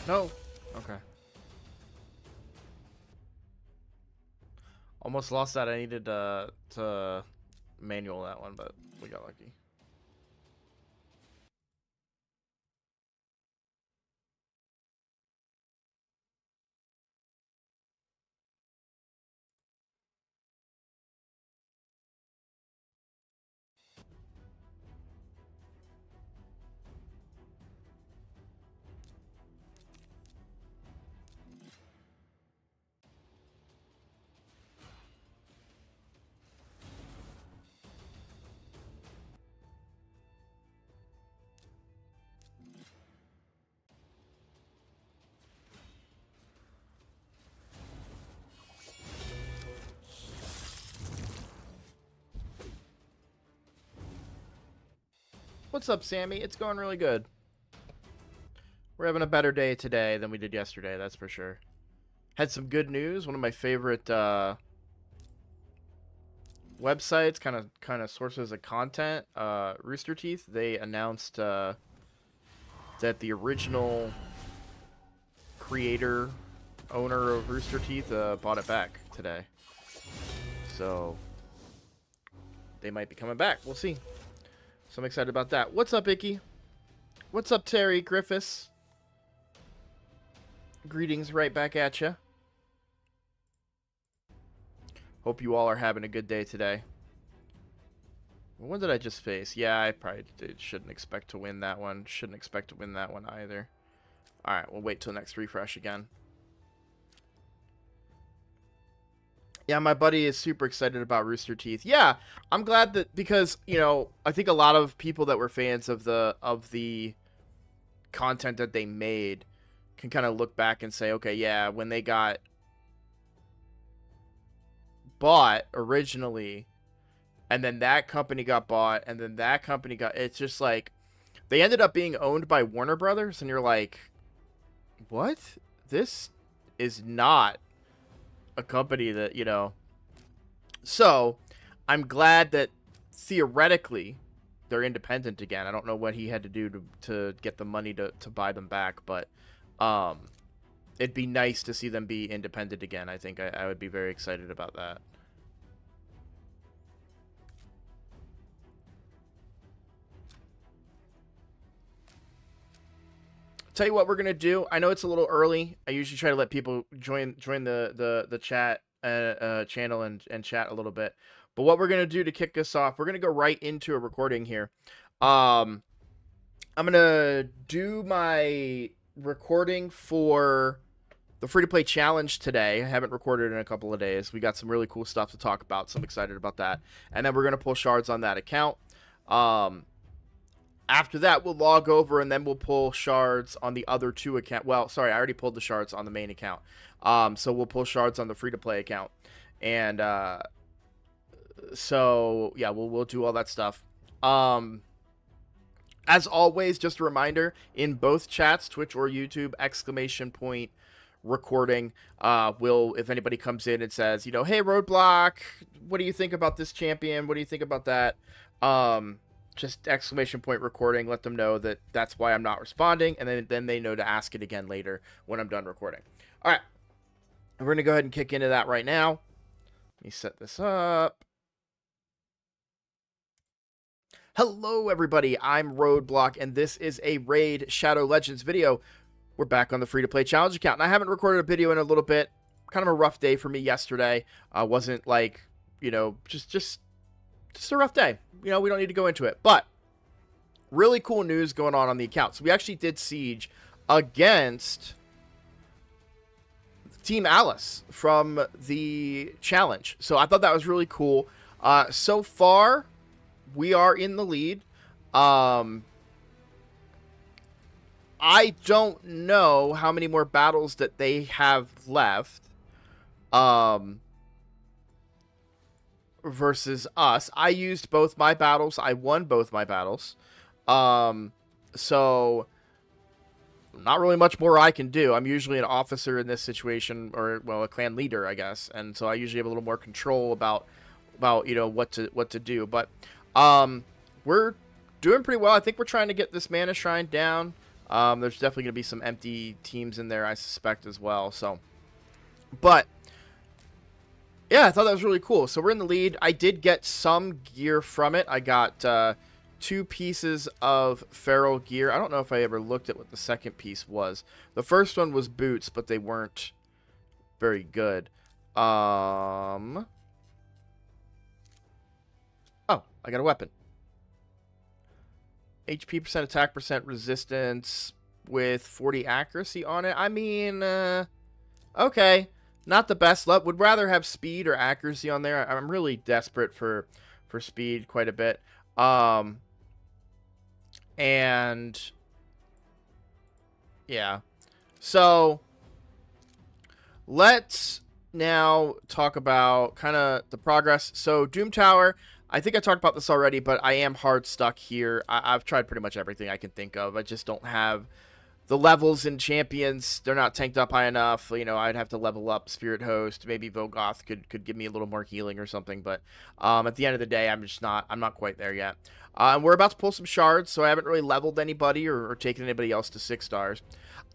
No. Okay. Almost lost that. I needed to manual that one, but we got lucky. What's up, Sammy? It's going really good. We're having a better day today than we did yesterday, that's for sure. Had some good news. One of my favorite websites, kind of sources of content, Rooster Teeth. They announced that the original creator, owner of Rooster Teeth, bought it back today. So they might be coming back. We'll see. So I'm excited about that. What's up, Icky? What's up, Terry Griffiths? Greetings right back at you. Hope you all are having a good day today. What did I just face? Yeah, I probably shouldn't expect to win that one. Shouldn't expect to win that one either. Alright, we'll wait till next refresh again. Yeah, my buddy is super excited about Rooster Teeth. Yeah, I'm glad that, because, you know, I think a lot of people that were fans of the content that they made can kind of look back and say, okay, yeah, when they got bought originally, and then that company got bought, and then that company got, it's just like, they ended up being owned by Warner Brothers, and you're like, what? This is not a company that, you know. So I'm glad that theoretically they're independent again. I don't know what he had to do to get the money to buy them back, but it'd be nice to see them be independent again. I think I would be very excited about that. Tell you what we're gonna do. I know it's a little early. I usually try to let people join the chat channel and chat a little bit. But what we're gonna do to kick us off, we're gonna go right into a recording here. I'm gonna do my recording for the free-to-play challenge today. I haven't recorded in a couple of days. We got some really cool stuff to talk about, so I'm excited about that. And then we're gonna pull shards on that account. After that, we'll log over, and then we'll pull shards on the other two account. Well, sorry, I already pulled the shards on the main account. So we'll pull shards on the free-to-play account. And so, yeah, we'll do all that stuff. As always, just a reminder, in both chats, Twitch or YouTube, ! recording. If anybody comes in and says, you know, hey, Roadblock, what do you think about this champion? What do you think about that? Just ! recording, let them know that that's why I'm not responding, and then they know to ask it again later when I'm done recording. All right, we're going to go ahead and kick into that right now. Let me set this up. Hello, everybody. I'm Roadblock, and this is a Raid Shadow Legends video. We're back on the free-to-play challenge account, and I haven't recorded a video in a little bit. Kind of a rough day for me yesterday. Wasn't like, you know, just a rough day. You know, we don't need to go into it. But really cool news going on the account. So we actually did Siege against Team Alice from the challenge. So I thought that was really cool. So far, we are in the lead. I don't know how many more battles that they have left. Versus us. I used both my battles. I won both my battles. So not really much more I can do. I'm usually an officer in this situation, or, well, a clan leader, I guess. And so I usually have a little more control about you know, what to do. But we're doing pretty well. I think we're trying to get this mana shrine down. There's definitely going to be some empty teams in there, I suspect, as well. So, but yeah, I thought that was really cool. So we're in the lead. I did get some gear from it. I got 2 pieces of feral gear. I don't know if I ever looked at what the second piece was. The first one was boots, but they weren't very good. Oh, I got a weapon. HP percent, attack percent, resistance with 40 accuracy on it. I mean, okay. Not the best luck. Would rather have speed or accuracy on there. I'm really desperate for speed quite a bit. And yeah. So let's now talk about kind of the progress. So Doom Tower, I think I talked about this already, but I am hard stuck here. I've tried pretty much everything I can think of. I just don't have the levels in champions. They're not tanked up high enough. You know, I'd have to level up Spirit Host. Maybe Vogoth could give me a little more healing or something. But at the end of the day, I'm not quite there yet. And we're about to pull some shards, so I haven't really leveled anybody or taken anybody else to 6 stars.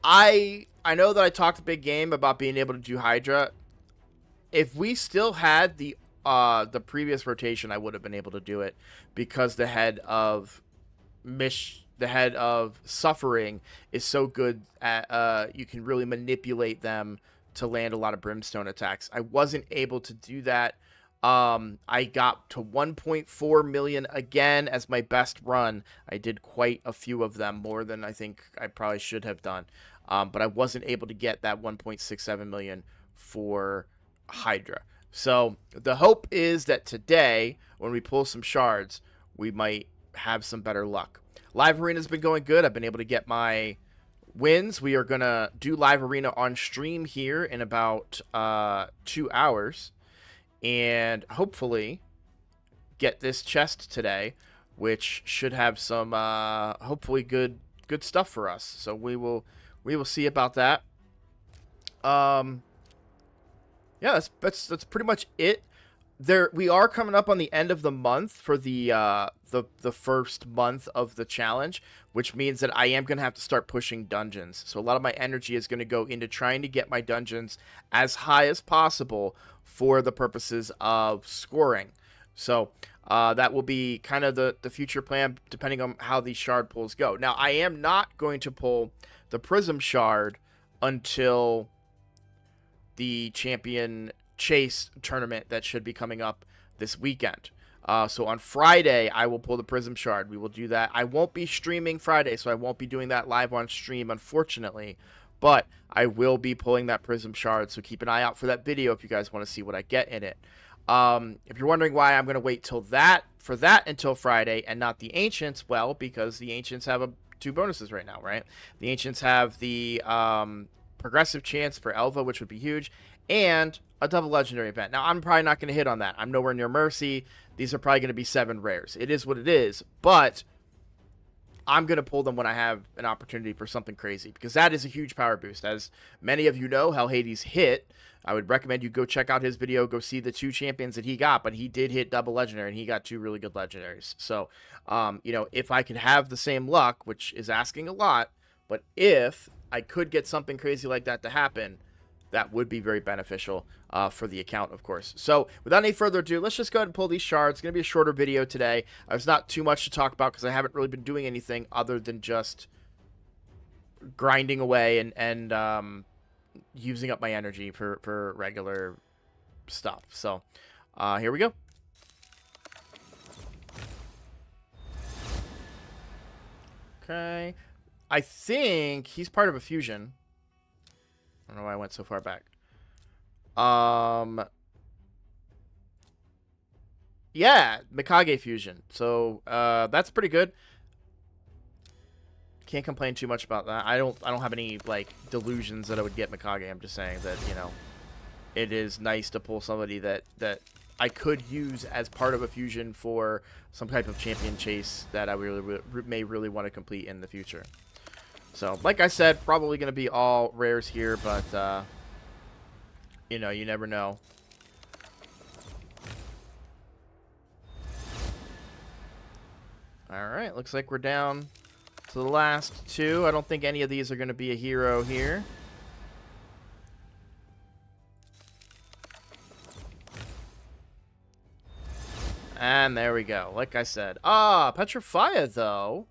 I know that I talked a big game about being able to do Hydra. If we still had the previous rotation, I would have been able to do it, because the head of suffering is so good at you can really manipulate them to land a lot of brimstone attacks. I wasn't able to do that. I got to 1.4 million again as my best run. I did quite a few of them, more than I think I probably should have done. But I wasn't able to get that 1.67 million for Hydra. So the hope is that today, when we pull some shards, we might have some better luck. Live Arena's been going good. I've been able to get my wins. We are going to do Live Arena on stream here in about 2 hours. And hopefully get this chest today, which should have some hopefully good stuff for us. So we will see about that. Yeah, that's pretty much it. We are coming up on the end of the month for the first month of the challenge, which means that I am going to have to start pushing dungeons. So a lot of my energy is going to go into trying to get my dungeons as high as possible for the purposes of scoring. So that will be kind of the future plan, depending on how these shard pulls go. Now, I am not going to pull the Prism Shard until the Champion Chase tournament that should be coming up this weekend. So on Friday, I will pull the Prism Shard. We will do that. I won't be streaming Friday, so I won't be doing that live on stream, unfortunately. But I will be pulling that Prism Shard, so keep an eye out for that video if you guys want to see what I get in it. If you're wondering why I'm going to wait for that until Friday and not the Ancients, well, because the Ancients have 2 bonuses right now, right? The Ancients have the progressive chance for Elva, which would be huge, and a double legendary event. Now, I'm probably not going to hit on that. I'm nowhere near Mercy. These are probably going to be 7 rares. It is what it is, but I'm going to pull them when I have an opportunity for something crazy, because that is a huge power boost. As many of you know, Hell Hades hit. I would recommend you go check out his video, go see the 2 champions that he got, but he did hit double legendary, and he got 2 really good legendaries. So, you know, if I could have the same luck, which is asking a lot, but if I could get something crazy like that to happen, that would be very beneficial for the account, of course. So without any further ado, let's just go ahead and pull these shards. It's going to be a shorter video today. There's not too much to talk about because I haven't really been doing anything other than just grinding away and using up my energy for regular stuff. So here we go. Okay. I think he's part of a fusion. I don't know why I went so far back. Yeah, Mikage fusion. So that's pretty good. Can't complain too much about that. I don't have any like delusions that I would get Mikage. I'm just saying that, you know, it is nice to pull somebody that I could use as part of a fusion for some type of champion chase that I may really want to complete in the future. So, like I said, probably going to be all rares here, but, you know, you never know. Alright, looks like we're down So the last two, I don't think any of these are going to be a hero here. And there we go. Like I said. Petrifia, though,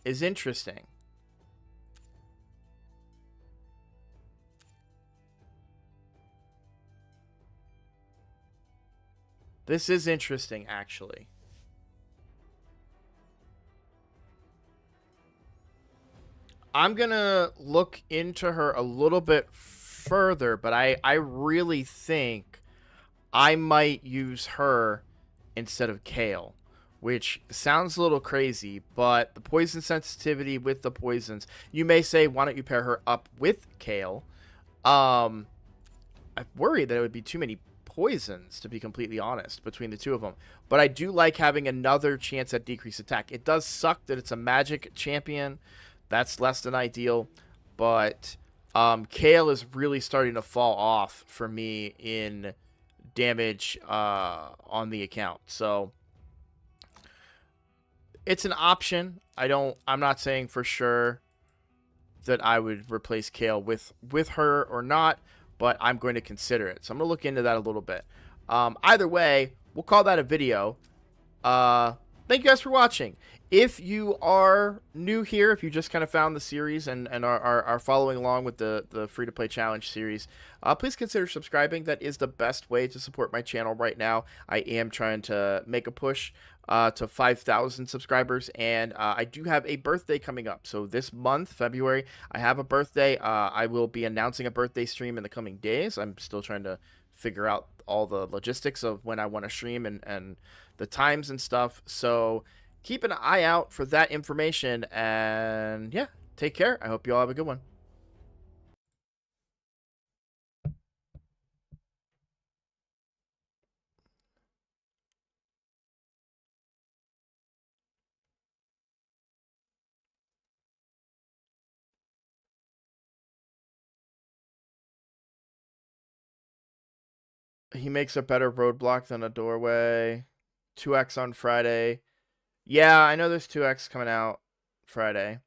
is interesting. This is interesting, actually. I'm going to look into her a little bit further, but I really think I might use her instead of Kale, which sounds a little crazy, but the poison sensitivity with the poisons, you may say, why don't you pair her up with Kale? I'm worried that it would be too many poisons, to be completely honest, between the two of them. But I do like having another chance at decreased attack. It does suck that it's a magic champion. That's less than ideal. But Kale is really starting to fall off for me in damage on the account. So it's an option. I'm not saying for sure that I would replace Kale with her or not, but I'm going to consider it. So I'm going to look into that a little bit. Either way, we'll call that a video. Thank you guys for watching. If you are new here, if you just kind of found the series and are following along with the free-to-play challenge series, please consider subscribing. That is the best way to support my channel right now. I am trying to make a push to 5,000 subscribers, and I do have a birthday coming up. So this month, February, I have a birthday. I will be announcing a birthday stream in the coming days. I'm still trying to figure out all the logistics of when I want to stream and the times and stuff. So keep an eye out for that information, and yeah, take care. I hope you all have a good one. He makes a better roadblock than a doorway. 2x on Friday. Yeah, I know there's 2x coming out Friday.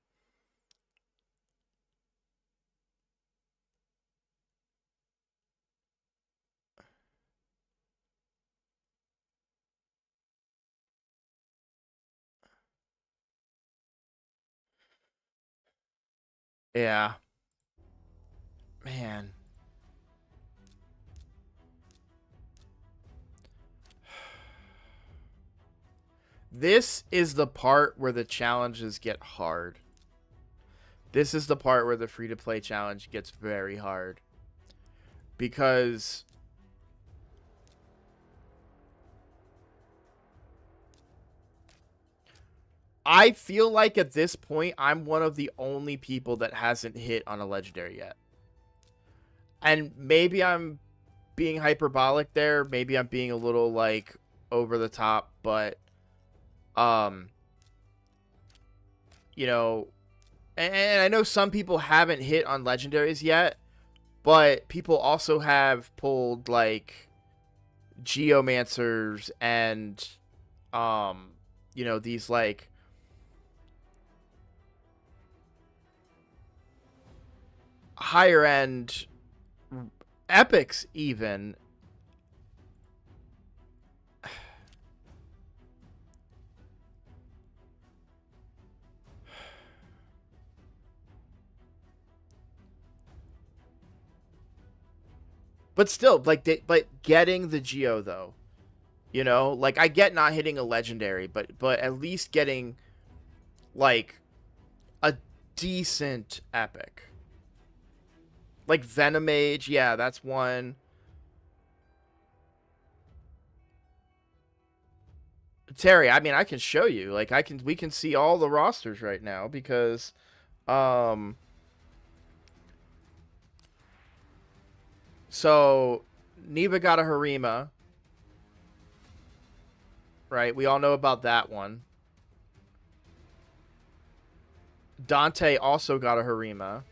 Yeah. Man. This is the part where the challenges get hard. This is the part where the free-to-play challenge gets very hard. Because I feel like at this point, I'm one of the only people that hasn't hit on a legendary yet. And maybe I'm being hyperbolic there. Maybe I'm being a little, like, over the top. But, you know, and I know some people haven't hit on legendaries yet. But people also have pulled, like, geomancers and, you know, these, like, higher end epics even. But still, like, but getting the geo though, you know, like, I get not hitting a legendary, but at least getting like a decent epic. Like Venomage, yeah, that's one. Terry, I mean, I can show you. Like, we can see all the rosters right now because so Neva got a Harima. Right? We all know about that one. Dante also got a Harima.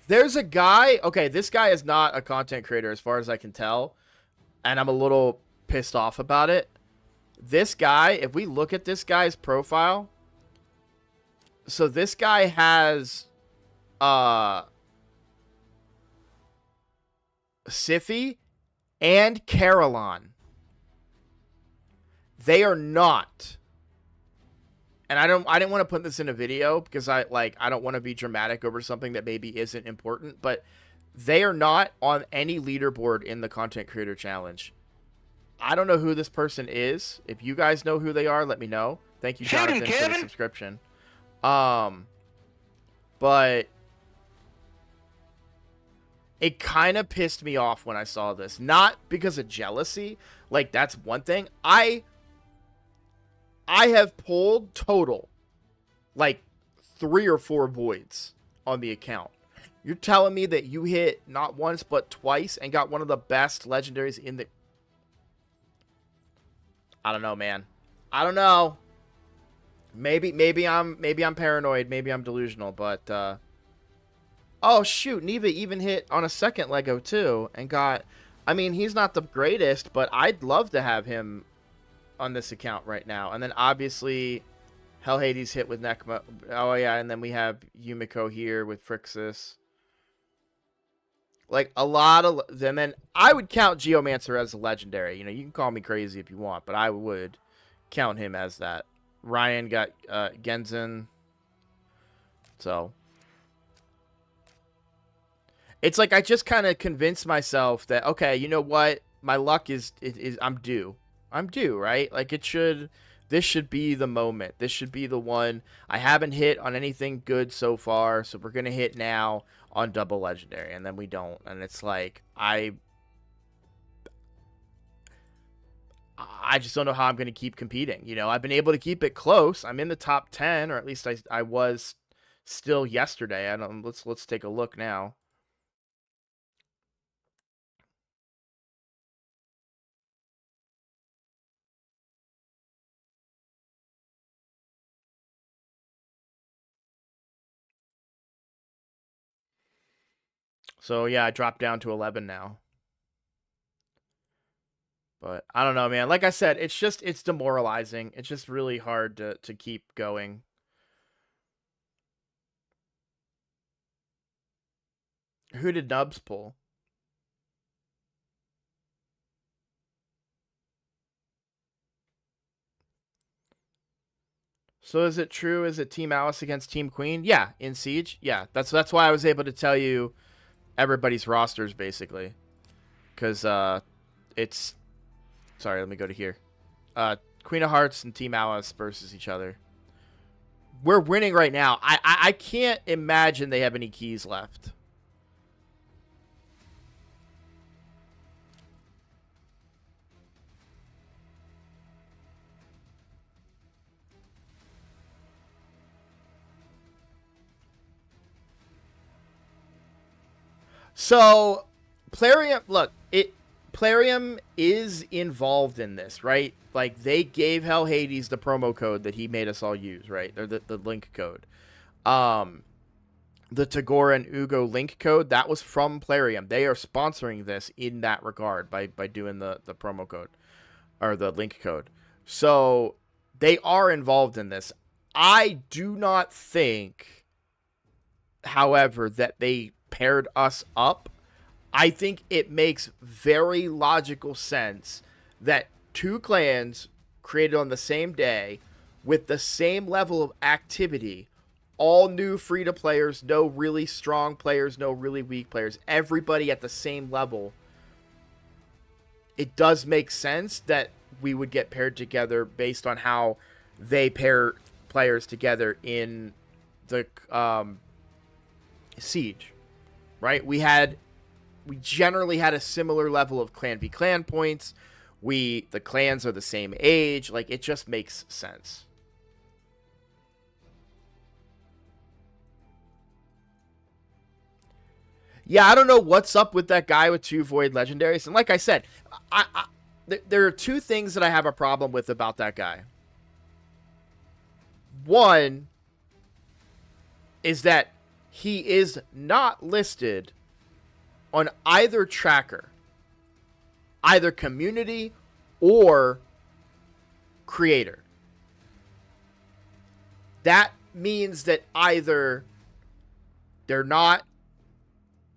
There's a guy. Okay, this guy is not a content creator as far as I can tell, and I'm a little pissed off about it. This guy, if we look at this guy's profile, so this guy has Siffy and Caroline. They are not. And I didn't want to put this in a video because I don't want to be dramatic over something that maybe isn't important, but they are not on any leaderboard in the content creator challenge. I don't know who this person is. If you guys know who they are, let me know. Thank you, Jonathan, for the subscription. But it kind of pissed me off when I saw this. Not because of jealousy. Like, that's one thing. I have pulled total, like, 3 or 4 voids on the account. You're telling me that you hit not once but twice and got one of the best legendaries in the... I don't know, man. I don't know. Maybe I'm paranoid. Maybe I'm delusional. But oh shoot, Neva even hit on a second Lego too and got. I mean, he's not the greatest, but I'd love to have him on this account right now. And then obviously, Hell Hades hit with Nekma. Oh yeah, and then we have Yumiko here with Frixis. Like a lot of, and then I would count Geomancer as a legendary. You know, you can call me crazy if you want, but I would count him as that. Ryan got Genzen. So it's like I just kind of convinced myself that, okay, you know what, my luck is I'm due, right? Like this should be the moment. This should be the one. I haven't hit on anything good so far, so we're gonna hit now on double legendary, and then we don't, and it's like I just don't know how I'm going to keep competing. You know, I've been able to keep it close. I'm in the top 10, or at least I was still yesterday. I don't. Let's take a look now. So yeah, I dropped down to 11 now. But I don't know, man. Like I said, it's demoralizing. It's just really hard to keep going. Who did Nubs pull? So is it true? Is it Team Alice against Team Queen? Yeah, in Siege. Yeah, that's why I was able to tell you everybody's rosters basically, because it's. Sorry, let me go to here. Queen of Hearts and Team Alice versus each other. We're winning right now. I can't imagine they have any keys left. So, Plarium, look, Plarium is involved in this, right? Like, they gave Hell Hades the promo code that he made us all use, right? Or the link code. The Tagore and Ugo link code, that was from Plarium. They are sponsoring this in that regard by doing the promo code or the link code. So, they are involved in this. I do not think, however, that they paired us up. I think it makes very logical sense that 2 clans created on the same day with the same level of activity, all new free-to-players, no really strong players, no really weak players, everybody at the same level. It does make sense that we would get paired together based on how they pair players together in the Siege, right? We generally had a similar level of clan v clan points. The clans are the same age. Like, it just makes sense. Yeah, I don't know what's up with that guy with 2 Void Legendaries. And like I said, there are 2 things that I have a problem with about that guy. One is that he is not listed on either tracker, either community or creator. That means that either they're not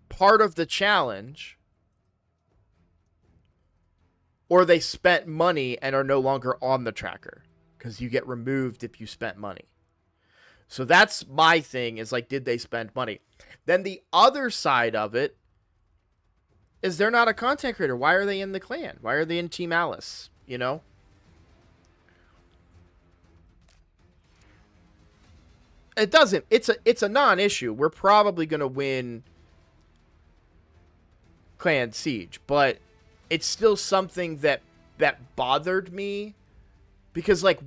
part of the challenge or they spent money and are no longer on the tracker, because you get removed if you spent money. So that's my thing, is like, did they spend money? Then the other side of it is they're not a content creator. Why are they in the clan? Why are they in Team Alice? You know? It doesn't. It's a non-issue. We're probably going to win Clan Siege, but it's still something that bothered me, because like,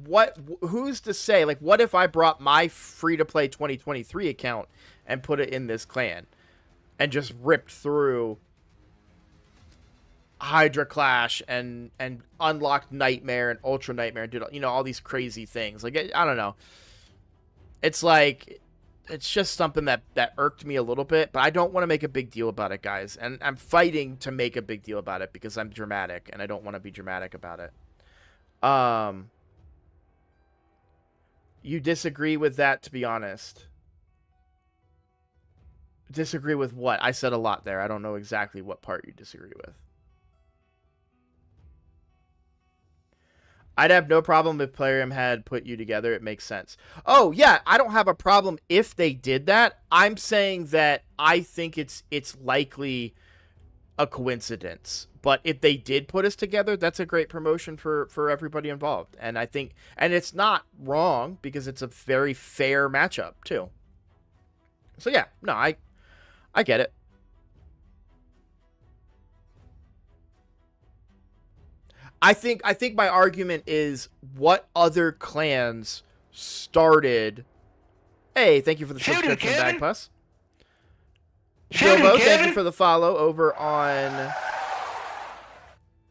who's to say, like, what if I brought my free-to-play 2023 account and put it in this clan and just ripped through Hydra Clash and unlocked Nightmare and Ultra Nightmare and did, you know, all these crazy things? Like, I don't know. It's like, it's just something that irked me a little bit, but I don't want to make a big deal about it, guys. And I'm fighting to make a big deal about it because I'm dramatic and I don't want to be dramatic about it. You disagree with that, to be honest? Disagree with what? I said a lot there. I don't know exactly what part you disagree with. I'd have no problem if Plarium had put you together. It makes sense. Oh, yeah, I don't have a problem if they did that. I'm saying that I think it's likely a coincidence. But if they did put us together, that's a great promotion for everybody involved. And I think, and it's not wrong, because it's a very fair matchup, too. So, yeah, no, I get it. I think my argument is, what other clans started... Hey, thank you for the subscription, Bagpuss. Bilbo, thank you for the follow over on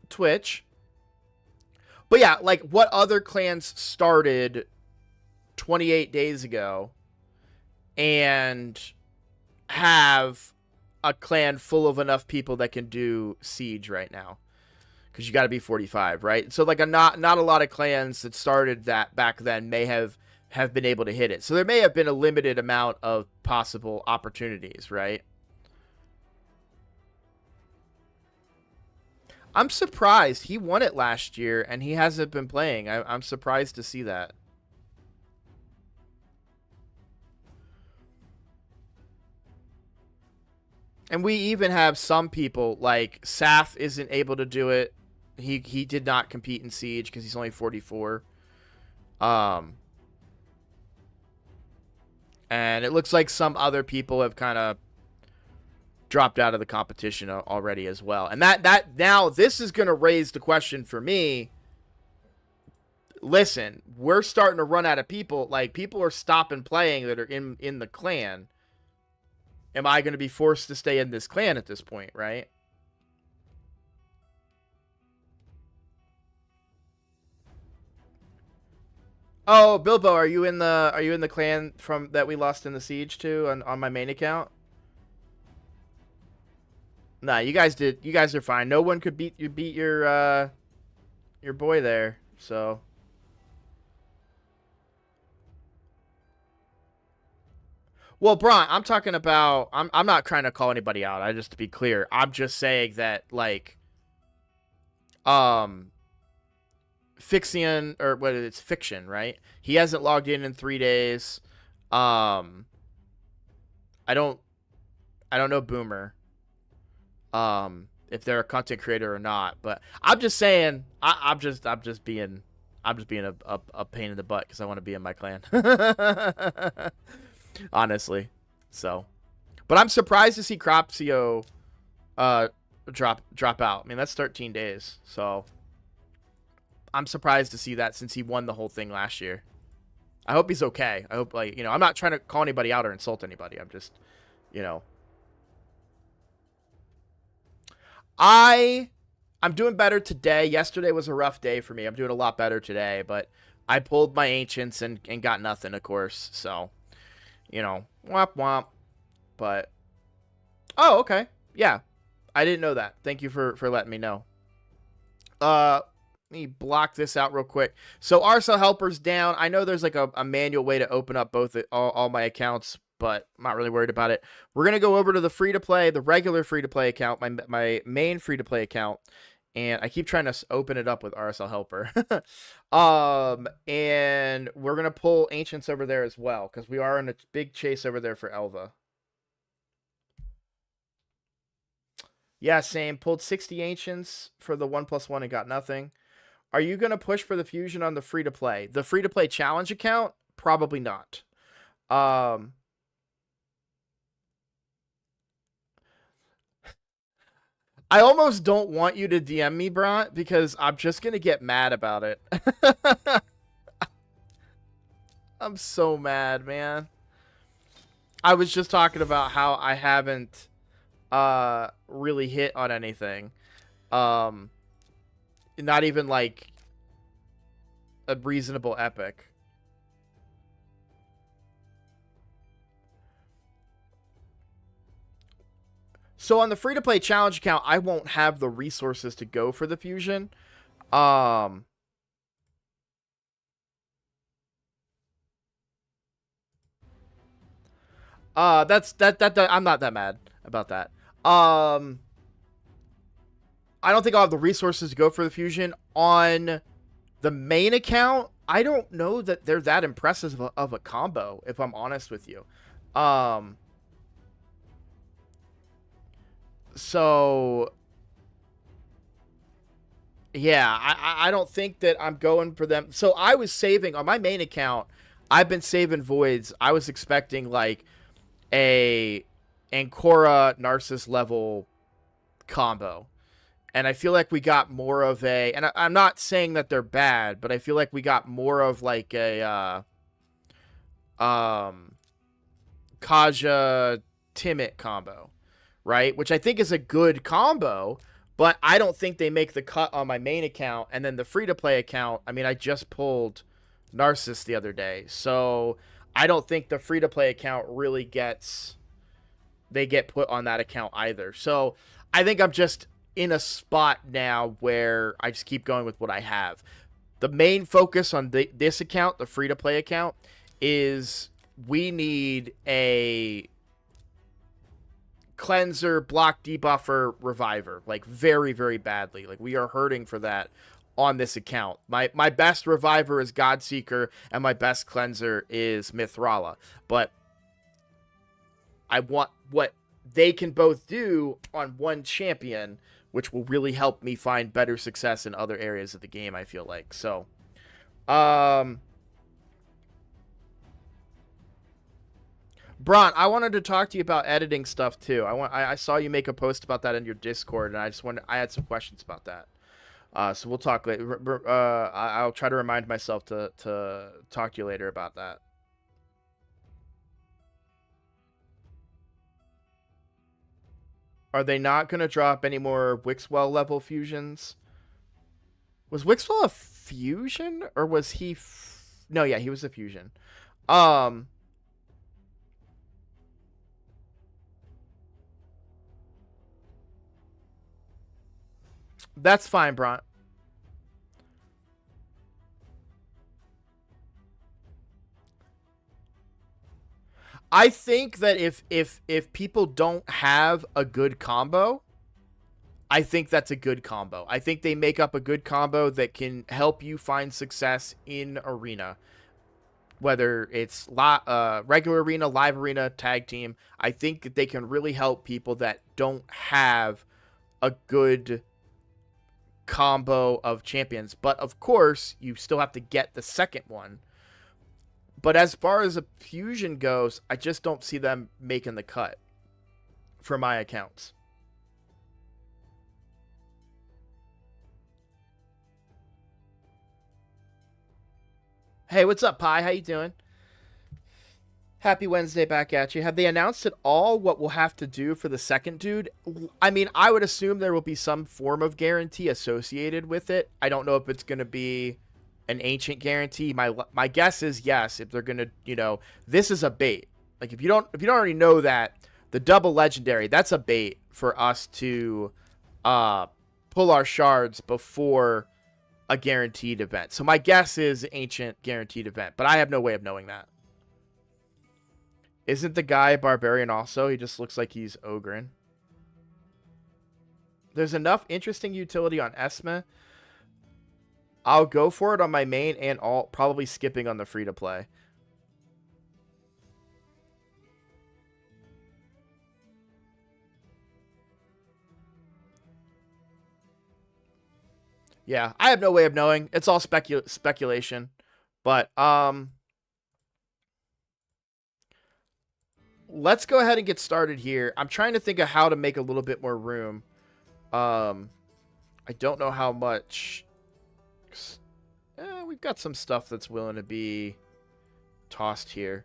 Twitch. But yeah, like, what other clans started 28 days ago and have a clan full of enough people that can do Siege right now? Because you got to be 45, right? So like, not a lot of clans that started that back then may have been able to hit it. So there may have been a limited amount of possible opportunities, right? I'm surprised. He won it last year and he hasn't been playing. I'm surprised to see that. And we even have some people, like Saf isn't able to do it. He did not compete in Siege because he's only 44. And it looks like some other people have kind of dropped out of the competition already as well. And that now this is going to raise the question for me. Listen, we're starting to run out of people. Like, people are stopping playing that are in the clan. Am I going to be forced to stay in this clan at this point, right? Oh, Bilbo, are you in the clan from that we lost in the siege to on my main account? Nah, you guys are fine. No one could beat your boy there. So well, Braun, I'm talking about, I'm not trying to call anybody out. Just to be clear, I'm just saying that, like, Fixion, or what it's Fiction, right? He hasn't logged in 3 days. I don't know Boomer, if they're a content creator or not, but I'm just saying, I'm just being a pain in the butt because I want to be in my clan. Honestly. So, but I'm surprised to see Cropsio drop out. I mean, that's 13 days. So I'm surprised to see that, since he won the whole thing last year. I hope he's okay. I hope, like, I'm not trying to call anybody out or insult anybody. I'm just, I'm doing better today. Yesterday was a rough day for me. I'm doing a lot better today, but I pulled my ancients and got nothing, of course. So, womp womp. But oh, okay, yeah, I didn't know that. Thank you for letting me know. Let me block this out real quick. So RSL helper's down. I know there's like a manual way to open up both all my accounts, but I'm not really worried about it. We're gonna go over to the free to play, the regular free to play account, my main free to play account, and I keep trying to open it up with RSL helper. And we're gonna pull ancients over there as well because we are in a big chase over there for Elva. Yeah, same. Pulled 60 ancients for the 1+1 and got nothing. Are you going to push for the fusion on the free-to-play? The free-to-play challenge account? Probably not. I almost don't want you to DM me, Bront, because I'm just going to get mad about it. I'm so mad, man. I was just talking about how I haven't really hit on anything. Not even like a reasonable epic. So on the free-to-play challenge account, I won't have the resources to go for the fusion. That I'm not that mad about that. I don't think I'll have the resources to go for the fusion on the main account. I don't know that they're that impressive of a combo, if I'm honest with you. So yeah, I don't think that I'm going for them. So I was saving on my main account. I've been saving voids. I was expecting like a Ancora Narcissus level combo. And I feel like we got more of a, and I'm not saying that they're bad, but I feel like we got more of like a Kaja Timit combo, right? Which I think is a good combo, but I don't think they make the cut on my main account. And then the free-to-play account, I mean, I just pulled Narcissus the other day, so I don't think the free-to-play account really they get put on that account either. So I think I'm just in a spot now where I just keep going with what I have. The main focus on this account, the free-to-play account, is we need a cleanser, block, debuffer, reviver, like very, very badly. Like we are hurting for that on this account. My best reviver is Godseeker, and my best cleanser is Mithrala. But I want what they can both do on one champion, which will really help me find better success in other areas of the game, I feel like. So, Bron, I wanted to talk to you about editing stuff too. I saw you make a post about that in your Discord, and I had some questions about that. So we'll talk later. I'll try to remind myself to talk to you later about that. Are they not going to drop any more Wixwell level fusions? Was Wixwell a fusion, or was he? No, yeah, he was a fusion. That's fine, Bront. I think that if people don't have a good combo, I think that's a good combo. I think they make up a good combo that can help you find success in arena, whether it's regular arena, live arena, tag team. I think that they can really help people that don't have a good combo of champions. But of course, you still have to get the second one. But as far as a fusion goes, I just don't see them making the cut for my accounts. Hey, what's up, Pi? How you doing? Happy Wednesday back at you. Have they announced at all what we'll have to do for the second dude? I mean, I would assume there will be some form of guarantee associated with it. I don't know if it's going to be an ancient guarantee. My guess is yes. If they're going to, this is a bait. Like if you don't already know that, The double legendary, that's a bait for us to pull our shards before a guaranteed event. So my guess is ancient guaranteed event, but I have no way of knowing that. Isn't the guy a barbarian also? He just looks like he's ogren. There's enough interesting utility on Esma. I'll go for it on my main and alt, probably skipping on the free-to-play. Yeah, I have no way of knowing. It's all speculation. But, let's go ahead and get started here. I'm trying to think of how to make a little bit more room. I don't know how much. We've got some stuff that's willing to be tossed here.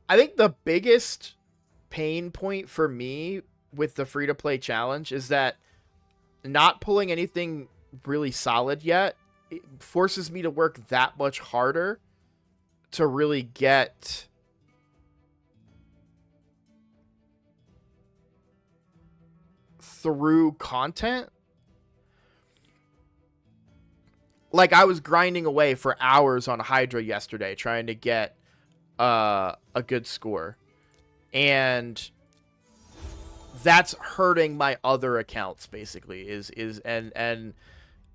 I think the biggest pain point for me with the free-to-play challenge is that not pulling anything really solid yet, it forces me to work that much harder to really get through content. Like, I was grinding away for hours on Hydra yesterday trying to get a good score, and that's hurting my other accounts basically. And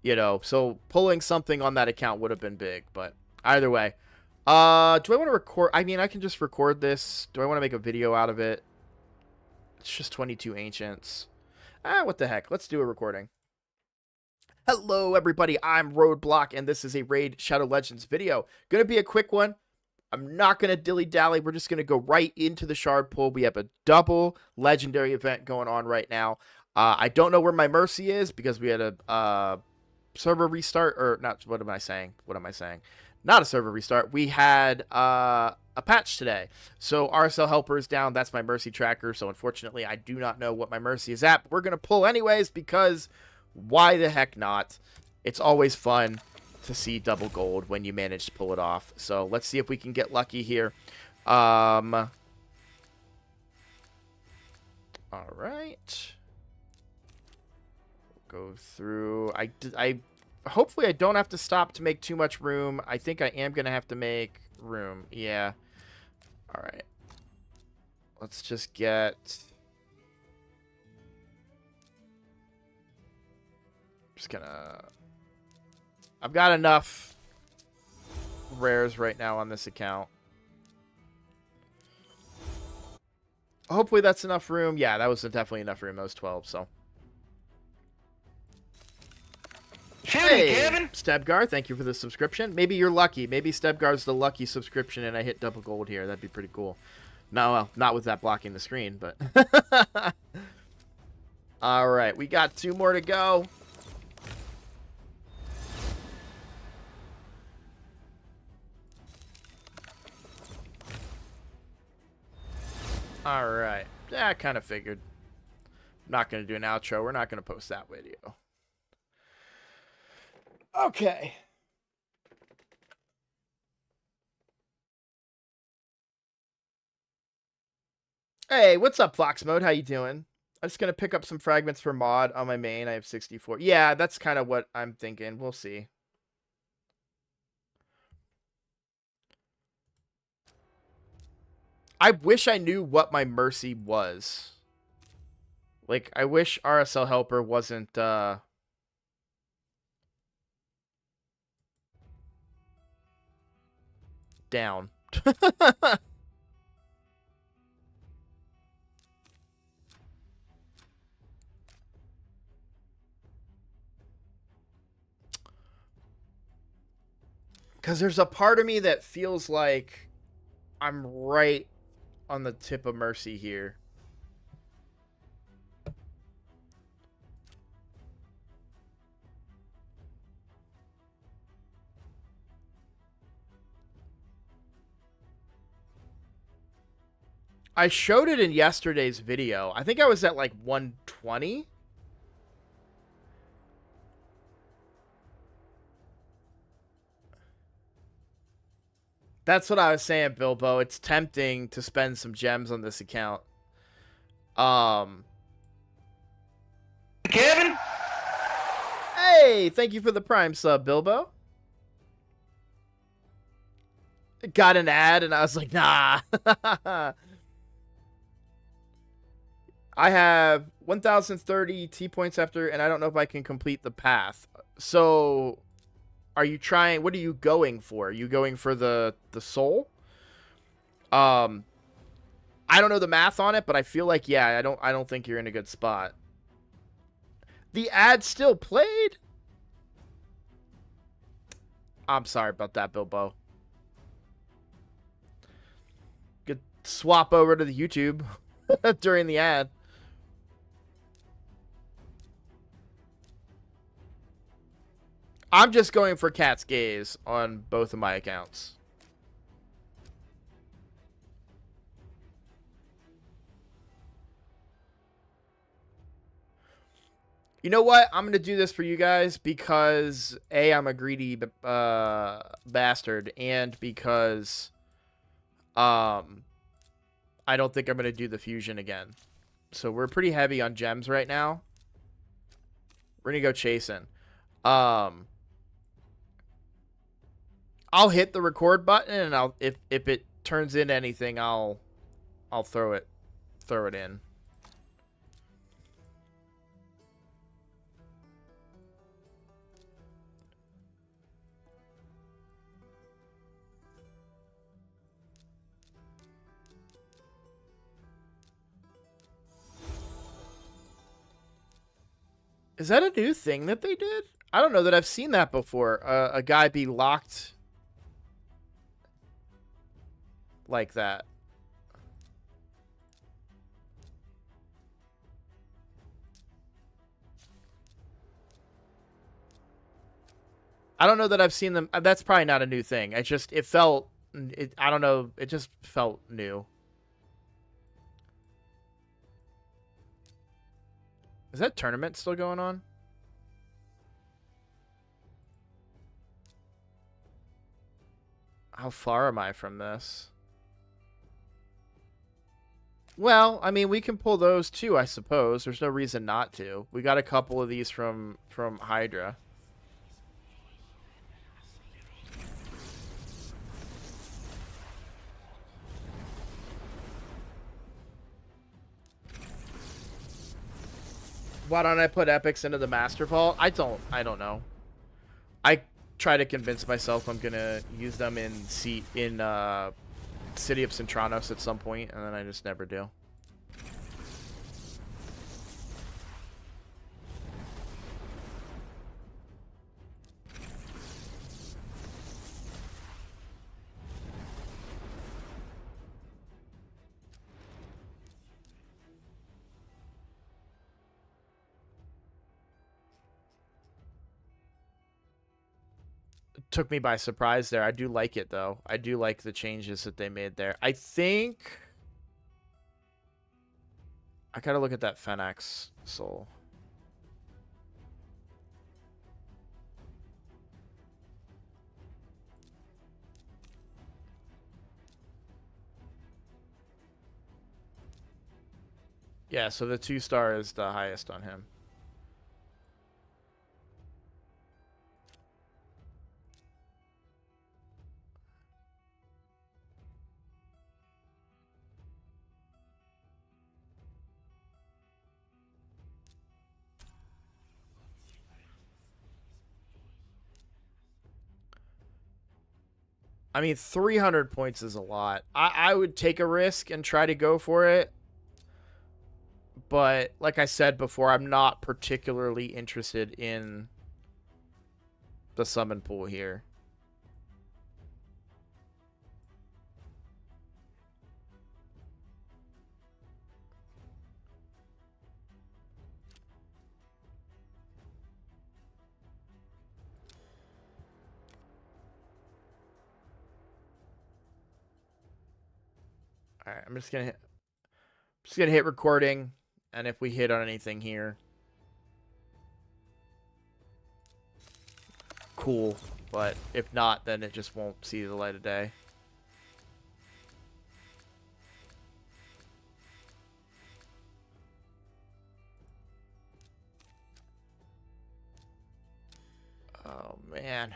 you know, so pulling something on that account would have been big. But either way, do I want to record? I mean, I can just record this. Do I want to make a video out of it? It's just 22 ancients. What the heck? Let's do a recording. Hello, everybody. I'm Roadblock, and this is a Raid Shadow Legends video. Gonna be a quick one. I'm not going to dilly-dally. We're just going to go right into the shard pull. We have a double legendary event going on right now. I don't know where my Mercy is because we had a server restart. Or not, what am I saying? What am I saying? Not a server restart. We had a patch today. So RSL Helper is down. That's my Mercy tracker. So unfortunately, I do not know what my Mercy is at. But we're going to pull anyways because why the heck not? It's always fun to see double gold when you manage to pull it off. So let's see if we can get lucky here. All right. Go through. I hopefully I don't have to stop to make too much room. I think I am going to have to make room. Yeah. All right. Let's just get... Just gonna... I've got enough rares right now on this account. Hopefully that's enough room. Yeah, that was definitely enough room. That was 12, so. Hey, Kevin! Stebgar, thank you for the subscription. Maybe you're lucky. Maybe Stebgar's the lucky subscription and I hit double gold here. That'd be pretty cool. No, well, not with that blocking the screen, but... Alright, we got 2 more to go. Alright. Yeah, I kind of figured. I'm not going to do an outro. We're not going to post that video. Okay. Hey, what's up, Fox Mode? How you doing? I'm just going to pick up some fragments for mod on my main. I have 64. Yeah, that's kind of what I'm thinking. We'll see. I wish I knew what my Mercy was. Like, I wish RSL Helper wasn't, down. Because there's a part of me that feels like I'm right on the tip of Mercy here. I showed it in yesterday's video. I think I was at like 120. That's what I was saying, Bilbo. It's tempting to spend some gems on this account. Um. Kevin? Hey, thank you for the Prime sub, Bilbo. Got an ad, and I was like, nah. I have 1,030 T points after, and I don't know if I can complete the path. So, are you trying? What are you going for? Are you going for the soul? Um, I don't know the math on it, but I feel like yeah, I don't think you're in a good spot. The ad still played? I'm sorry about that, Bilbo. Could swap over to the YouTube during the ad. I'm just going for Cat's Gaze on both of my accounts. You know what? I'm going to do this for you guys because, A, I'm a greedy bastard, and because I don't think I'm going to do the fusion again. So we're pretty heavy on gems right now. We're going to go chasing. I'll hit the record button, and I'll if it turns into anything, I'll throw it in. Is that a new thing that they did? I don't know that I've seen that before. A guy be locked like that. I don't know that I've seen them. That's probably not a new thing. It felt, I don't know. It just felt new. Is that tournament still going on? How far am I from this? Well, I mean, we can pull those too, I suppose. There's no reason not to. We got a couple of these from Hydra. Why don't I put epics into the Master Vault? I don't know. I try to convince myself I'm gonna use them in City of Centranos at some point, and then I just never do. Took me by surprise there. I do like it, though. I do like the changes that they made there. I think I gotta look at that Fenix soul. Yeah, so the 2-star is the highest on him. I mean, 300 points is a lot. I would take a risk and try to go for it. But like I said before, I'm not particularly interested in the summon pool here. All right, I'm just gonna hit recording, and if we hit on anything here, cool. But if not, then it just won't see the light of day. man.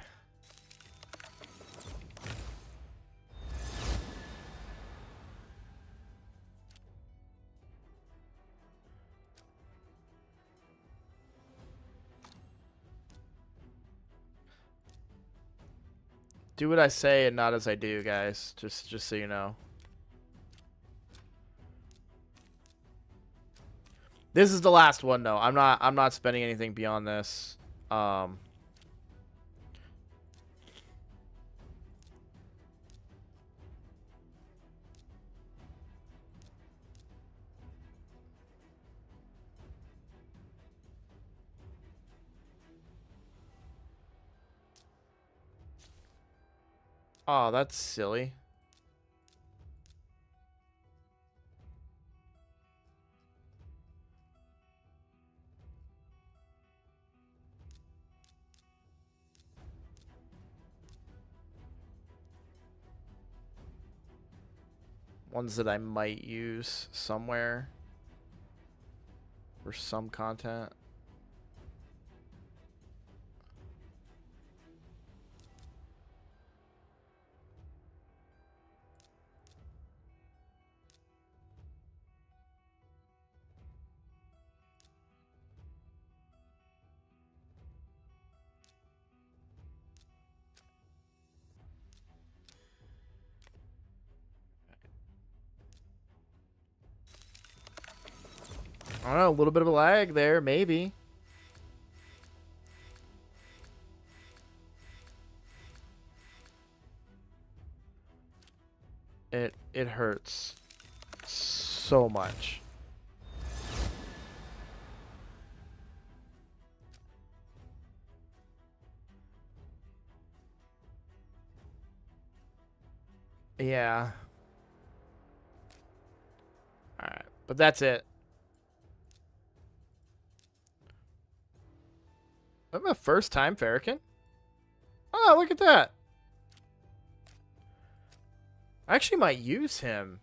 Do what I say and not as I do, guys. Just so you know. This is the last one, though. I'm not spending anything beyond this. Oh, that's silly. Ones that I might use somewhere for some content. I don't know, a little bit of a lag there, maybe. It hurts so much. Yeah. Alright. But that's it. I'm a first time Farrakhan. Oh, look at that. I actually might use him.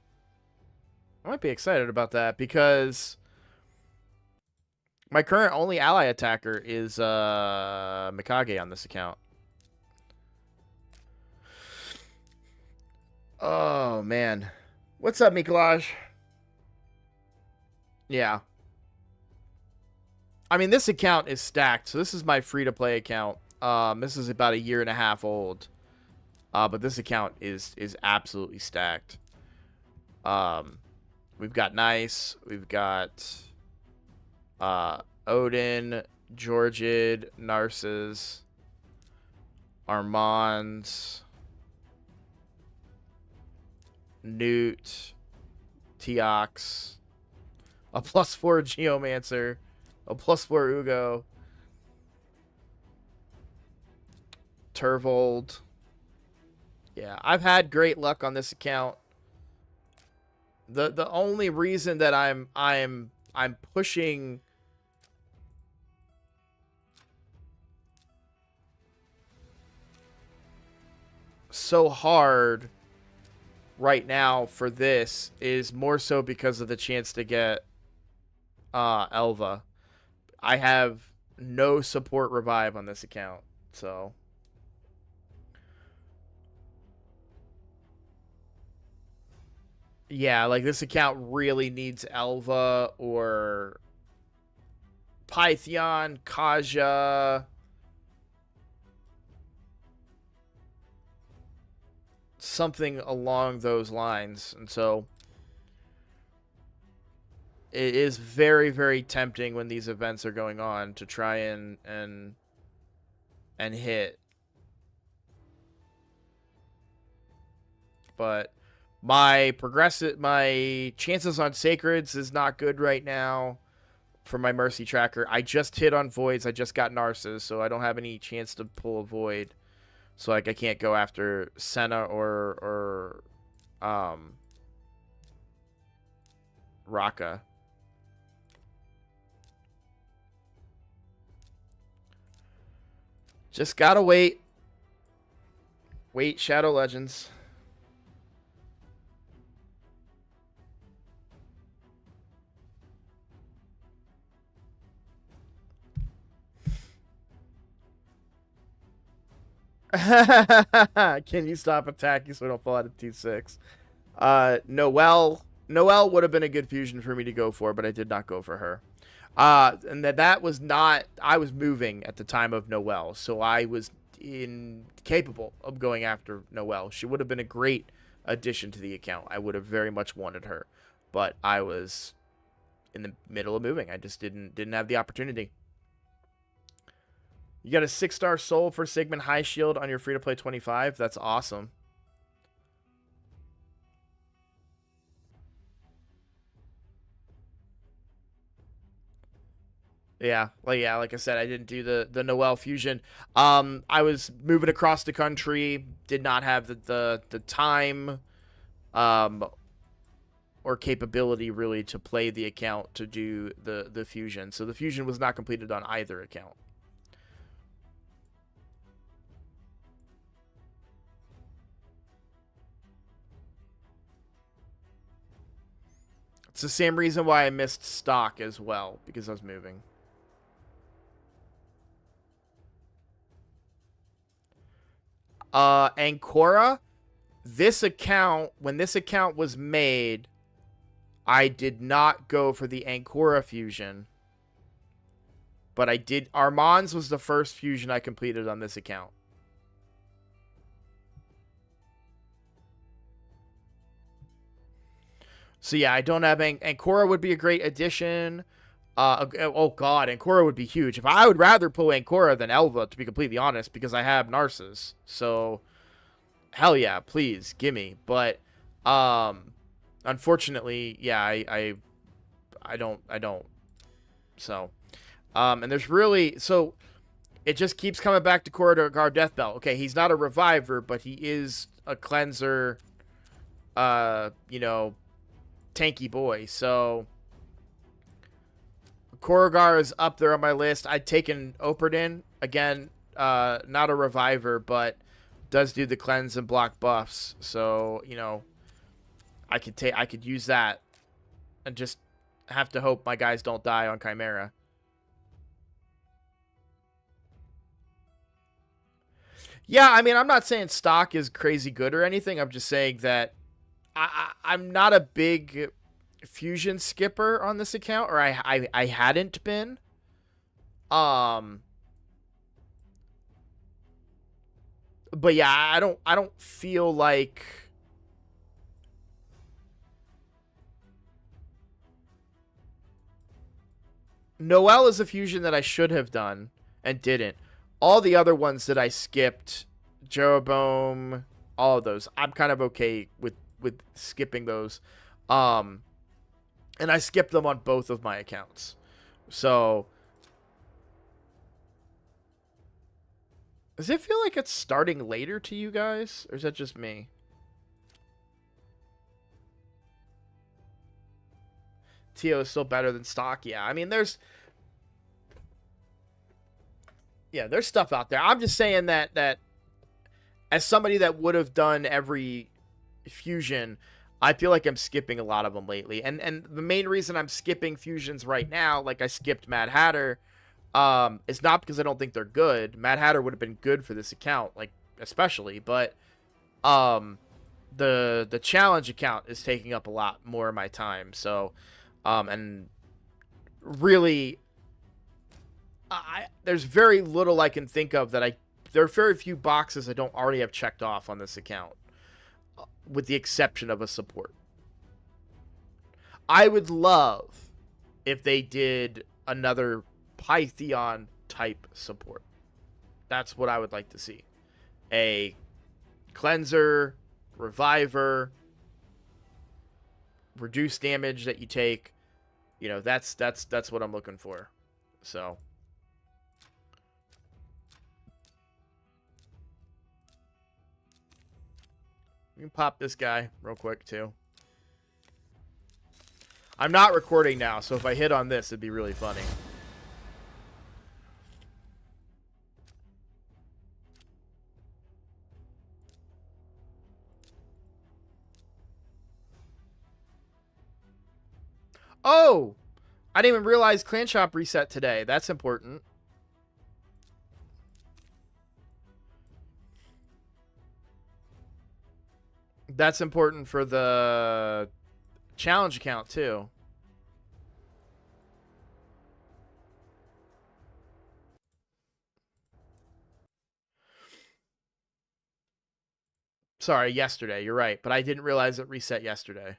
I might be excited about that because my current only ally attacker is Mikage on this account. Oh man. What's up, Mikolaj? Yeah. I mean, this account is stacked. So this is my free-to-play account. This is about 1.5 years old. But this account is absolutely stacked. We've got Nice. We've got Odin, Georgid, Narcissus, Armand, Newt, Teox, a +4 Geomancer, a +4 Ugo, Turvold. Yeah, I've had great luck on this account. The only reason that I'm pushing so hard right now for this is more so because of the chance to get Elva. I have no support revive on this account, so yeah, like this account really needs Elva or Python, Kaja, something along those lines. And so it is very, very tempting when these events are going on to try and hit. But my chances on sacreds is not good right now for my mercy tracker. I just hit on voids. I just got Narcissus, so I don't have any chance to pull a void. So like I can't go after Senna or Raka. Just gotta wait. Wait, Shadow Legends. Can you stop attacking so we don't fall out of T6? Noelle would have been a good fusion for me to go for, but I did not go for her. And that was not. I was moving at the time of Noelle, so I was incapable of going after Noelle. She would have been a great addition to the account. I would have very much wanted her, but I was in the middle of moving. I just didn't have the opportunity. You got a 6-star soul for Sigmund High Shield on your free-to-play 25. That's awesome. Yeah, like I said, I didn't do the Noelle fusion. I was moving across the country, did not have the time, or capability really to play the account to do the fusion. So the fusion was not completed on either account. It's the same reason why I missed stock as well, because I was moving. Ancora, when this account was made, I did not go for the Ancora fusion. But I did. Armand's was the first fusion I completed on this account. So yeah, I don't have Ancora would be a great addition. Oh god, Ancora would be huge. If I would rather pull Ancora than Elva, to be completely honest, because I have Narcissus. So hell yeah, please gimme. But unfortunately, yeah, I don't. So and there's really it just keeps coming back to Corridor Guard Death Belt. Okay, he's not a reviver, but he is a cleanser. You know, tanky boy. So Korogar is up there on my list. I'd taken Operdin. Again, not a reviver, but does do the cleanse and block buffs. So, you know, I could use that and just have to hope my guys don't die on Chimera. Yeah, I mean, I'm not saying stock is crazy good or anything. I'm just saying that I'm not a big fusion skipper on this account, or I hadn't been. But yeah, I don't feel like Noelle is a fusion that I should have done and didn't. All the other ones that I skipped, Jeroboam, all of those, I'm kind of okay with skipping those. And I skipped them on both of my accounts. So does it feel like it's starting later to you guys? Or is that just me? Tio is still better than stock. Yeah, I mean, there's stuff out there. I'm just saying that as somebody that would have done every fusion, I feel like I'm skipping a lot of them lately. And the main reason I'm skipping fusions right now, like I skipped Mad Hatter, is not because I don't think they're good. Mad Hatter would have been good for this account, like especially, but the challenge account is taking up a lot more of my time. So and really there's very little I can think of that there are very few boxes I don't already have checked off on this account, with the exception of a support. I would love if they did another Pytheon type support. That's what I would like to see. A cleanser, reviver, reduce damage that you take. You know, that's what I'm looking for. So we can pop this guy real quick too. I'm not recording now, so if I hit on this, it'd be really funny. Oh! I didn't even realize Clan Shop reset today. That's important. That's important for the challenge account too. Sorry, yesterday. You're right, but I didn't realize it reset yesterday.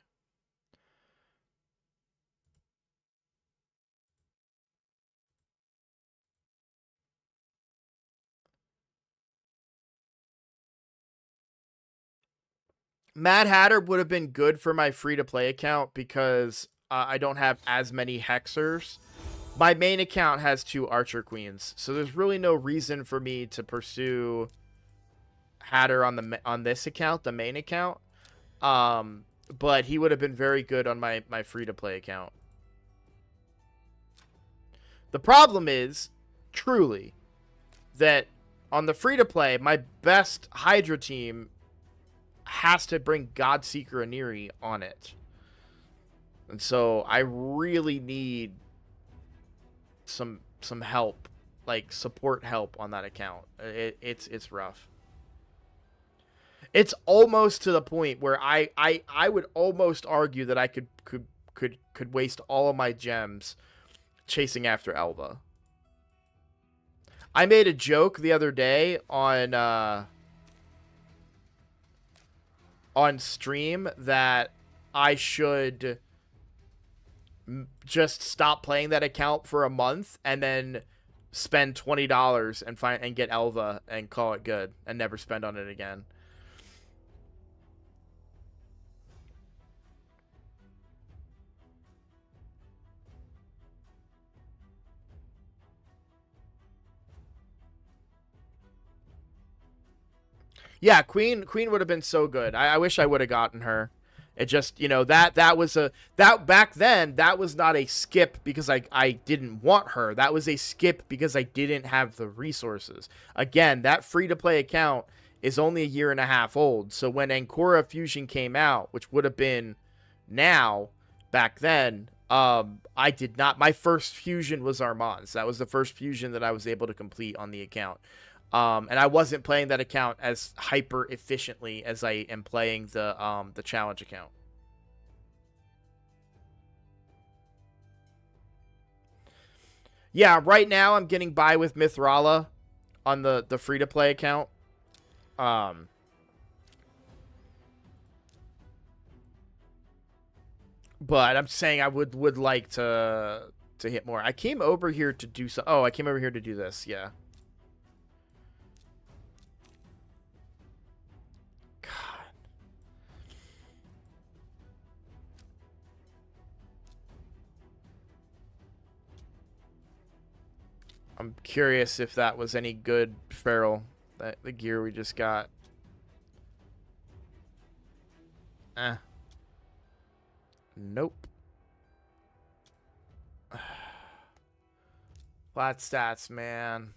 Mad Hatter would have been good for my free-to-play account because I don't have as many hexers. My main account has 2 Archer Queens, so there's really no reason for me to pursue Hatter on this account, the main account. But he would have been very good on my free-to-play account. The problem is, truly, that on the free-to-play, my best Hydra team has to bring Godseeker Aniri on it. And so I really need some help, like support help on that account. It's rough. It's almost to the point where I would almost argue that I could waste all of my gems chasing after Elva. I made a joke the other day on stream that I should just stop playing that account for a month and then spend $20 and get Elva and call it good and never spend on it again. Yeah, Queen would have been so good. I wish I would have gotten her. It just, that was that back then, that was not a skip because I didn't want her. That was a skip because I didn't have the resources. Again, that free-to-play account is only a year and a half old. So when Ancora Fusion came out, which would have been now, back then, I did not. My first fusion was Armand's. That was the first fusion that I was able to complete on the account. And I wasn't playing that account as hyper efficiently as I am playing the challenge account. Yeah, right now I'm getting by with Mithrala on the free to play account. But I'm saying I would like to hit more. I came over here to do so. Oh, I came over here to do this. Yeah. I'm curious if that was any good, Feral. The gear we just got. Nope. Flat stats, man.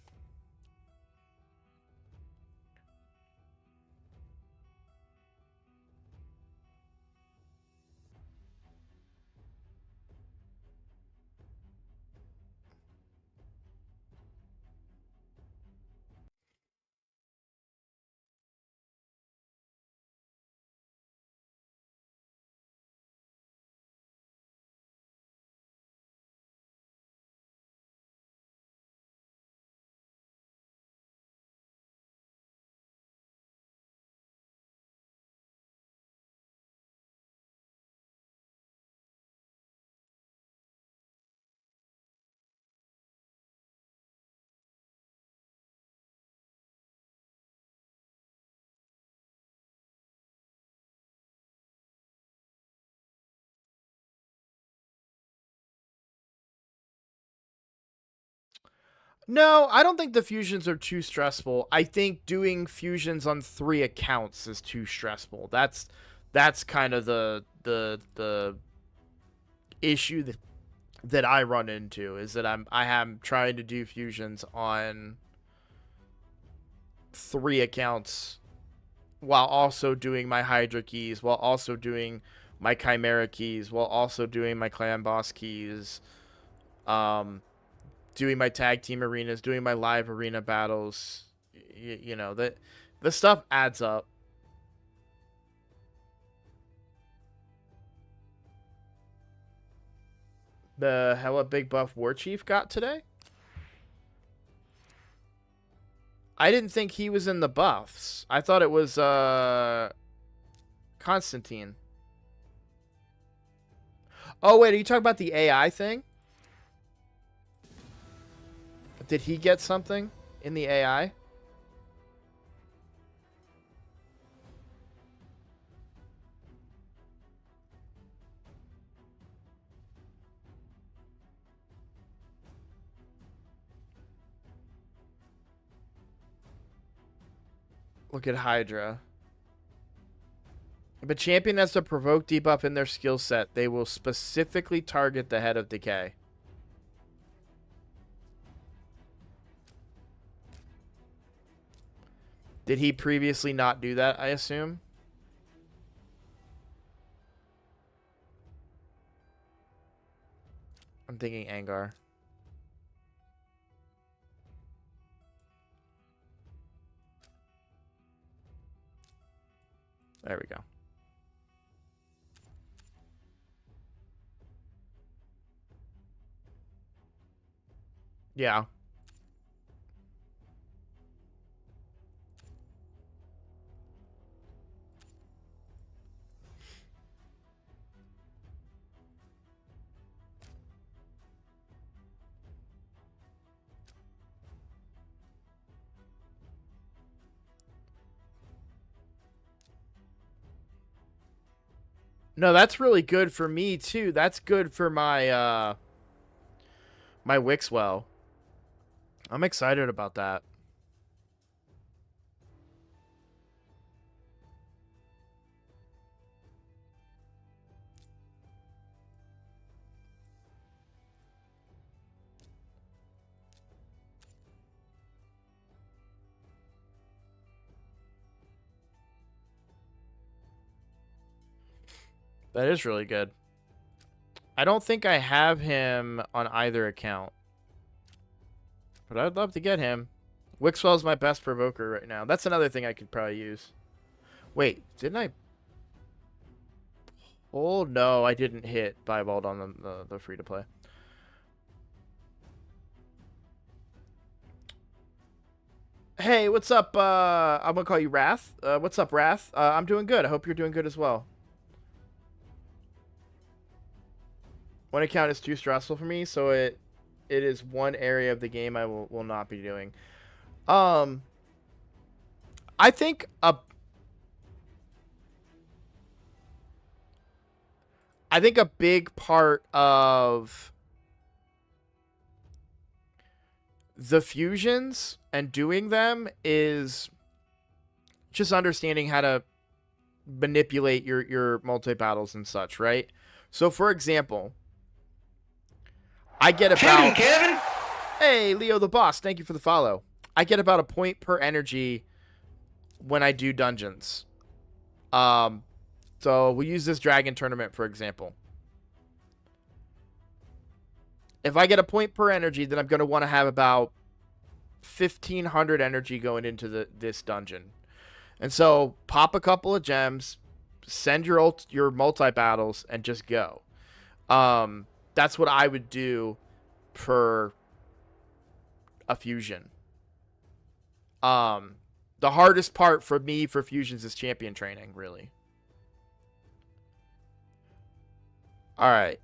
No, I don't think the fusions are too stressful. I think doing fusions on 3 accounts is too stressful. That's kind of the issue that I run into is that I am trying to do fusions on 3 accounts while also doing my Hydra keys, while also doing my Chimera keys, while also doing my Clan Boss keys. Doing my tag team arenas, doing my live arena battles, the stuff adds up. The hella big buff war chief got today? I didn't think he was in the buffs. I thought it was Constantine. Oh wait, are you talking about the AI thing? Did he get something in the AI? Look at Hydra. If a champion has a provoke debuff in their skill set, they will specifically target the head of decay. Did he previously not do that, I assume? I'm thinking Angar. There we go. Yeah. No, that's really good for me too. That's good for my my Wixwell. I'm excited about that. That is really good. I don't think I have him on either account. But I'd love to get him. Wixwell's my best provoker right now. That's another thing I could probably use. Wait, didn't I? Oh, no, I didn't hit Piebald on the free-to-play. Hey, what's up? I'm gonna call you Wrath. What's up, Wrath? I'm doing good. I hope you're doing good as well. One account is too stressful for me, so it is one area of the game I will not be doing. I think a big part of the fusions and doing them is just understanding how to manipulate your multi-battles and such, right? So, for example, I get about... Kevin! Hey, Leo the Boss, thank you for the follow. I get about a point per energy when I do dungeons. So we use this dragon tournament, for example. If I get a point per energy, then I'm going to want to have about 1,500 energy going into this dungeon. And so pop a couple of gems, send your multi-battles, and just go. That's what I would do for a fusion. The hardest part for me for fusions is champion training, really. All right.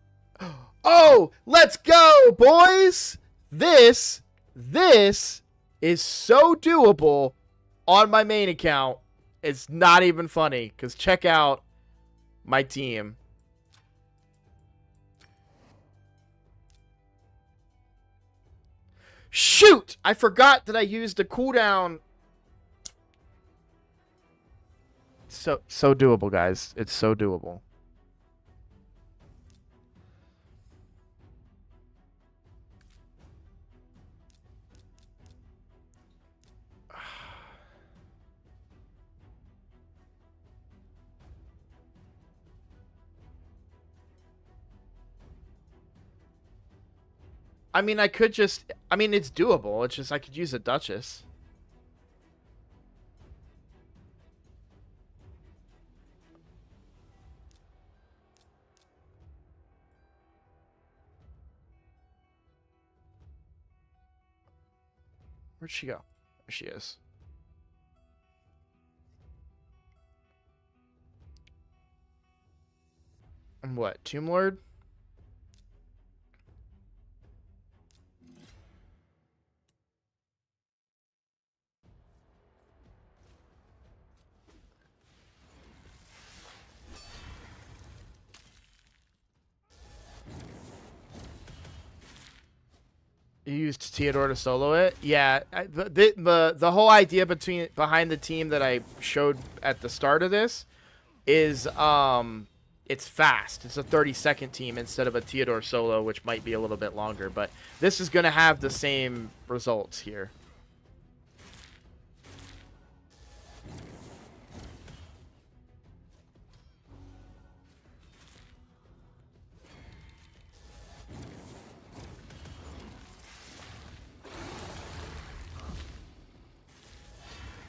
Oh, let's go, boys! This is so doable on my main account. It's not even funny, because check out my team. Shoot! I forgot that I used a cooldown. So doable, guys. It's so doable. I mean, I could just... I mean, it's doable. It's just I could use a Duchess. Where'd she go? There she is. And what? Tomb Lord? You used Theodore to solo it? Yeah, the whole idea behind the team that I showed at the start of this is it's fast. It's a 30-second team instead of a Theodore solo, which might be a little bit longer, but this is going to have the same results here.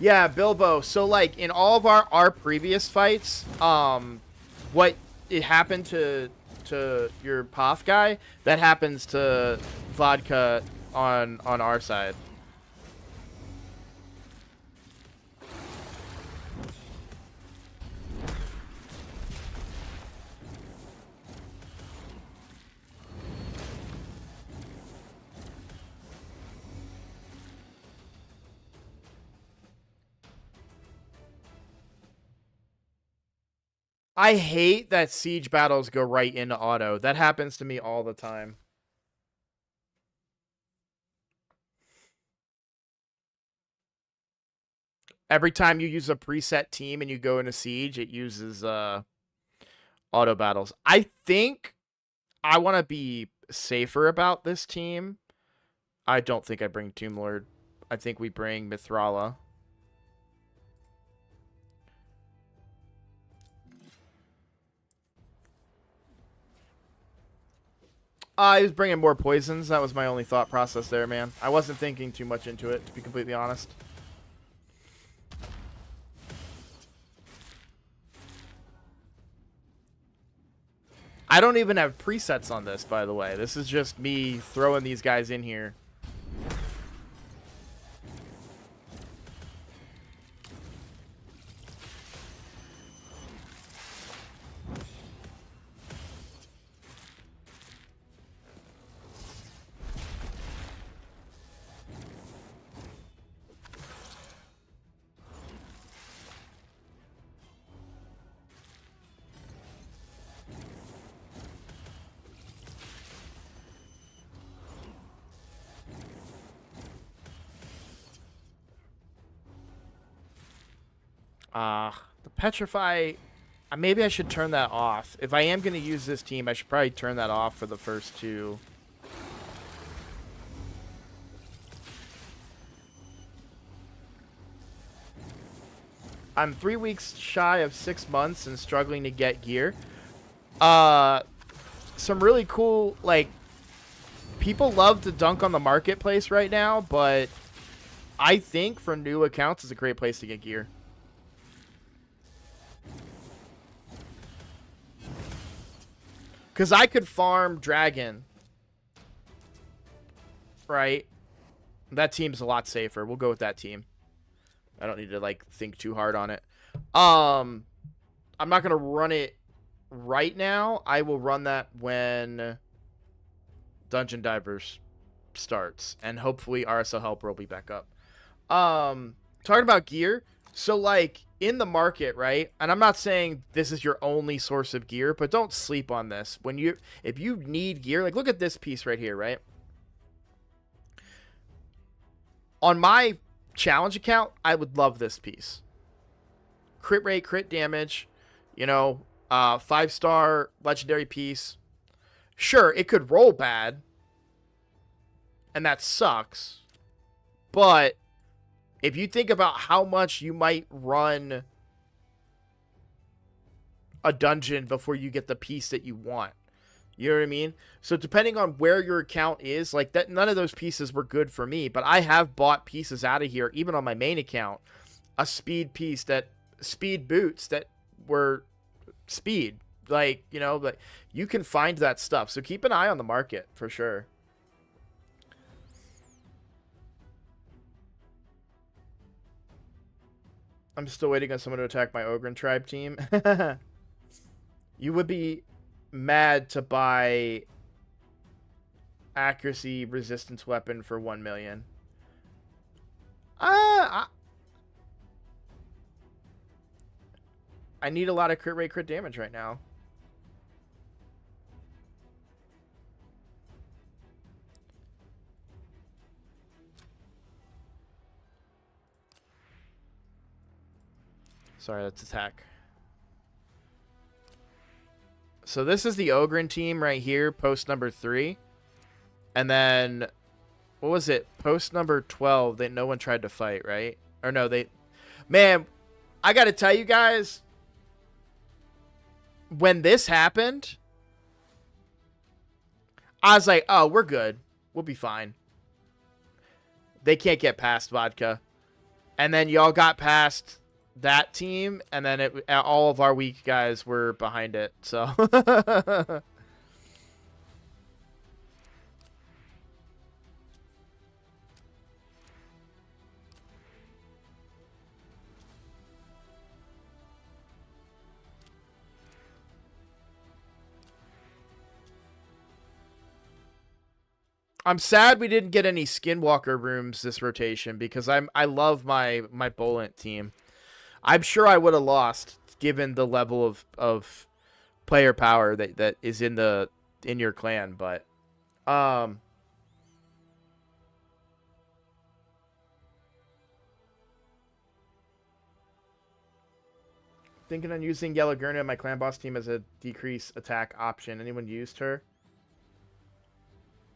Yeah, Bilbo. So like in all of our previous fights, what it happened to your Poth guy, that happens to Vodka on our side. I hate that siege battles go right into auto. That happens to me all the time. Every time you use a preset team and you go into siege, it uses auto battles. I think I want to be safer about this team. I don't think I bring Tomb Lord. I think we bring Mithrala. I was bringing more poisons. That was my only thought process there, man. I wasn't thinking too much into it, to be completely honest. I don't even have presets on this, by the way. This is just me throwing these guys in here. The Petrify... Maybe I should turn that off. If I am going to use this team, I should probably turn that off for the first two. I'm 3 weeks shy of 6 months and struggling to get gear. Some really cool, like, people love to dunk on the marketplace right now, but I think for new accounts it's a great place to get gear. Because I could farm Dragon. Right? That team's a lot safer. We'll go with that team. I don't need to, like, think too hard on it. I'm not going to run it right now. I will run that when Dungeon Divers starts. And hopefully RSL Helper will be back up. Talking about gear. So, like, in the market, right? And I'm not saying this is your only source of gear, but don't sleep on this. If you need gear, like, look at this piece right here, right? On my challenge account, I would love this piece. Crit rate, crit damage, you know, 5-star legendary piece. Sure, it could roll bad, and that sucks. But if you think about how much you might run a dungeon before you get the piece that you want, you know what I mean? So depending on where your account is, like that, none of those pieces were good for me, but I have bought pieces out of here, even on my main account, a speed piece speed boots that were speed, like, you know, like you can find that stuff. So keep an eye on the market for sure. I'm still waiting on someone to attack my Ogren tribe team. You would be mad to buy accuracy resistance weapon for 1 million. I need a lot of crit rate, crit damage right now. Sorry, let's attack. So this is the Ogren team right here, post number 3. And then, what was it? Post number 12, that no one tried to fight, right? Or no, they... Man, I gotta tell you guys, when this happened, I was like, oh, we're good. We'll be fine. They can't get past vodka. And then y'all got past that team, and then all of our weak guys were behind it. So I'm sad we didn't get any Skinwalker rooms this rotation, because I love my Bolant team. I'm sure I would have lost given the level of player power that is in your clan, but thinking on using Yellow Gurna in my clan boss team as a decrease attack option. Anyone used her?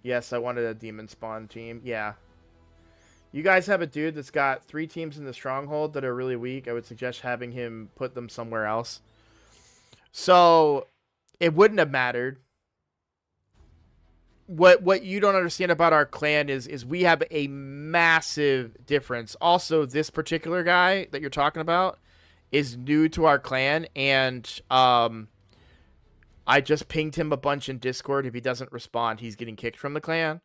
Yes, I wanted a demon spawn team. Yeah. You guys have a dude that's got 3 teams in the stronghold that are really weak. I would suggest having him put them somewhere else. So, it wouldn't have mattered. What you don't understand about our clan is we have a massive difference. Also, this particular guy that you're talking about is new to our clan, and I just pinged him a bunch in Discord. If he doesn't respond, he's getting kicked from the clan.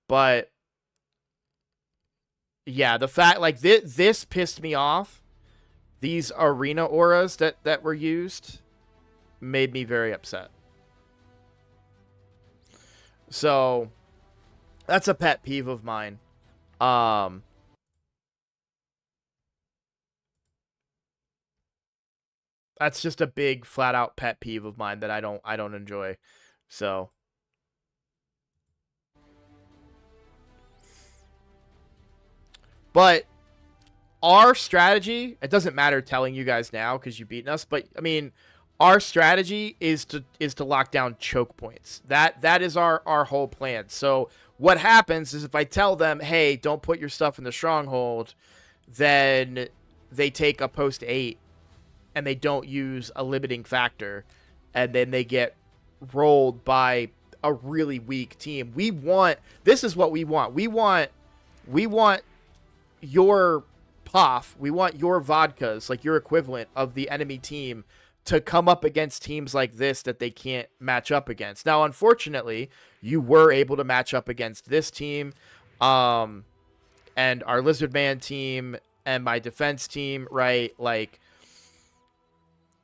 But yeah, the fact, like, this pissed me off. These arena auras that were used made me very upset. So that's a pet peeve of mine. That's just a big flat out pet peeve of mine that I don't enjoy. So but our strategy, it doesn't matter telling you guys now because you've beaten us, but I mean, our strategy is to lock down choke points. That is our whole plan. So what happens is if I tell them, hey, don't put your stuff in the stronghold, then they take a post 8 and they don't use a limiting factor, and then they get rolled by a really weak team. This is what we want. We want your POF, we want your vodkas, like your equivalent of the enemy team, to come up against teams like this that they can't match up against. Now, unfortunately, you were able to match up against this team, and our Lizardman team, and my defense team, right? Like,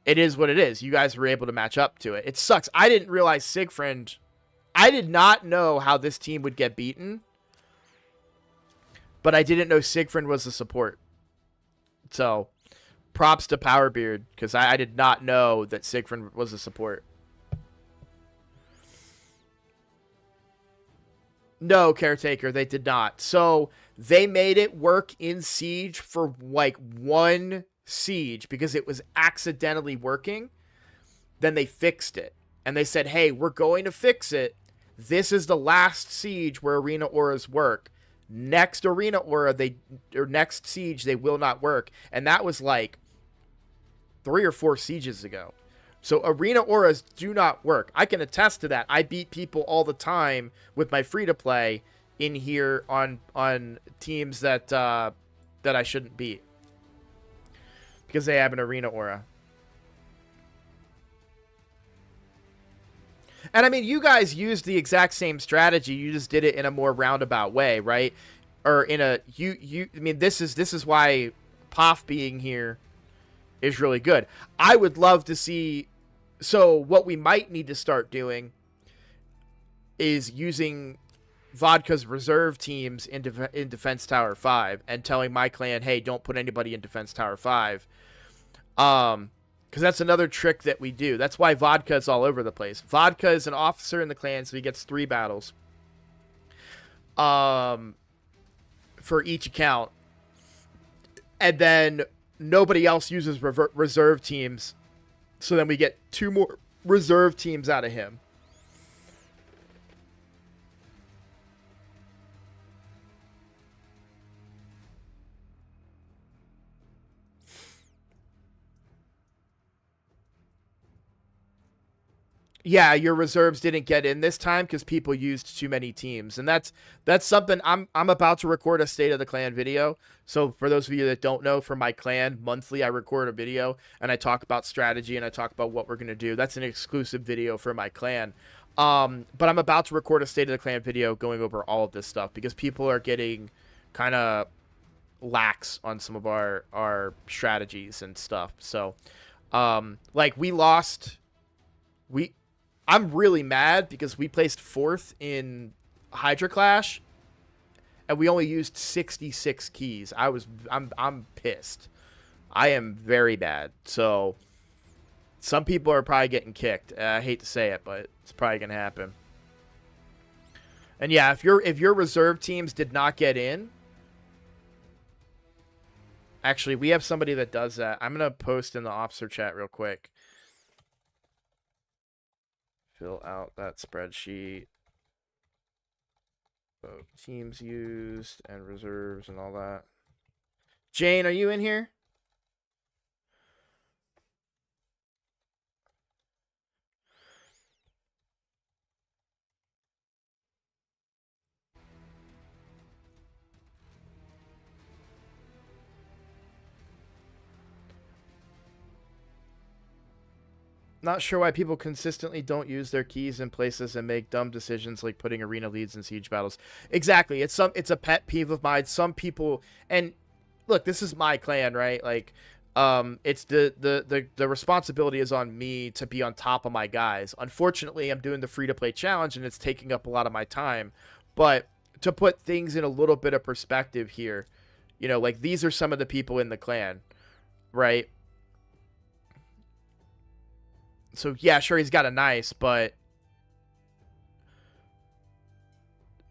it is what it is. You guys were able to match up to it. It sucks. I didn't realize Sigfried... I did not know how this team would get beaten, but I didn't know Sigfried was a support. So, props to Powerbeard, because I did not know that Sigfried was a support. No, Caretaker, they did not. So, they made it work in Siege for, like, 1 siege, because it was accidentally working. Then they fixed it. And they said, hey, we're going to fix it. This is the last siege where arena auras work. Next arena aura, next siege, they will not work. And that was like 3 or 4 sieges ago. So arena auras do not work. I can attest to that. I beat people all the time with my free-to-play in here on teams that I shouldn't beat, because they have an arena aura. And I mean, you guys used the exact same strategy. You just did it in a more roundabout way, right? Or in a I mean, this is why POF being here is really good. I would love to see. So what we might need to start doing is using Vodka's reserve teams in Defense Tower 5 and telling my clan, hey, don't put anybody in Defense Tower 5. Because that's another trick that we do. That's why Vodka's all over the place. Vodka is an officer in the clan, so he gets 3 battles for each account. And then nobody else uses reserve teams, so then we get 2 more reserve teams out of him. Yeah, your reserves didn't get in this time because people used too many teams, and that's something I'm about to record a state of the clan video. So for those of you that don't know, for my clan monthly, I record a video and I talk about strategy and I talk about what we're gonna do. That's an exclusive video for my clan. But I'm about to record a state of the clan video going over all of this stuff because people are getting kind of lax on some of our strategies and stuff. So, like we I'm really mad because we placed 4th in Hydra Clash and we only used 66 keys. I'm pissed. I am very bad. So some people are probably getting kicked. I hate to say it, but it's probably gonna happen. And yeah, if your reserve teams did not get in, actually we have somebody that does that. I'm gonna post in the officer chat real quick. Fill out that spreadsheet. So teams used and reserves and all that. Jane, are you in here? Not sure why people consistently don't use their keys in places and make dumb decisions like putting arena leads in siege battles. Exactly. It's a pet peeve of mine. Some people, and look, this is my clan, right? Like it's the responsibility is on me to be on top of my guys. Unfortunately, I'm doing the free to play challenge and it's taking up a lot of my time. But to put things in a little bit of perspective here, you know, like these are some of the people in the clan, right? So yeah, sure, he's got a nice, but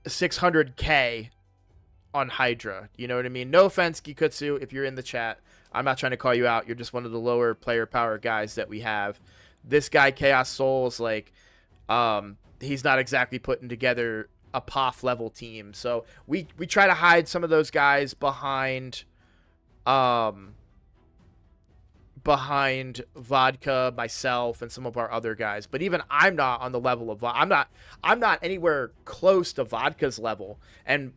600k on Hydra. You know what I mean? No offense, Kikutsu, if you're in the chat. I'm not trying to call you out. You're just one of the lower player power guys that we have. This guy, Chaos Souls, like, he's not exactly putting together a POF level team. So we try to hide some of those guys behind behind Vodka, myself, and some of our other guys. But even I'm not on the level of I'm not anywhere close to Vodka's level, and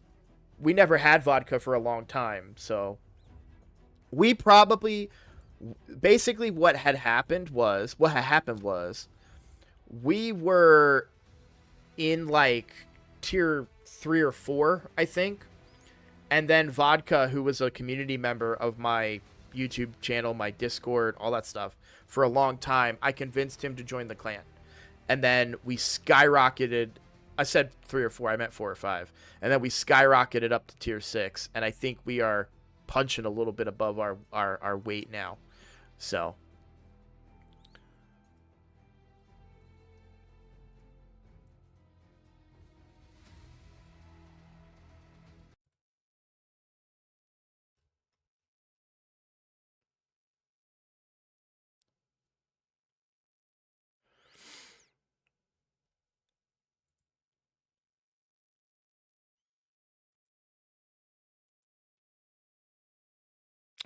we never had Vodka for a long time. So we probably basically what had happened was we were in like tier 3 or 4, I think. And then Vodka, who was a community member of my YouTube channel, my Discord, all that stuff, for a long time, I convinced him to join the clan. And then we skyrocketed. I said 3 or 4, I meant 4 or 5. And then we skyrocketed up to tier 6. And I think we are punching a little bit above our weight now. So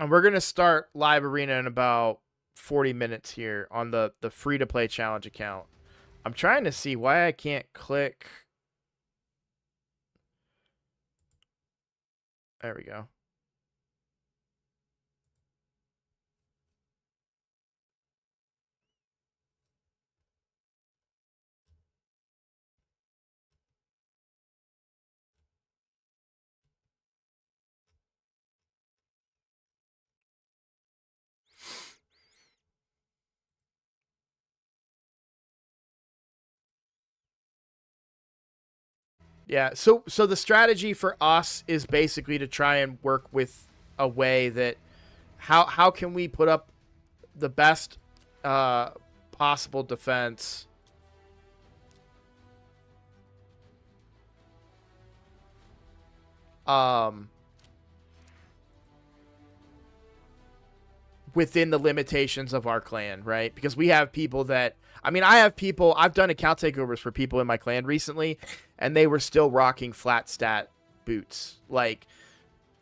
and we're going to start live arena in about 40 minutes here on the free to play challenge account. I'm trying to see why I can't click. There we go. Yeah. So the strategy for us is basically to try and work with a way that how can we put up the best uh possible defense um within the limitations of our clan, right? Because we have people that I mean, I have people I've done account takeovers for people in my clan recently, and they were still rocking flat stat boots. Like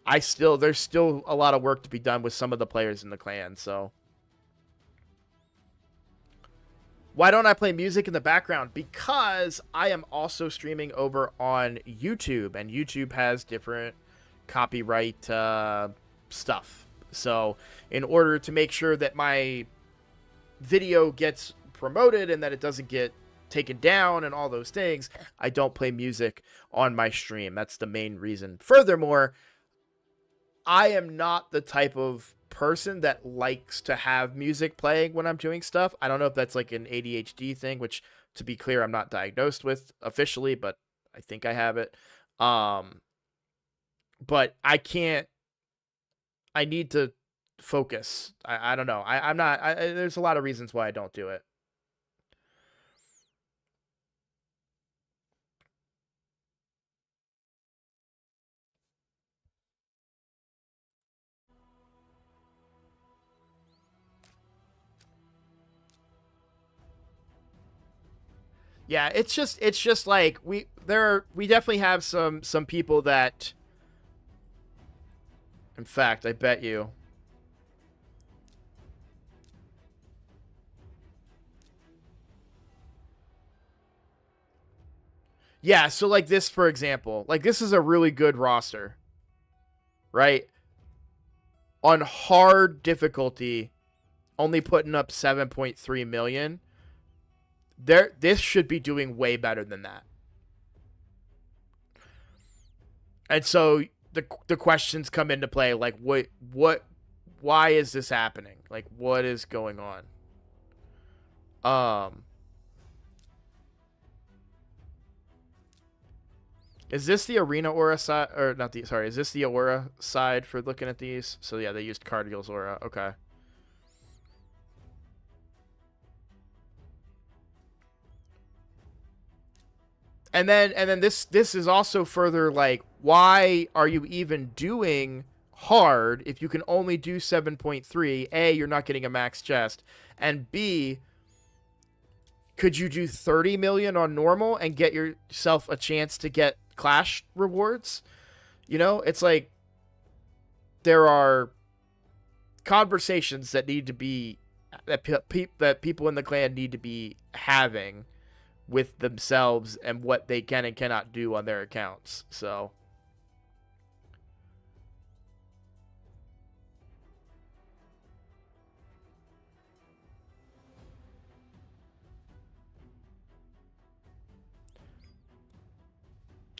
there's still a lot of work to be done with some of the players in the clan, so why don't I play music in the background? Because I am also streaming over on YouTube, and YouTube has different copyright stuff. So, in order to make sure that my video gets promoted and that it doesn't get taken down and all those things, I don't play music on my stream. That's the main reason. Furthermore, I am not the type of person that likes to have music playing when I'm doing stuff. I don't know if that's like an ADHD thing, which to be clear, I'm not diagnosed with officially, but I think I have it. Um, but I can't, I need to focus. I don't know. I'm not, there's a lot of reasons why I don't do it. Yeah, it's just like we definitely have some people that in fact, I bet you. Yeah, so like this for example, like this is a really good roster, right? On hard difficulty, only putting up 7.3 million. This should be doing way better than that. And so the questions come into play like what why is this happening? Like what is going on? Um Is this the arena aura side or not the sorry, is this the aura side for looking at these? So yeah, they used Cardial's aura. Okay. And then this is also further like why are you even doing hard if you can only do 7.3? A, you're not getting a max chest, and B, could you do 30 million on normal and get yourself a chance to get clash rewards? You know, it's like there are conversations that need to be that people in the clan need to be having with themselves and what they can and cannot do on their accounts. So,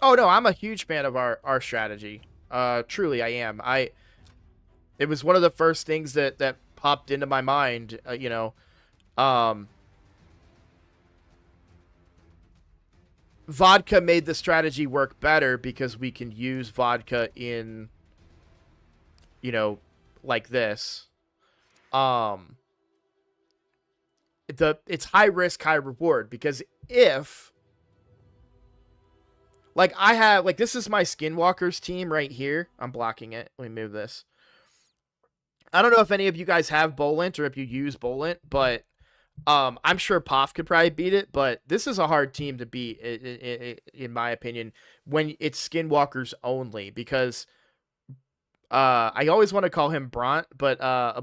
oh no, I'm a huge fan of our strategy. Truly, I am. It was one of the first things that popped into my mind. Um, vodka made the strategy work better because we can use vodka in, you know, like this. Um, it's high risk, high reward because if like I have like this is my Skinwalkers team right here. I'm blocking it. Let me move this. I don't know if any of you guys have Bolent or if you use Bolent, but I'm sure Poff could probably beat it. But this is a hard team to beat, in my opinion, when it's Skinwalkers only. Because I always want to call him Bront, but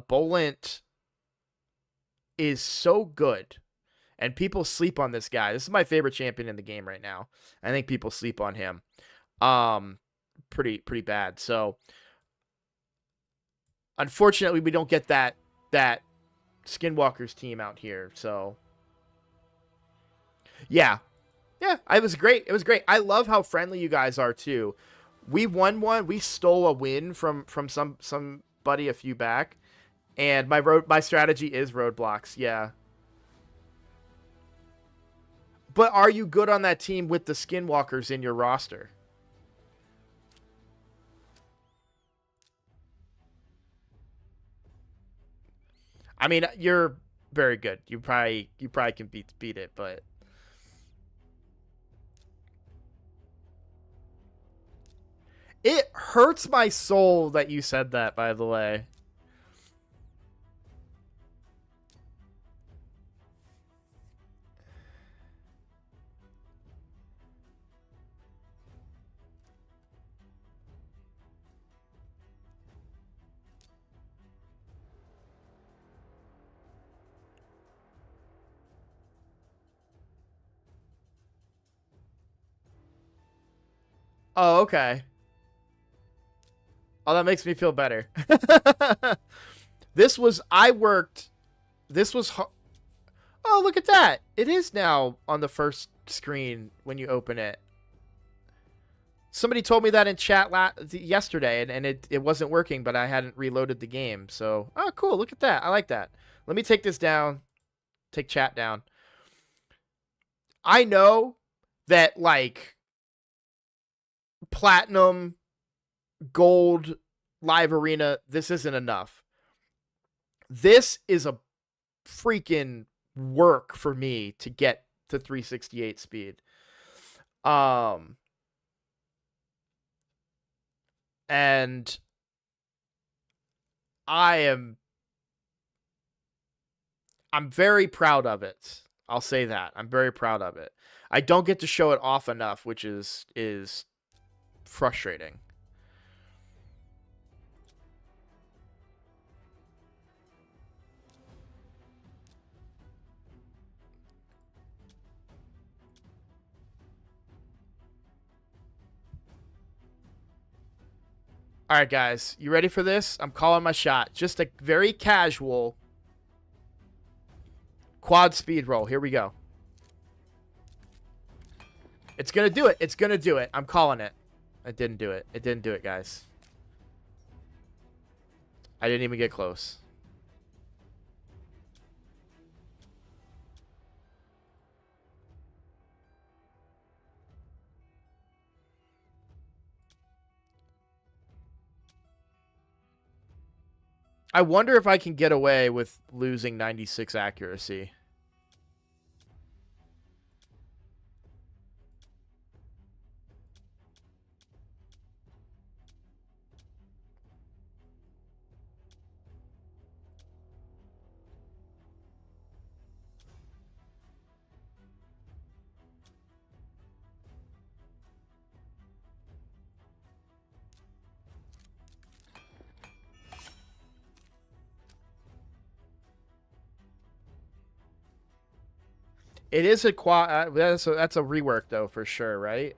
Bolent is so good, and people sleep on this guy. This is my favorite champion in the game right now. I think people sleep on him, um, pretty bad. So unfortunately, we don't get that Skinwalkers team out here. So yeah, yeah, it was great. It was great. I love how friendly you guys are too. We won one. We stole a win from somebody a few back, and my strategy is roadblocks. Yeah, But are you good on that team with the skinwalkers in your roster? I mean, you're very good. You probably can beat it, but it hurts my soul that you said that, by the way. Oh, okay. Oh, that makes me feel better. This was I worked. This was. Oh, look at that! It is now on the first screen when you open it. Somebody told me that in chat yesterday, and it wasn't working, but I hadn't reloaded the game. So, oh, cool! Look at that. I like that. Let me take this down. Take chat down. I know that like platinum, gold, live arena. This isn't enough. This is a freaking work for me to get to 368 speed. And I'm very proud of it. I'll say that. I'm very proud of it. I don't get to show it off enough, which is frustrating. All right, guys, you ready for this? I'm calling my shot. Just a very casual quad speed roll. Here we go. It's going to do it. It's going to do it. I'm calling it. It didn't do it. It didn't do it, guys. I didn't even get close. I wonder if I can get away with losing 96 accuracy. It is a quad. That's a rework though for sure, right?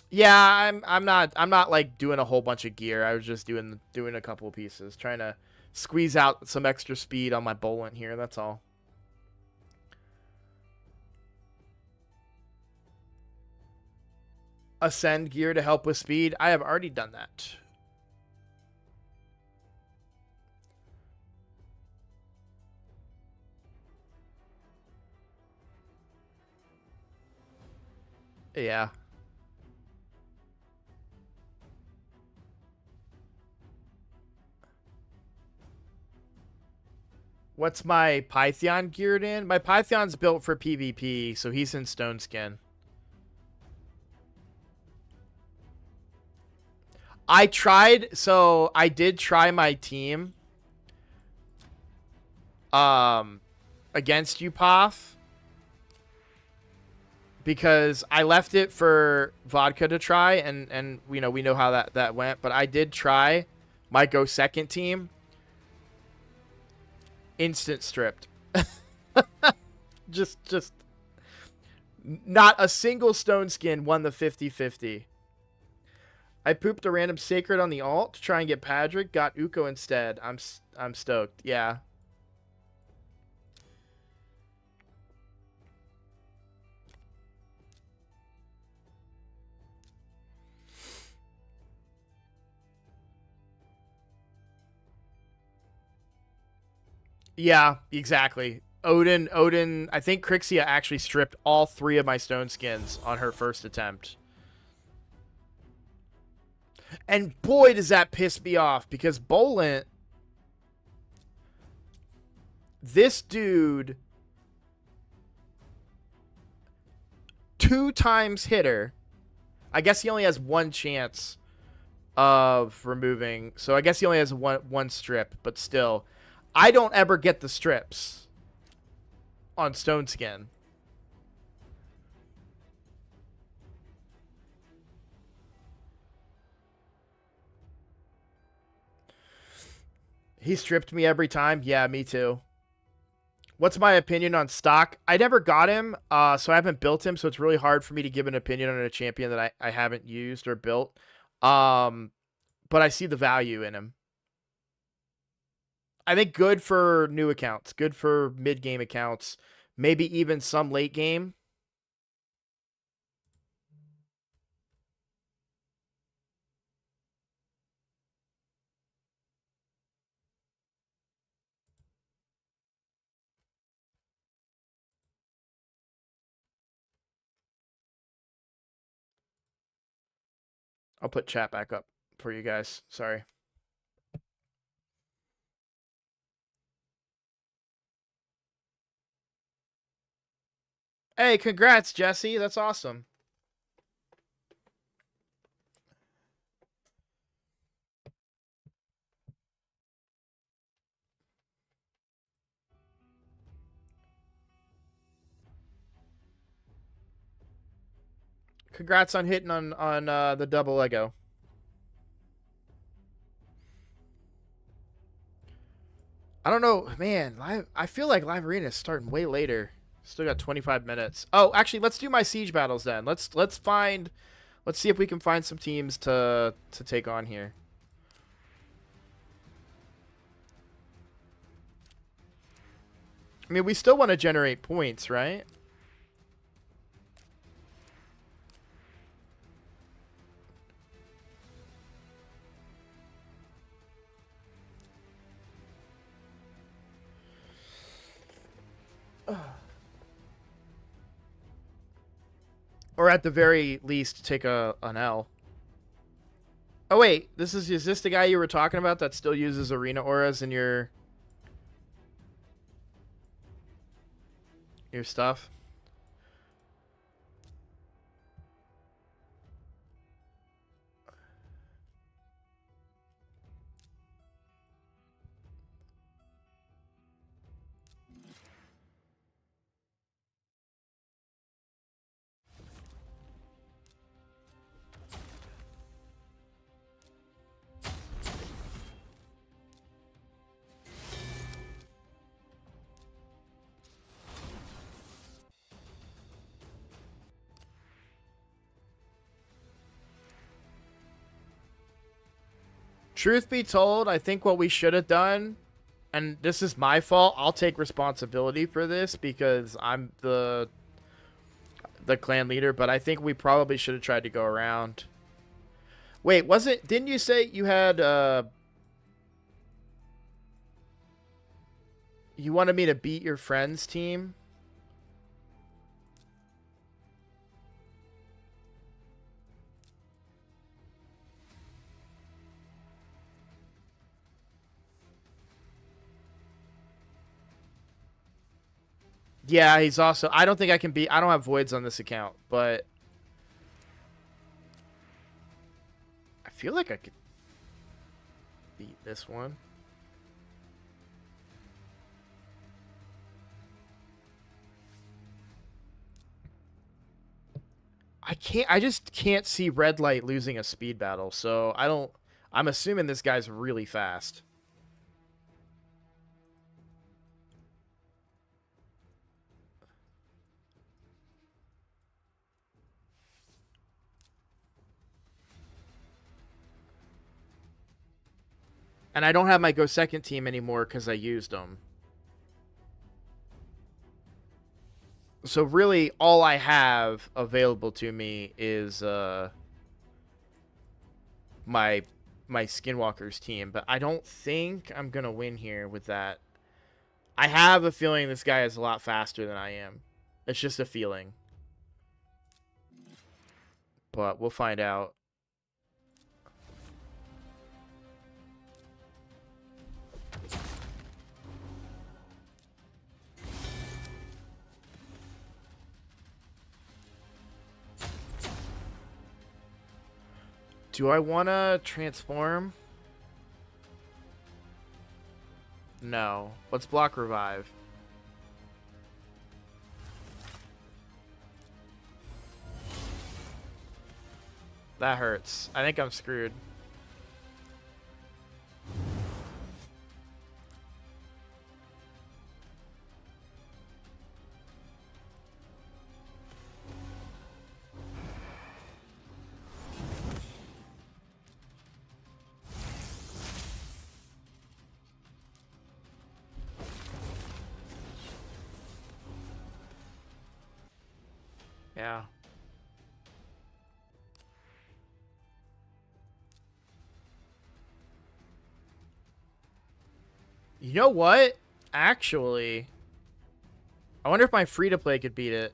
Yeah, I'm not like doing a whole bunch of gear. I was just doing a couple of pieces, trying to squeeze out some extra speed on my Bolent here. That's all. Ascend gear to help with speed. I have already done that. Yeah. What's my Python geared in? My Python's built for PvP, so he's in Stone Skin. I did try my team against UPOF because I left it for Vodka to try, and we know how that went, but I did try my Go Second team. Instant stripped. just not a single Stone Skin won the 50-50. I pooped a random sacred on the alt to try and get Padric. Got Uko instead. I'm stoked. Yeah. Yeah, exactly. Odin. I think Crixia actually stripped all 3 of my stone skins on her first attempt. And boy, does that piss me off because Bolent, this dude, 2 times hitter. I guess he only has 1 chance of removing. So I guess he only has one strip, but still, I don't ever get the strips on stone skin. He stripped me every time. Yeah, me too. What's my opinion on stock? I never got him, so I haven't built him, so it's really hard for me to give an opinion on a champion that I haven't used or built. Um, but I see the value in him. I think good for new accounts, good for mid game accounts, maybe even some late game. I'll put chat back up for you guys. Sorry. Hey, congrats, Jesse. That's awesome. Congrats on hitting on the double Lego. I don't know, man. I feel like live arena is starting way later. Still got 25 minutes. Oh, actually, let's do my siege battles then. Let's see if we can find some teams to take on here. I mean, we still want to generate points, right? Or at the very least, take an L. Oh wait, is this the guy you were talking about that still uses arena auras in your stuff? Truth be told, I think what we should have done, and this is my fault, I'll take responsibility for this because I'm the clan leader, but I think we probably should have tried to go around. Wait, didn't you say you had you wanted me to beat your friend's team? Yeah, he's also I don't think I can beat I don't have voids on this account, but I feel like I could beat this one. I just can't see Red Light losing a speed battle, so I'm assuming this guy's really fast. And I don't have my go second team anymore because I used them. So really, all I have available to me is my Skinwalker's team. But I don't think I'm gonna win here with that. I have a feeling this guy is a lot faster than I am. It's just a feeling. But we'll find out. Do I want to transform? No. Let's block revive. That hurts. I think I'm screwed. Yeah. You know what? Actually, I wonder if my free-to-play could beat it.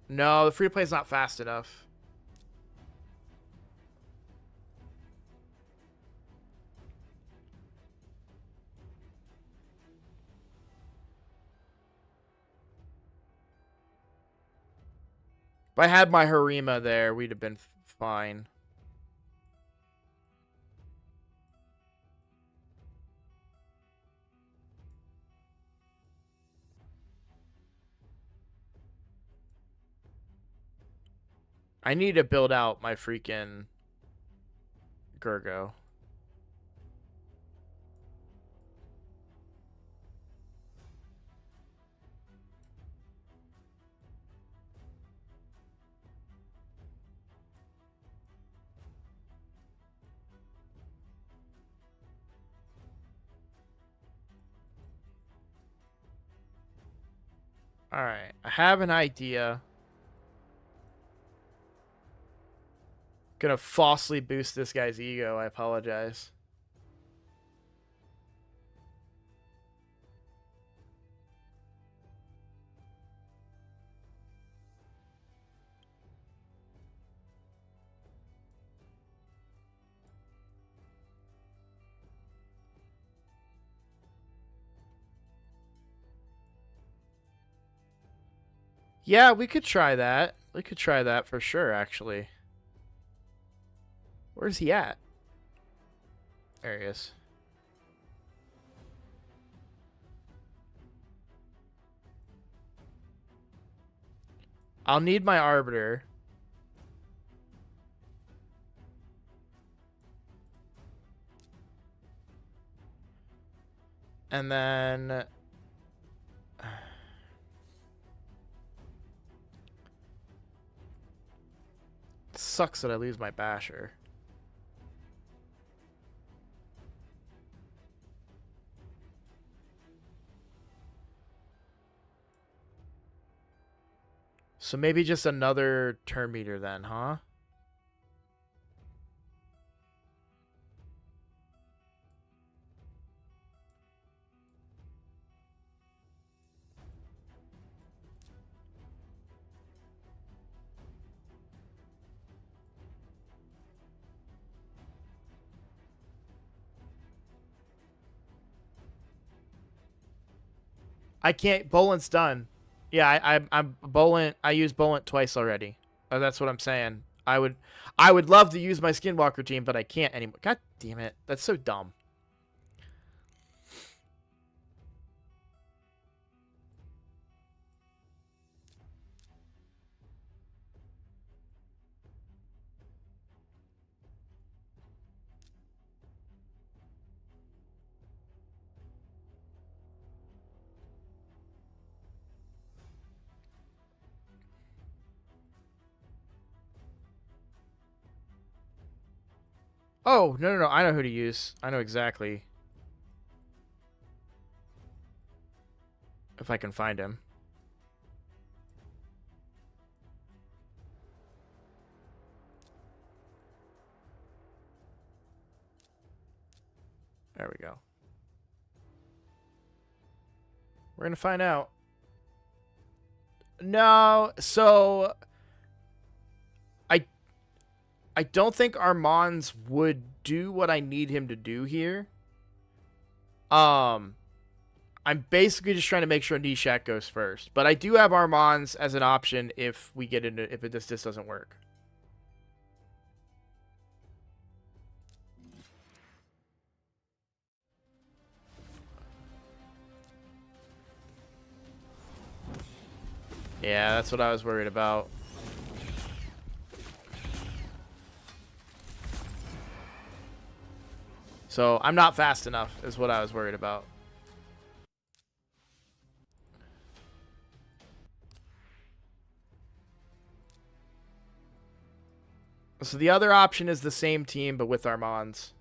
No, the free-to-play is not fast enough. If I had my Harima there, we'd have been fine. I need to build out my freaking Gurgo. Alright, I have an idea. Gonna falsely boost this guy's ego, I apologize. Yeah, we could try that. We could try that for sure, actually. Where's he at? There he is. I'll need my Arbiter. And then... Sucks that I lose my Basher. So maybe just another turn meter then, huh? I can't. Bolent's done. Yeah, I'm Bolent. I used Bolent twice already. That's what I'm saying. I would love to use my Skinwalker team, but I can't anymore. God damn it. That's so dumb. Oh, no, no, no. I know who to use. I know exactly. If I can find him. There we go. We're gonna find out. No, so I I don't think Armand's would do what I need him to do here. I'm basically just trying to make sure Nishak goes first, but I do have Armand's as an option if we get into if this doesn't work. Yeah, that's what I was worried about. So I'm not fast enough is what I was worried about. So the other option is the same team, but with Armands.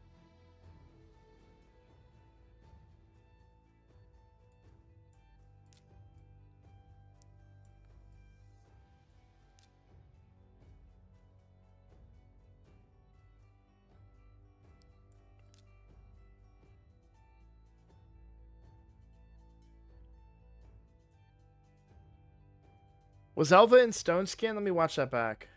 Was Elva in Stone Skin? Let me watch that back.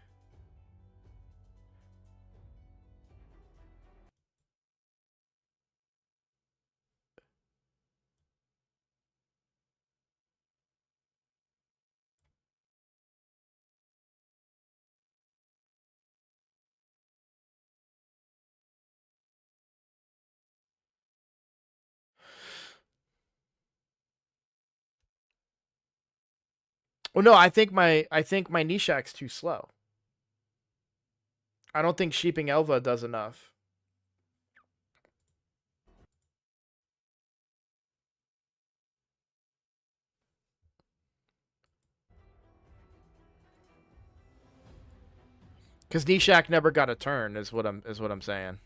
Well, no, I think my Nishak's too slow. I don't think sheeping Elva does enough. Because Nishak never got a turn, is what I'm saying.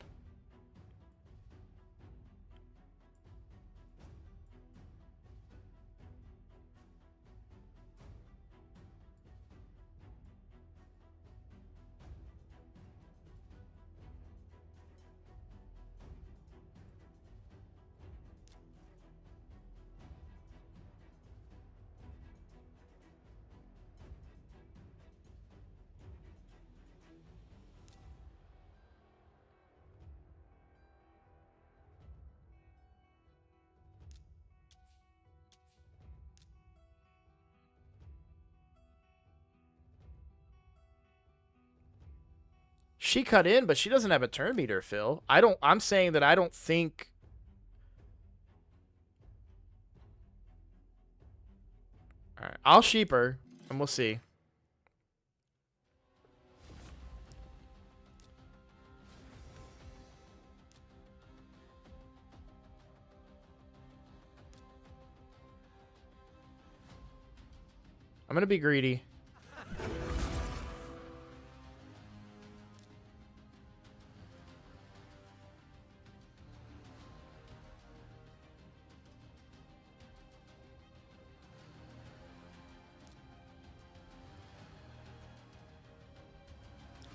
She cut in, but she doesn't have a turn meter, Phil. I'm saying that I don't think. All right, I'll sheep her, and we'll see. I'm gonna be greedy.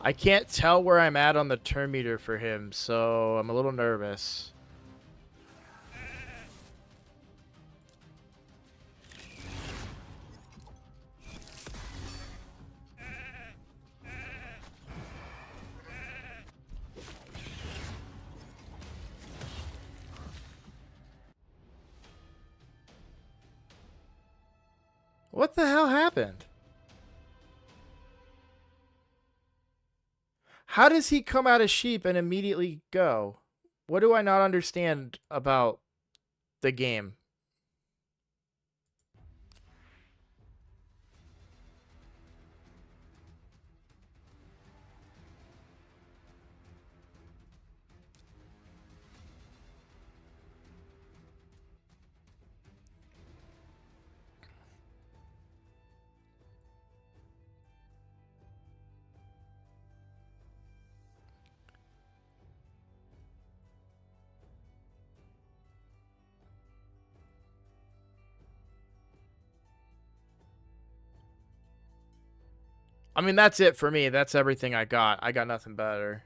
I can't tell where I'm at on the turn meter for him, so I'm a little nervous. What the hell happened? How does he come out of sheep and immediately go? What do I not understand about the game? I mean, that's it for me. That's everything I got. I got nothing better.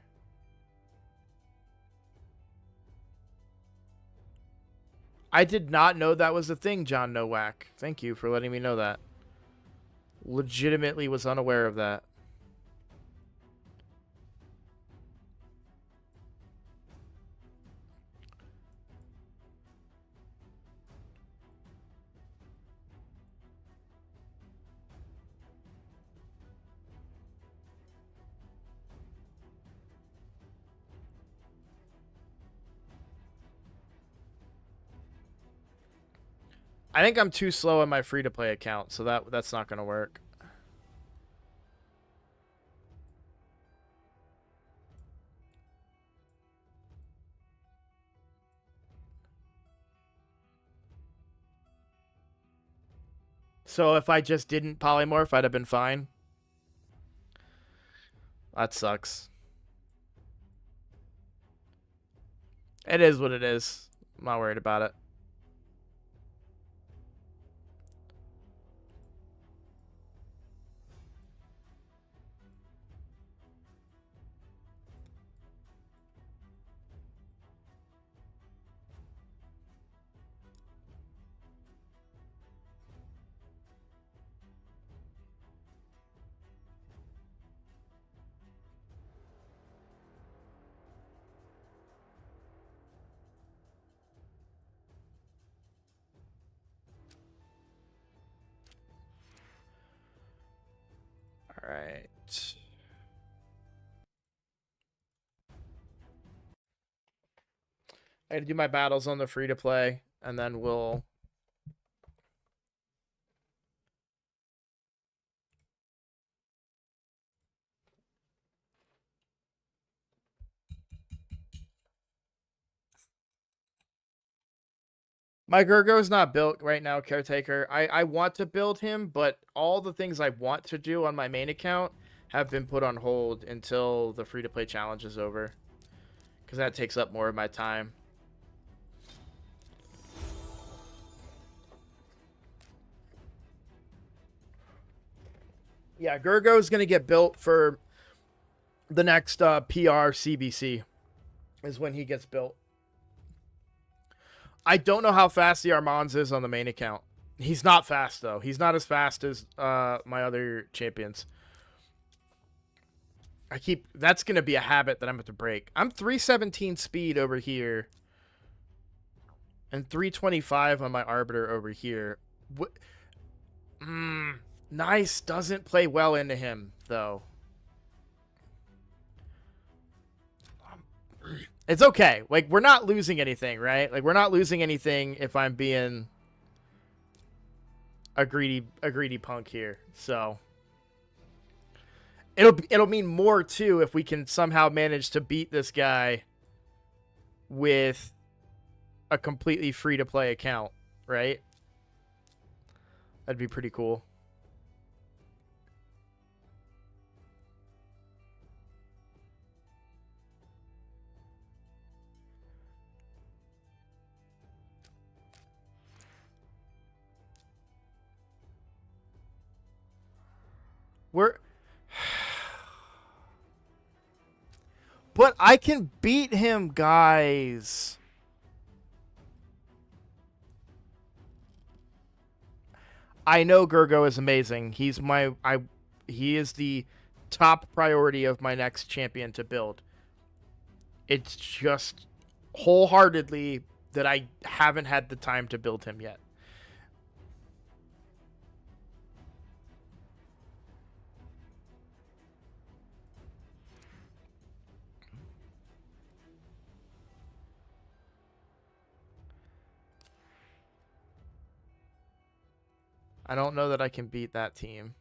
I did not know that was a thing, John Nowak. Thank you for letting me know that. Legitimately was unaware of that. I think I'm too slow on my free-to-play account, so that's not going to work. So if I just didn't polymorph, I'd have been fine. That sucks. It is what it is. I'm not worried about it. All right. I gotta do my battles on the free-to-play, and then we'll... My Gurgo's not built right now, Caretaker. I want to build him, but all the things I want to do on my main account have been put on hold until the free-to-play challenge is over. Because that takes up more of my time. Yeah, Gurgo's going to get built for the next PR CBC is when he gets built. I don't know how fast the Armands is on the main account. He's not fast, though. He's not as fast as my other champions. That's going to be a habit that I'm going to break. I'm 317 speed over here. And 325 on my Arbiter over here. Nice doesn't play well into him, though. It's okay. Like, we're not losing anything, right? Like, we're not losing anything if I'm being a greedy punk here. So it'll mean more too if we can somehow manage to beat this guy with a completely free to play account, right? That'd be pretty cool. But I can beat him, guys. I know Gurgo is amazing. He is the top priority of my next champion to build. It's just wholeheartedly that I haven't had the time to build him yet. I don't know that I can beat that team.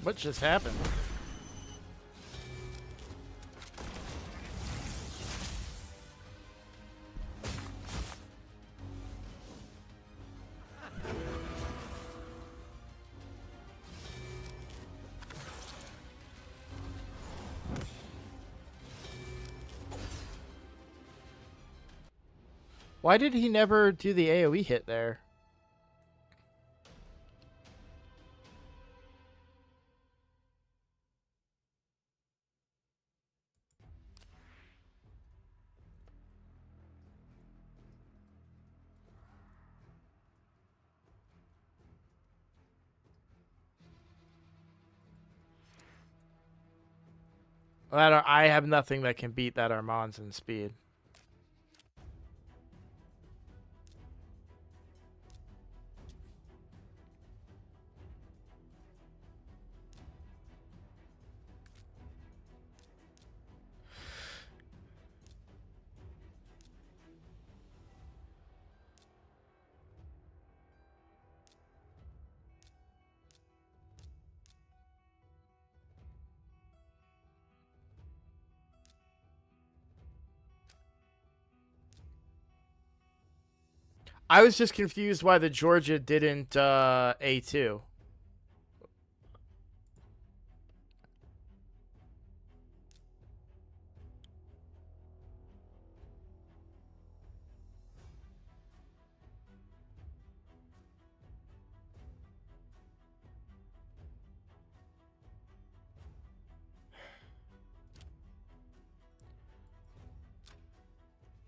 What just happened? Why did he never do the AoE hit there? I have nothing that can beat that Armand's in speed. I was just confused why the Georgia didn't A2.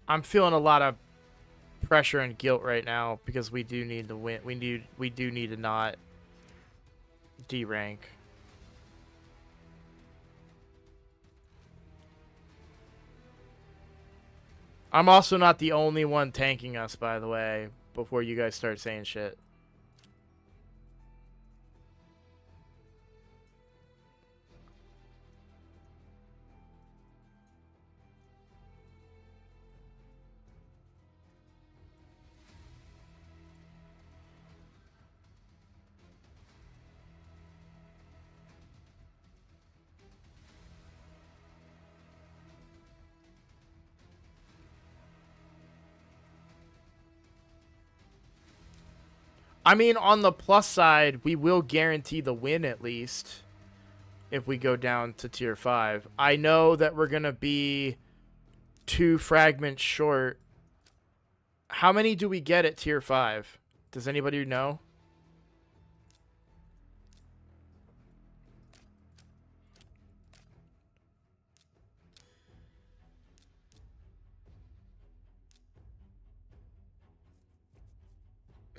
I'm feeling a lot of pressure and guilt right now because we do need to win. We do need to not D rank. I'm also not the only one tanking us, by the way, before you guys start saying shit. I mean, on the plus side, we will guarantee the win at least if we go down to tier 5. I know that we're going to be 2 fragments short. How many do we get at tier 5? Does anybody know?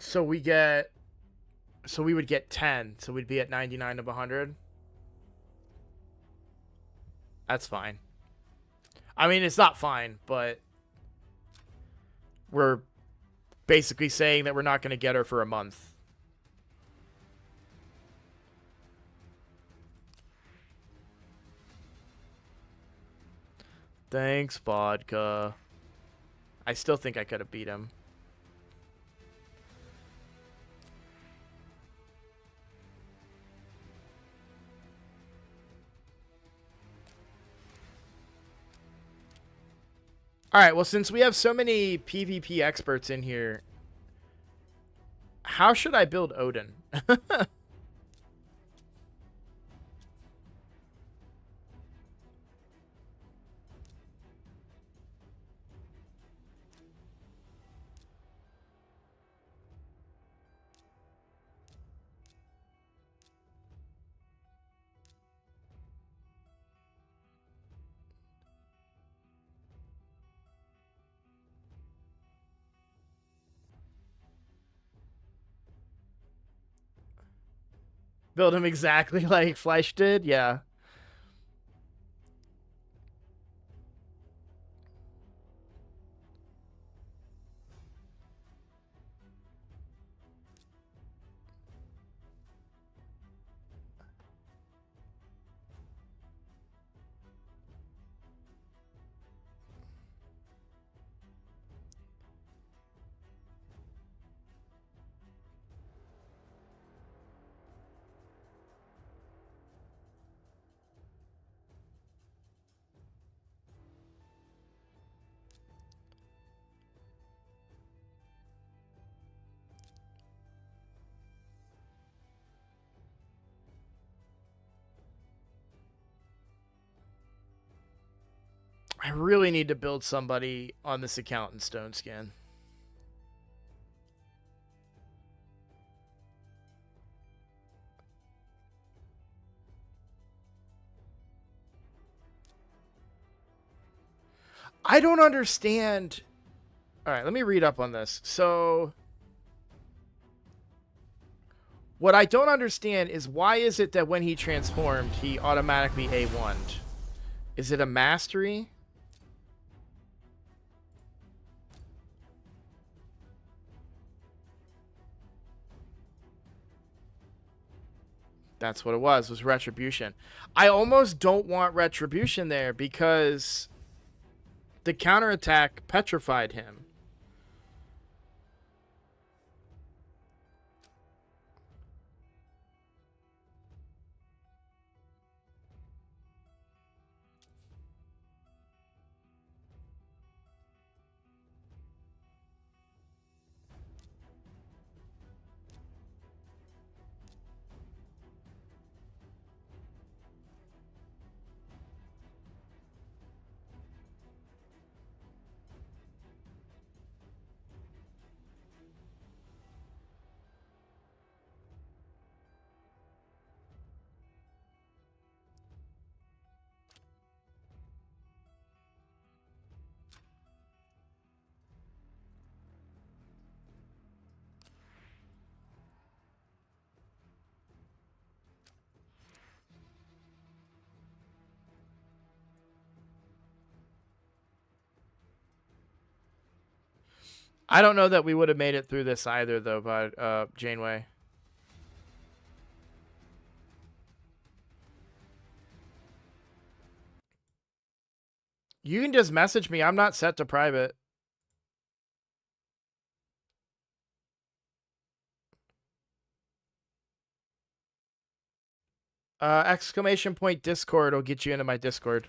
So we would get 10. So we'd be at 99 of 100. That's fine. I mean, it's not fine, but we're basically saying that we're not going to get her for a month. Thanks, vodka. I still think I could have beat him. Alright, well, since we have so many PvP experts in here, how should I build Odin? Build him exactly like Fleisch did? Yeah. I really need to build somebody on this account in Stone Skin. I don't understand. All right, let me read up on this. So, what I don't understand is why is it that when he transformed, he automatically A1'd? Is it a mastery? That's what it was Retribution. I almost don't want Retribution there because the counterattack petrified him. I don't know that we would have made it through this either, though, but Janeway. You can just message me. I'm not set to private. Exclamation point Discord will get you into my Discord.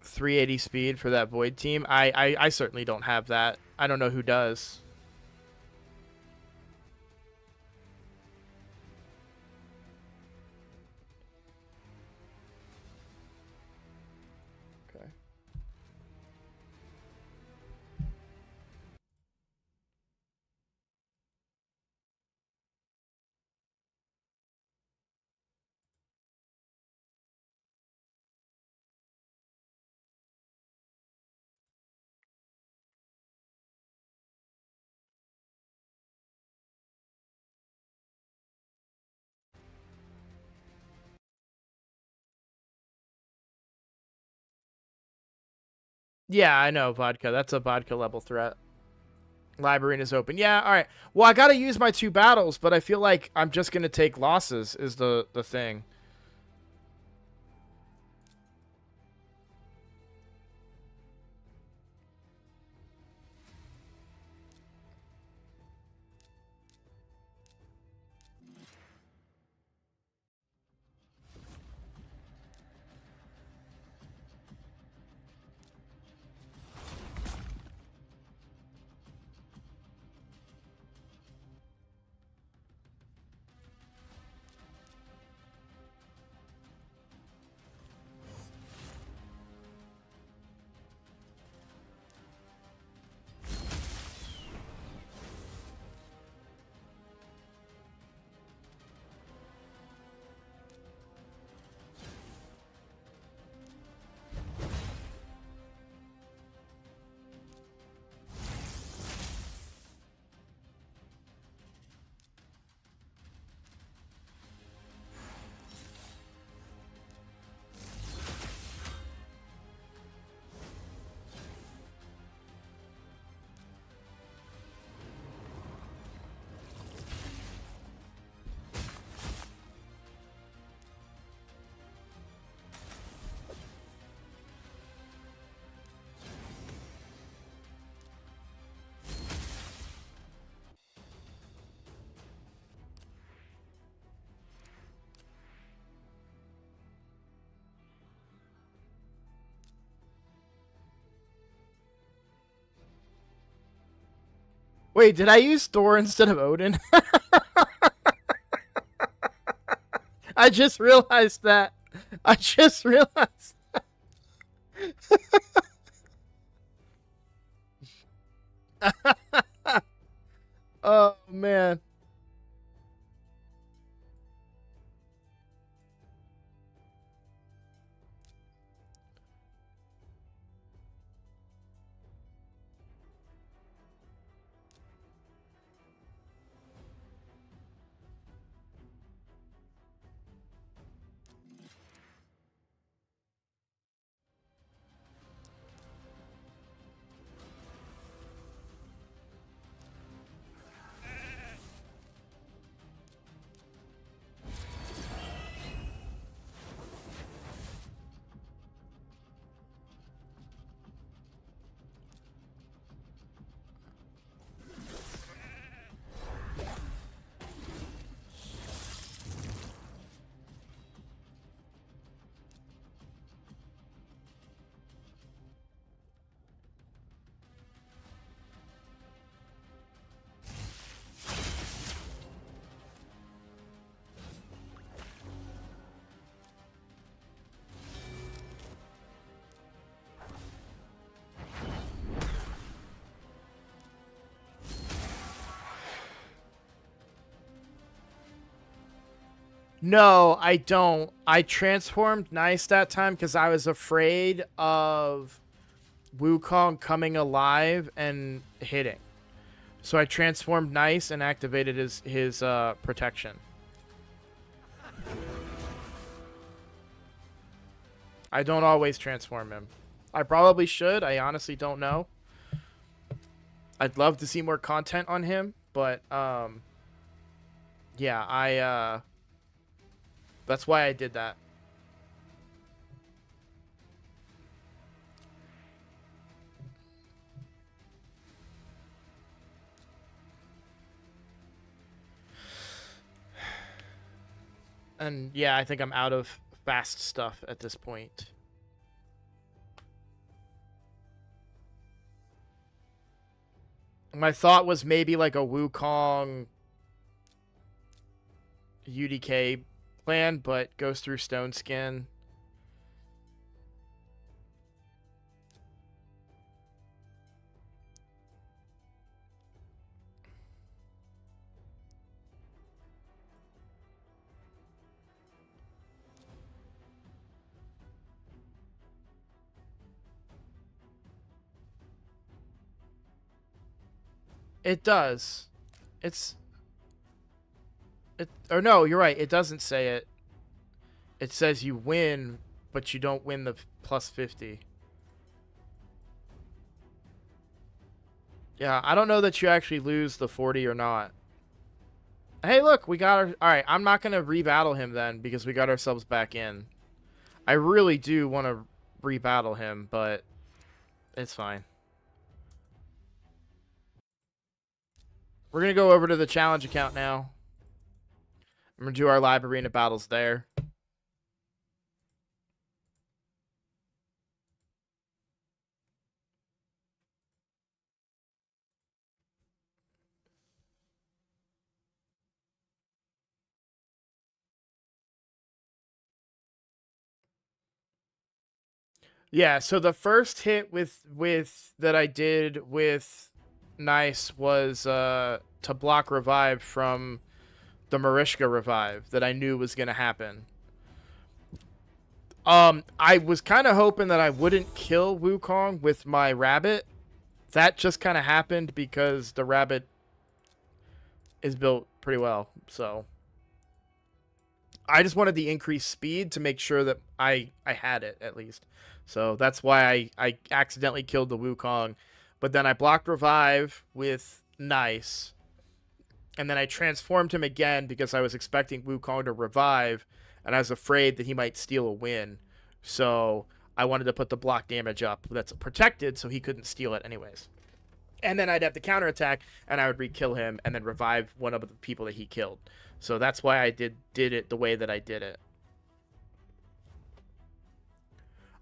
380 speed for that Void team. I certainly don't have that. I don't know who does. Okay. Yeah, I know, vodka. That's a vodka level threat. Library is open. Yeah, all right. Well, I got to use my 2 battles, but I feel like I'm just going to take losses is the thing. Wait, did I use Thor instead of Odin? I just realized that. I just realized. Oh man. No, I don't. I transformed nice that time because I was afraid of Wukong coming alive and hitting. So I transformed nice and activated his protection. I don't always transform him. I probably should. I honestly don't know. I'd love to see more content on him, but yeah, that's why I did that. And yeah, I think I'm out of fast stuff at this point. My thought was maybe like a Wukong UDK plan, but goes through Stone Skin. It does. Or no, you're right. It doesn't say it. It says you win, but you don't win the plus 50. Yeah, I don't know that you actually lose the 40 or not. Hey, look, we got our... Alright, I'm not going to rebattle him then, because we got ourselves back in. I really do want to rebattle him, but it's fine. We're going to go over to the challenge account now. I'm going to do our live arena battles there. Yeah, so the first hit with that I did with Nice was to block revive from the Marishka revive that I knew was gonna happen. I was kind of hoping that I wouldn't kill Wukong with my rabbit. That just kind of happened because the rabbit is built pretty well, so I just wanted the increased speed to make sure that I had it at least. So that's why I accidentally killed the Wukong. But then I blocked revive with Nice. And then I transformed him again because I was expecting Wukong to revive. And I was afraid that he might steal a win. So I wanted to put the block damage up that's protected so he couldn't steal it anyways. And then I'd have the counterattack and I would re-kill him and then revive one of the people that he killed. So that's why I did it the way that I did it.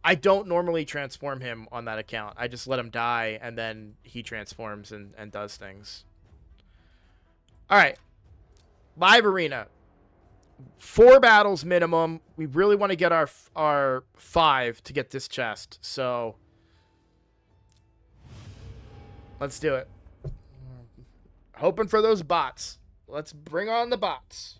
I don't normally transform him on that account. I just let him die, and then he transforms and does things. All right. Live Arena. 4 battles minimum. We really want to get our 5 to get this chest. So let's do it. Hoping for those bots. Let's bring on the bots.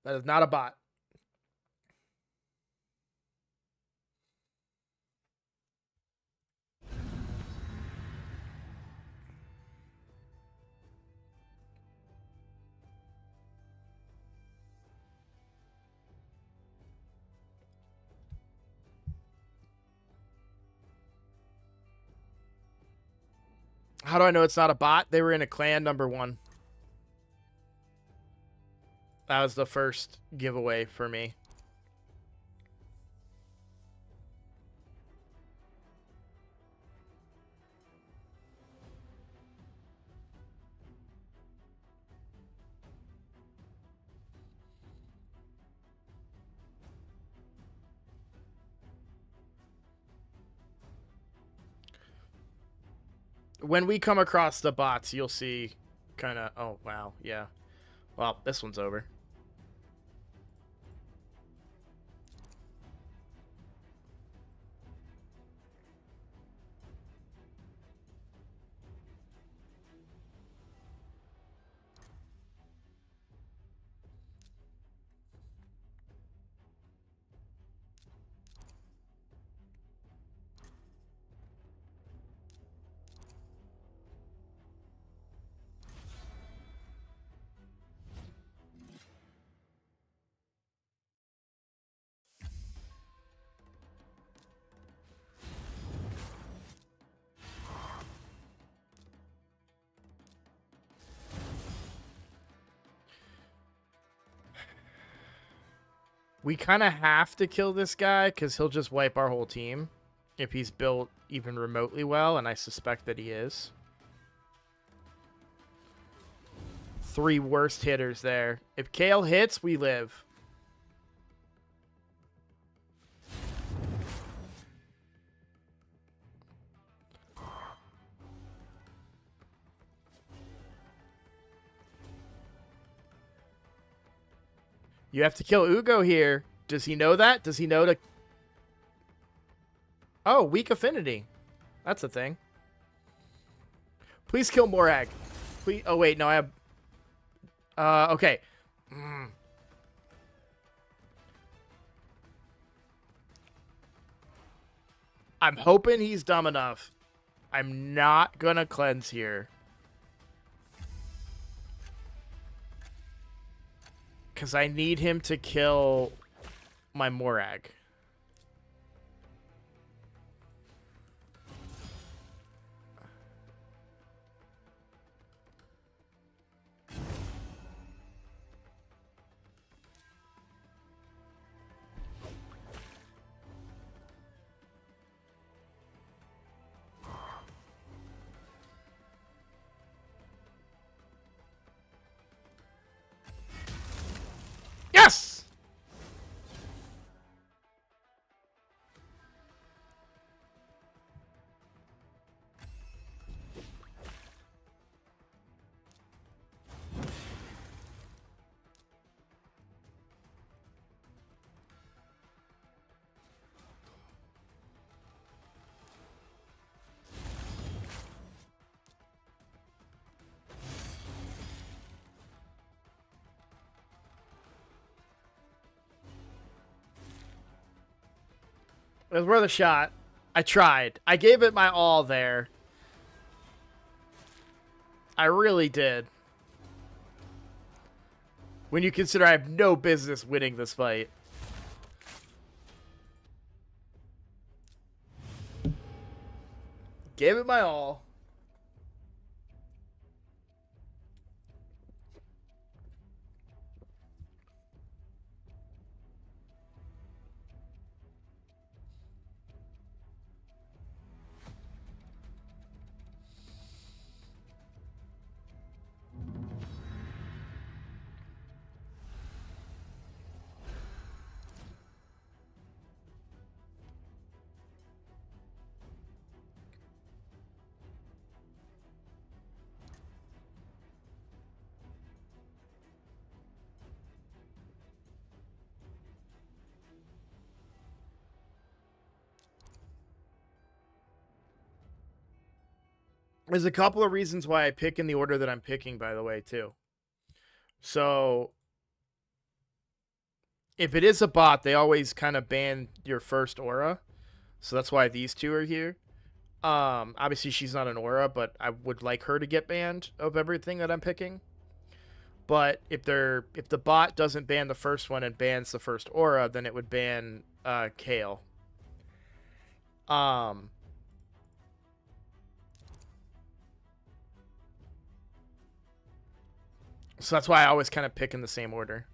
That is not a bot. How do I know it's not a bot? They were in a clan number 1. That was the first giveaway for me. When we come across the bots, you'll see kind of... Oh, wow. Yeah. Well, this one's over. We kind of have to kill this guy because he'll just wipe our whole team if he's built even remotely well, and I suspect that he is. 3 worst hitters there. If Kale hits, we live. You have to kill Ugo here. Does he know that? Does he know to... Oh, weak affinity. That's a thing. Please kill Morag. Please... Oh, wait. No, I have... Okay. I'm hoping he's dumb enough. I'm not gonna cleanse here. Because I need him to kill my Morag. Yes! It was worth a shot. I tried. I gave it my all there. I really did. When you consider I have no business winning this fight. Gave it my all. There's a couple of reasons why I pick in the order that I'm picking, by the way, too. So if it is a bot, they always kind of ban your first aura. So that's why these two are here. Obviously she's not an aura, but I would like her to get banned of everything that I'm picking. But if the bot doesn't ban the first one and bans the first aura, then it would ban Kale. So that's why I always kind of pick in the same order.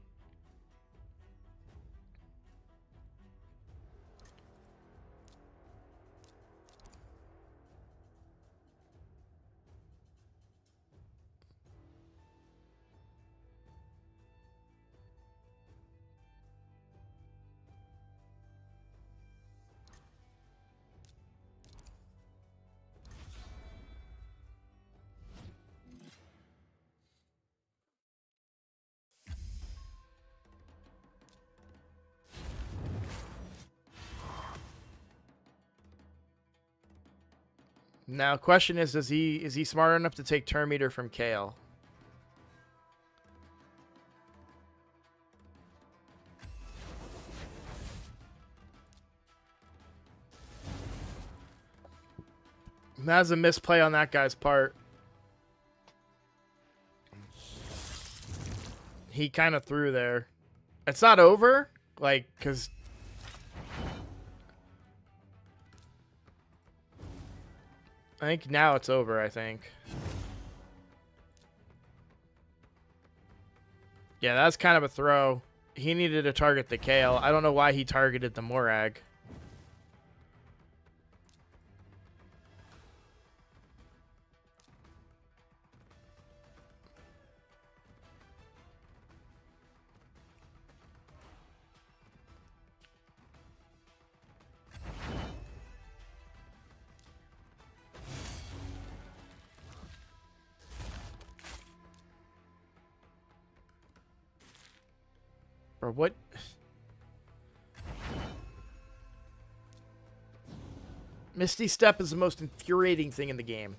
Now, question is he smart enough to take turn meter from Kale? That's a misplay on that guy's part. He kind of threw there. It's not over, like, because I think now it's over, I think. Yeah, that's kind of a throw. He needed to target the Kale. I don't know why he targeted the Morag. Or what? Misty Step is the most infuriating thing in the game.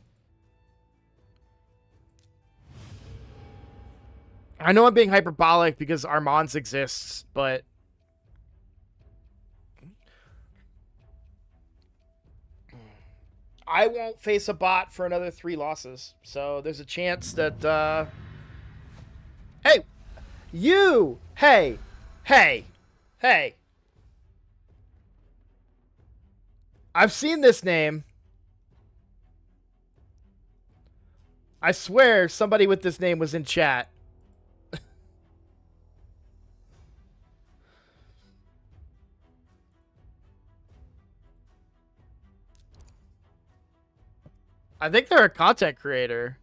I know I'm being hyperbolic because Armand's exists, but I won't face a bot for another 3 losses. So there's a chance that hey, you! Hey! Hey! Hey! I've seen this name. I swear somebody with this name was in chat. I think they're a content creator.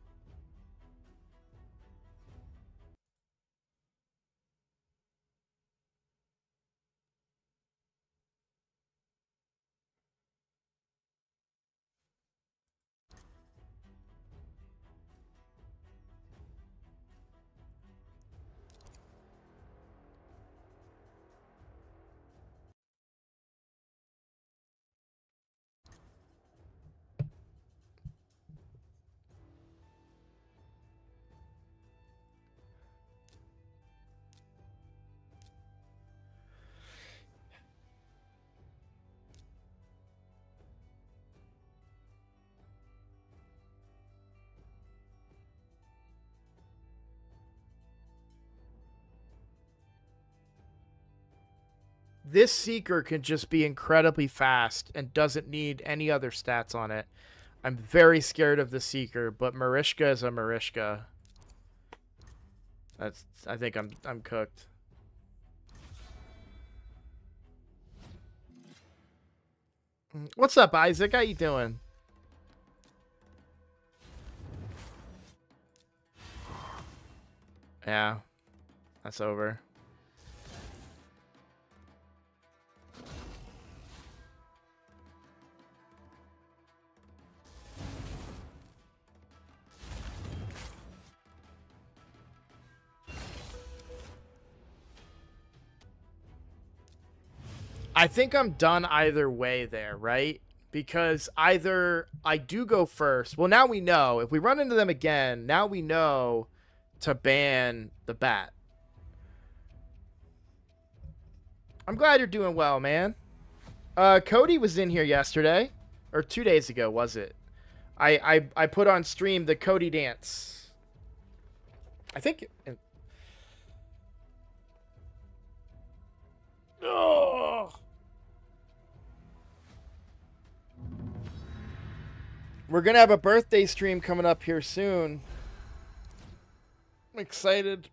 This Seeker can just be incredibly fast and doesn't need any other stats on it. I'm very scared of the Seeker, but Marishka is a Marishka. I think I'm cooked. What's up, Isaac? How you doing? Yeah, that's over. I think I'm done either way there, right? Because either I do go first. Well, now we know. If we run into them again, now we know to ban the bat. I'm glad you're doing well, man. Cody was in here yesterday. Or 2 days ago, was it? I put on stream the Cody dance. I think... Oh. We're going to have a birthday stream coming up here soon. I'm excited.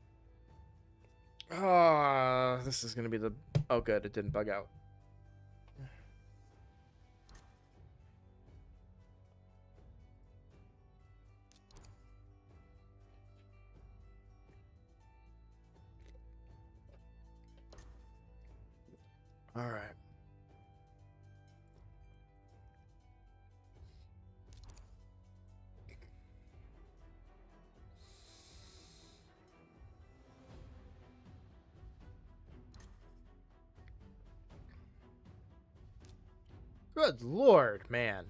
Oh, this is going to be the... Oh, good. It didn't bug out. All right. Good Lord, man.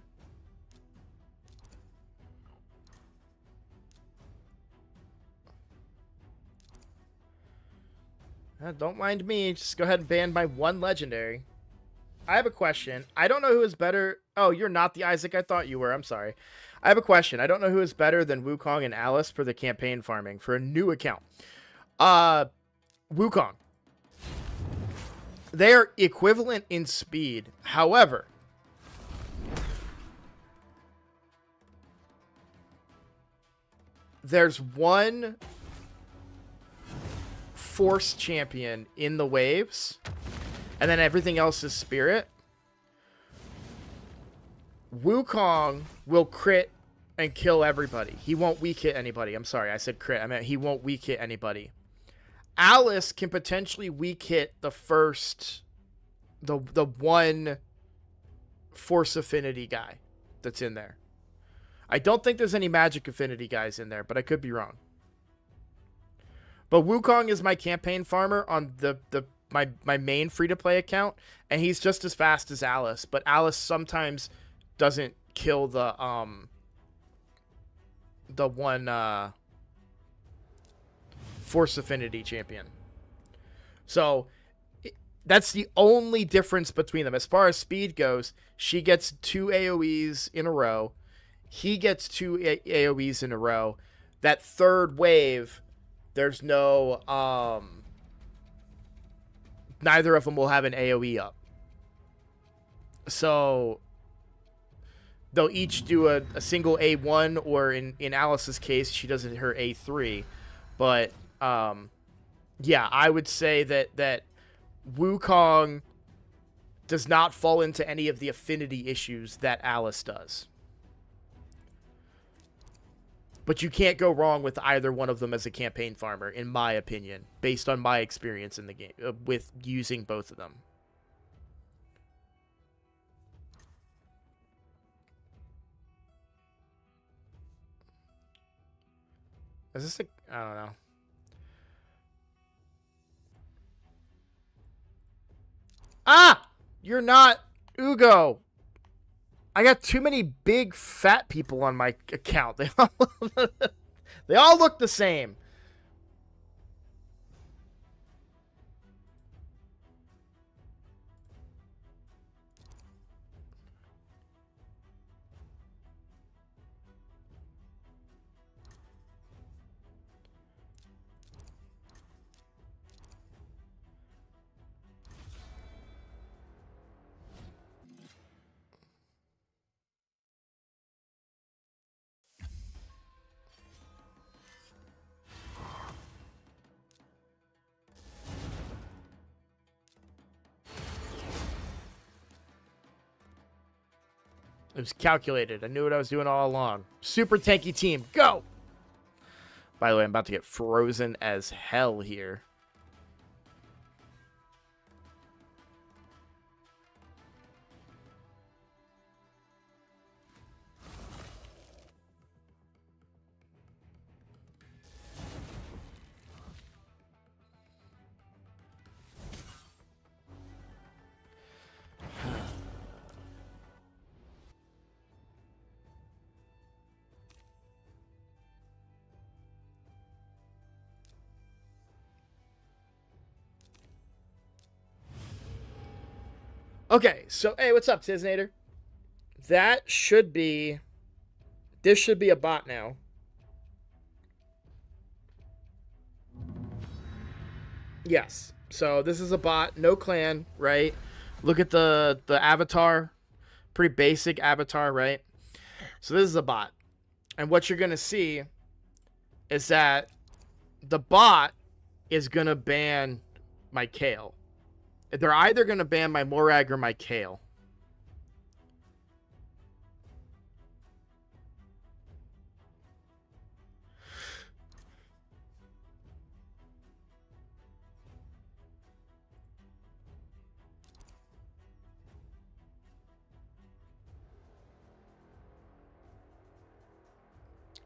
Don't mind me. Just go ahead and ban my one legendary. I have a question. I don't know who is better. Oh, you're not the Isaac I thought you were. I'm sorry. I have a question. I don't know who is better than Wukong and Alice for the campaign farming for a new account. Wukong. They are equivalent in speed. However, there's one force champion in the waves, and then everything else is spirit. Wukong will crit and kill everybody. He won't weak hit anybody. I'm sorry, I said crit. I meant he won't weak hit anybody. Alice can potentially weak hit the one force affinity guy that's in there. I don't think there's any magic affinity guys in there, but I could be wrong. But Wukong is my campaign farmer on my main free-to-play account, and he's just as fast as Alice, but Alice sometimes doesn't kill the one force affinity champion. So that's the only difference between them. As far as speed goes, she gets 2 AoEs in a row. He gets 2 AoEs in a row. That third wave, there's no... neither of them will have an AoE up. So they'll each do a single A1, or in Alice's case, she does her A3. But, yeah, I would say that Wukong does not fall into any of the affinity issues that Alice does. But you can't go wrong with either one of them as a campaign farmer, in my opinion, based on my experience in the game with using both of them. Is this a... I don't know. Ah! You're not Ugo. I got too many big fat people on my account. They all look the same. It was calculated. I knew what I was doing all along. Super tanky team. Go! By the way, I'm about to get frozen as hell here. Okay, so hey, what's up, Tiznator? That should be. This should be a bot now. Yes. So this is a bot, no clan, right? Look at the avatar, pretty basic avatar, right? So this is a bot, and what you're gonna see is that the bot is gonna ban my Kale. They're either gonna ban my Morag or my Kale.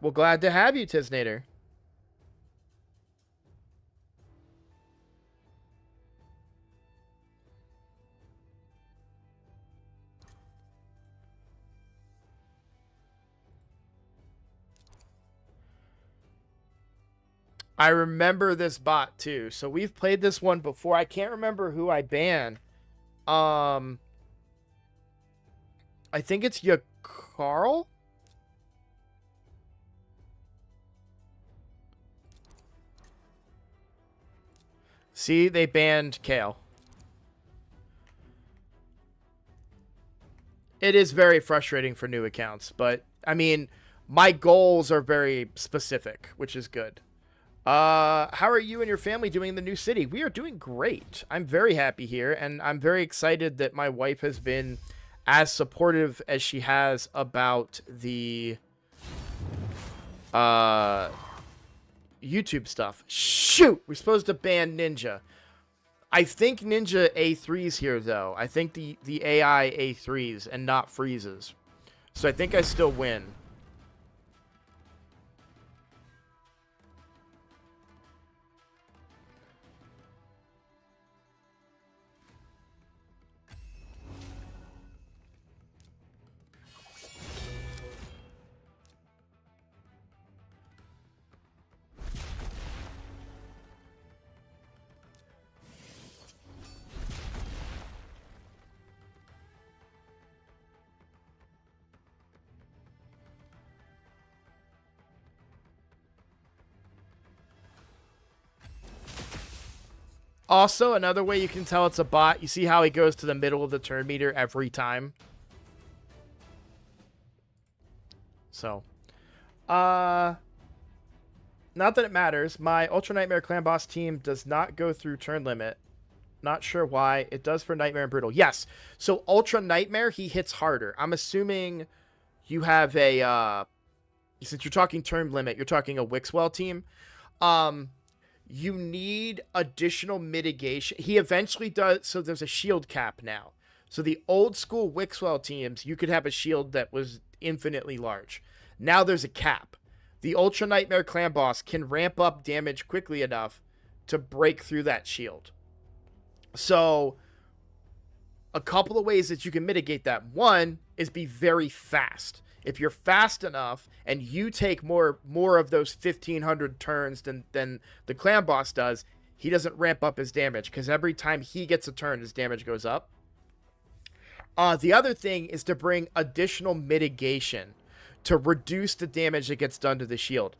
Well, glad to have you, Tiznator. I remember this bot too. So we've played this one before. I can't remember who I banned. I think it's your Carl. See, they banned Kale. It is very frustrating for new accounts, but I mean, my goals are very specific, which is good. How are you and your family doing in the new city? We are doing great. I'm very happy here, and I'm very excited that my wife has been as supportive as she has about the YouTube stuff. Shoot, we're supposed to ban Ninja. I think Ninja A3s here though. I think the AI A3s and not freezes. So I think I still win. Also, another way you can tell it's a bot, you see how he goes to the middle of the turn meter every time? So, not that it matters. My Ultra Nightmare Clan Boss team does not go through turn limit. Not sure why. It does for Nightmare and Brutal. Yes. So, Ultra Nightmare, he hits harder. I'm assuming you have a, since you're talking turn limit, you're talking a Wixwell team. You need additional mitigation. He eventually does. So there's a shield cap now. So the old school Wixwell teams, you could have a shield that was infinitely large. Now there's a cap. The Ultra Nightmare Clan Boss can ramp up damage quickly enough to break through that shield. So a couple of ways that you can mitigate that. One is be very fast. If you're fast enough and you take more of those 1,500 turns than the clan boss does, he doesn't ramp up his damage because every time he gets a turn, his damage goes up. The other thing is to bring additional mitigation to reduce the damage that gets done to the shield.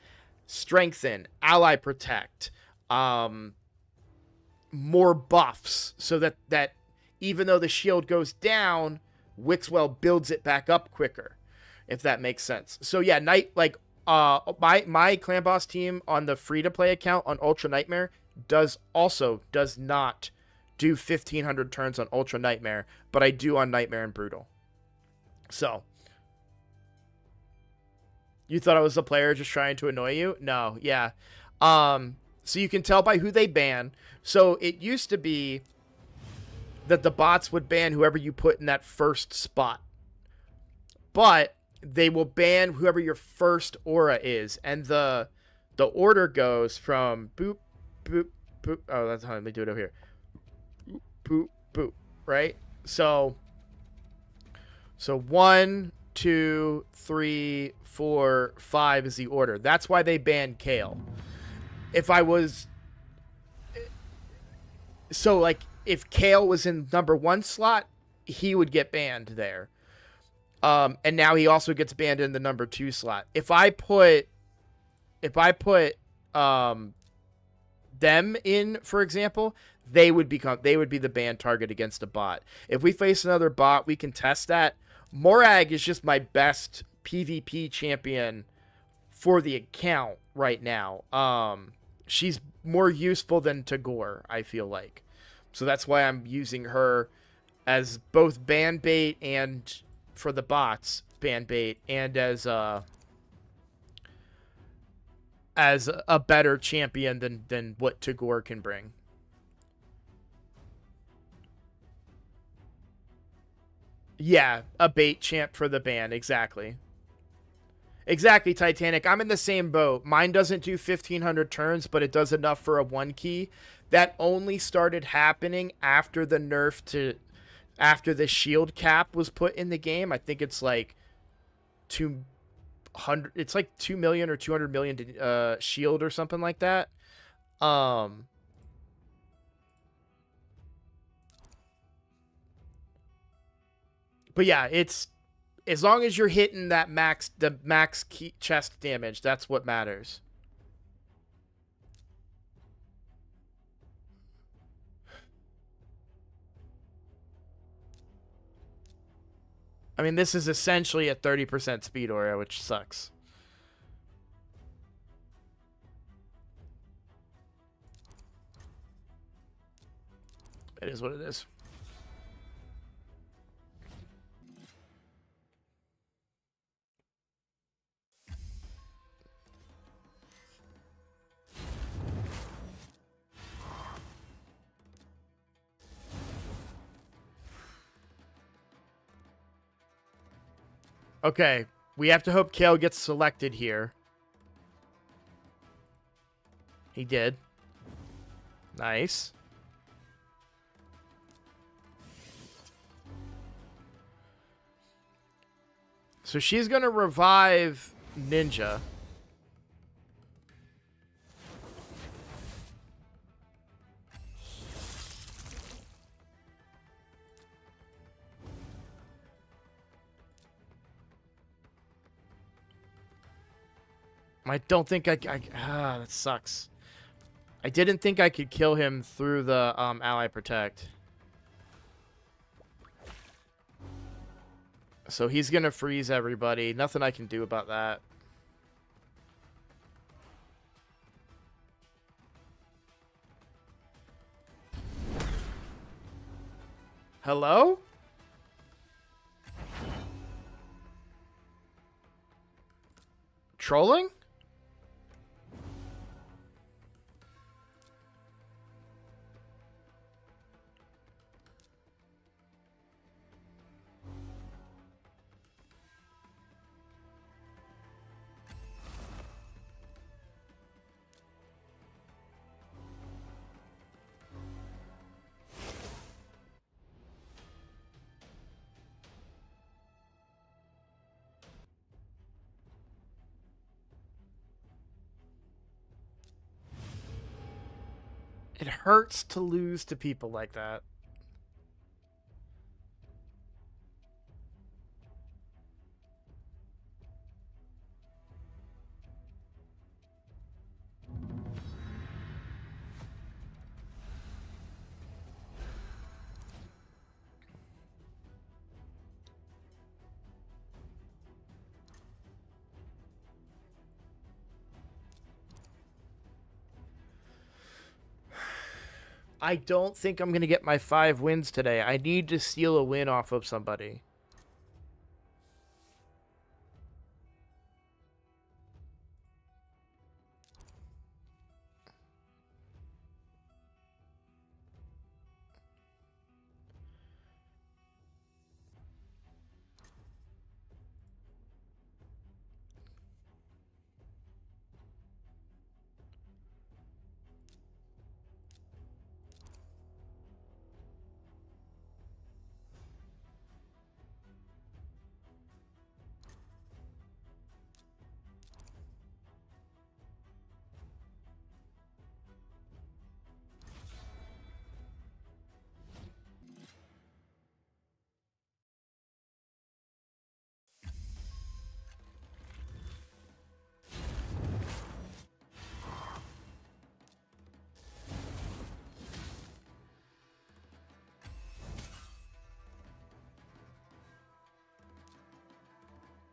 Strengthen, ally protect, more buffs so that even though the shield goes down, Wixwell builds it back up quicker. If that makes sense. So yeah, my clan boss team on the free to play account on Ultra Nightmare does not do 1,500 turns on Ultra Nightmare, but I do on Nightmare and Brutal. So you thought I was a player just trying to annoy you? No, yeah. So you can tell by who they ban. So it used to be that the bots would ban whoever you put in that first spot, but they will ban whoever your first aura is, and the order goes from boop, boop, boop. Oh, that's how they do it over here. Boop, boop, boop. Right. So 1, 2, 3, 4, 5 is the order. That's why they banned Kale. If Kale was in number 1 slot, he would get banned there. And now he also gets banned in the number 2 slot. If I put them in, for example, they would be the ban target against a bot. If we face another bot, we can test that. Morag is just my best PvP champion for the account right now. She's more useful than Tagore, I feel like. So that's why I'm using her as both ban bait and for the bots ban bait, and as a better champion than what Tagore can bring. Yeah, a bait champ for the ban, exactly. Exactly, Titanic. I'm in the same boat. Mine doesn't do 1,500 turns, but it does enough for a 1 key. That only started happening after the nerf to after the shield cap was put in the game. I think it's like 200, it's like 2 million or 200 million shield or something like that. Um but yeah, it's as long as you're hitting the max key chest damage, that's what matters. I mean, this is essentially a 30% speed aura, which sucks. It is what it is. Okay, we have to hope Kale gets selected here. He did. Nice. So she's going to revive Ninja. I don't think that sucks. I didn't think I could kill him through the ally protect. So he's going to freeze everybody. Nothing I can do about that. Hello? Trolling? It hurts to lose to people like that. I don't think I'm going to get my 5 wins today. I need to steal a win off of somebody.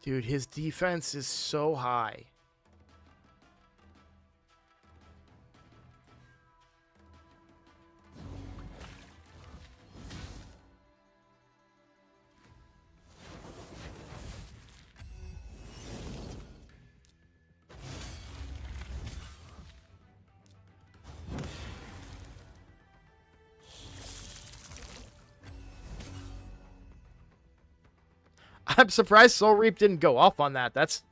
Dude, his defense is so high. I'm surprised Soul Reap didn't go off on that. That's...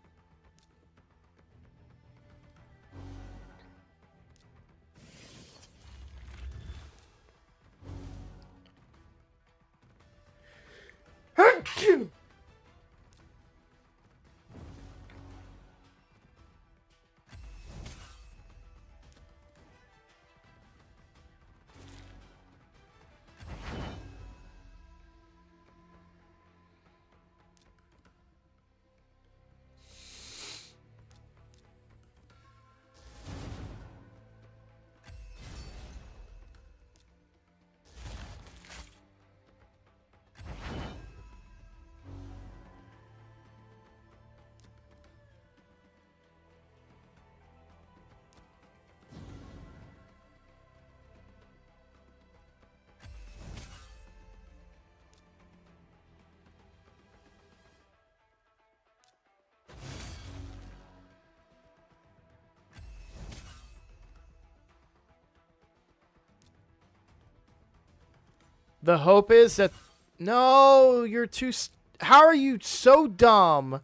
The hope is that... No, you're too... How are you so dumb?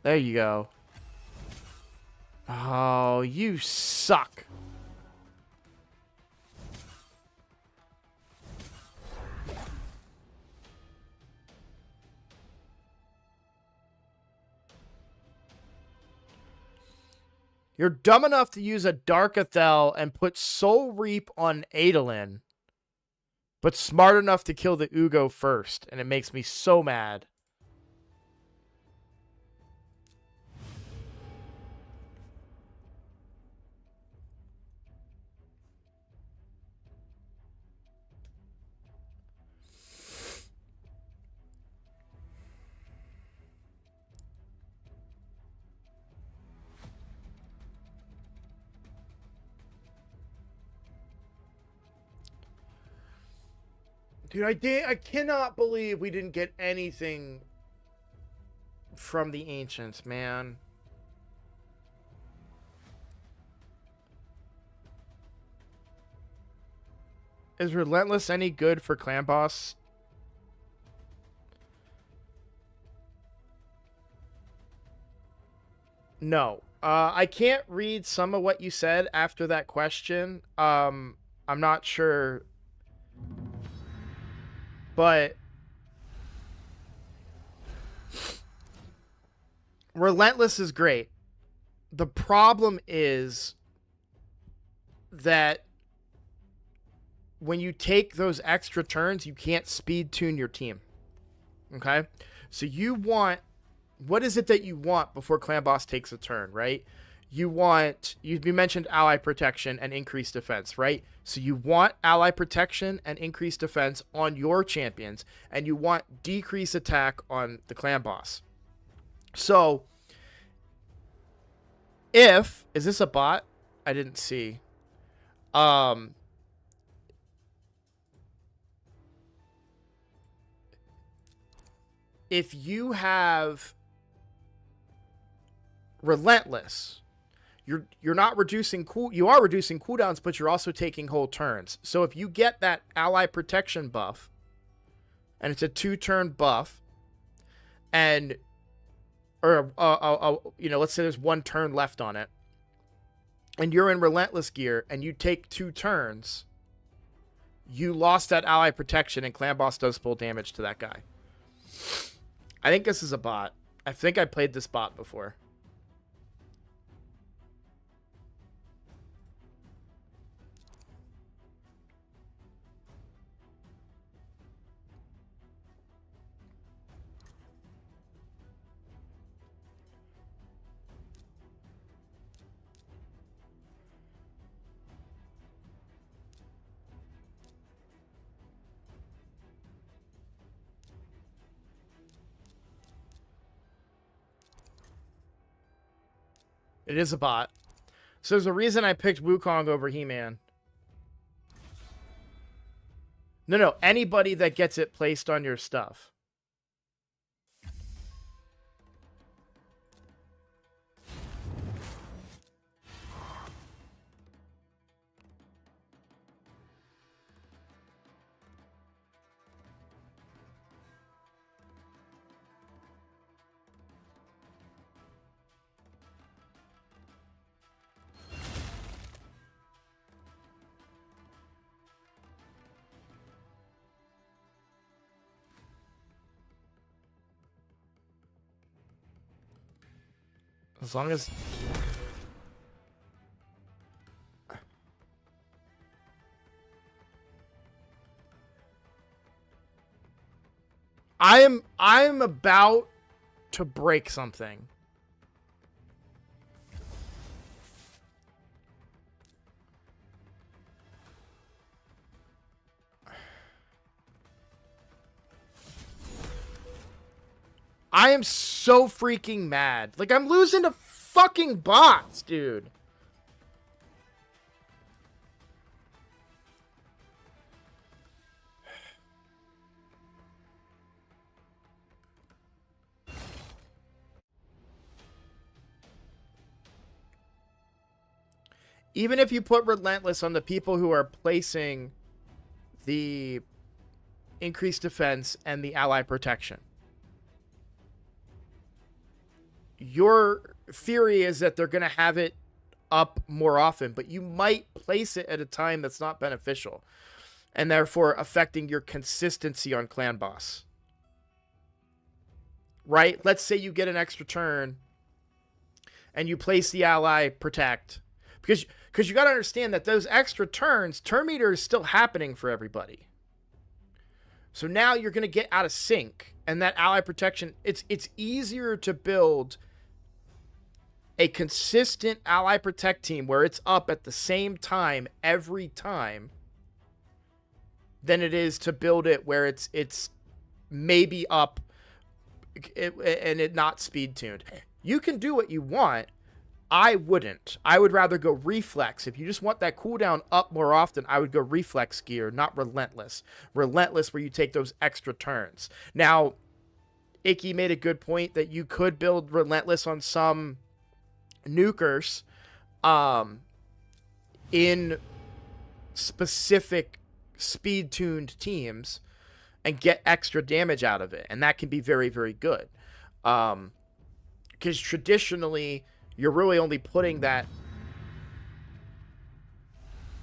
There you go. Oh, you suck. You're dumb enough to use a Dark Athel and put Soul Reap on Adolin, but smart enough to kill the Ugo first, and it makes me so mad. Dude, I cannot believe we didn't get anything from the Ancients, man. Is Relentless any good for Clan Boss? No. I can't read some of what you said after that question. I'm not sure. But Relentless is great. The problem is that when you take those extra turns, you can't speed tune your team. Okay? So you want... What is it that you want before Clan Boss takes a turn, right? You want... You mentioned ally protection and increased defense, right? So you want ally protection and increased defense on your champions, and you want decreased attack on the Clan Boss. So, if... Is this a bot? I didn't see. If you have Relentless, you're not reducing you are reducing cooldowns, but you're also taking whole turns. So if you get that ally protection buff, and it's a 2-turn buff, and let's say there's 1 turn left on it, and you're in Relentless gear, and you take 2 turns, you lost that ally protection, and Clan Boss does full damage to that guy. I think this is a bot. I think I played this bot before. It is a bot. So there's a reason I picked Wukong over He-Man. No, anybody that gets it placed on your stuff. As long as... I'm about to break something. I am so freaking mad. Like, I'm losing to fucking bots, dude. Even if you put Relentless on the people who are placing the increased defense and the ally protection, your theory is that they're going to have it up more often, but you might place it at a time that's not beneficial, and therefore affecting your consistency on Clan Boss. Right? Let's say you get an extra turn and you place the ally protect, because you got to understand that those extra turns, turn meter is still happening for everybody. So now you're going to get out of sync, and that ally protection, it's easier to build a consistent ally protect team where it's up at the same time every time than it is to build it where it's maybe up and it not speed tuned. You can do what you want. I wouldn't. I would rather go reflex. If you just want that cooldown up more often, I would go reflex gear, not relentless. Relentless where you take those extra turns. Now, Icky made a good point that you could build relentless on some nukers in specific speed tuned teams and get extra damage out of it, and that can be very, very good, because traditionally you're really only putting that,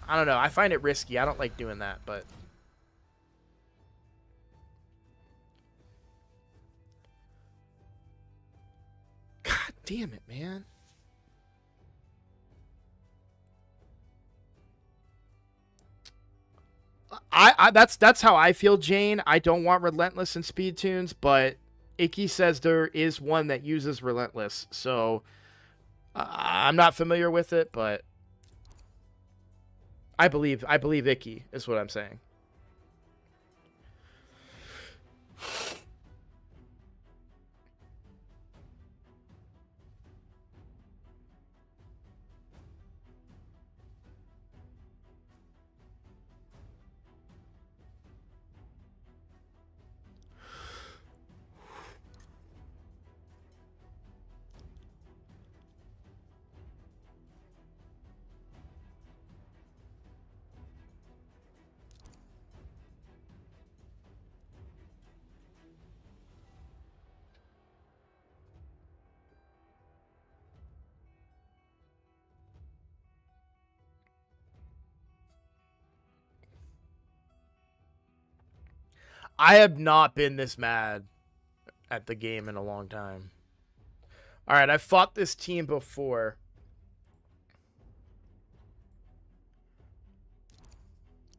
I don't know, I find it risky. I don't like doing that, but god damn it, man. That's how I feel, Jane. I don't want relentless in speed tunes, but Icky says there is one that uses relentless, so I'm not familiar with it, but I believe Icky is what I'm saying. I have not been this mad at the game in a long time. All right, I've fought this team before.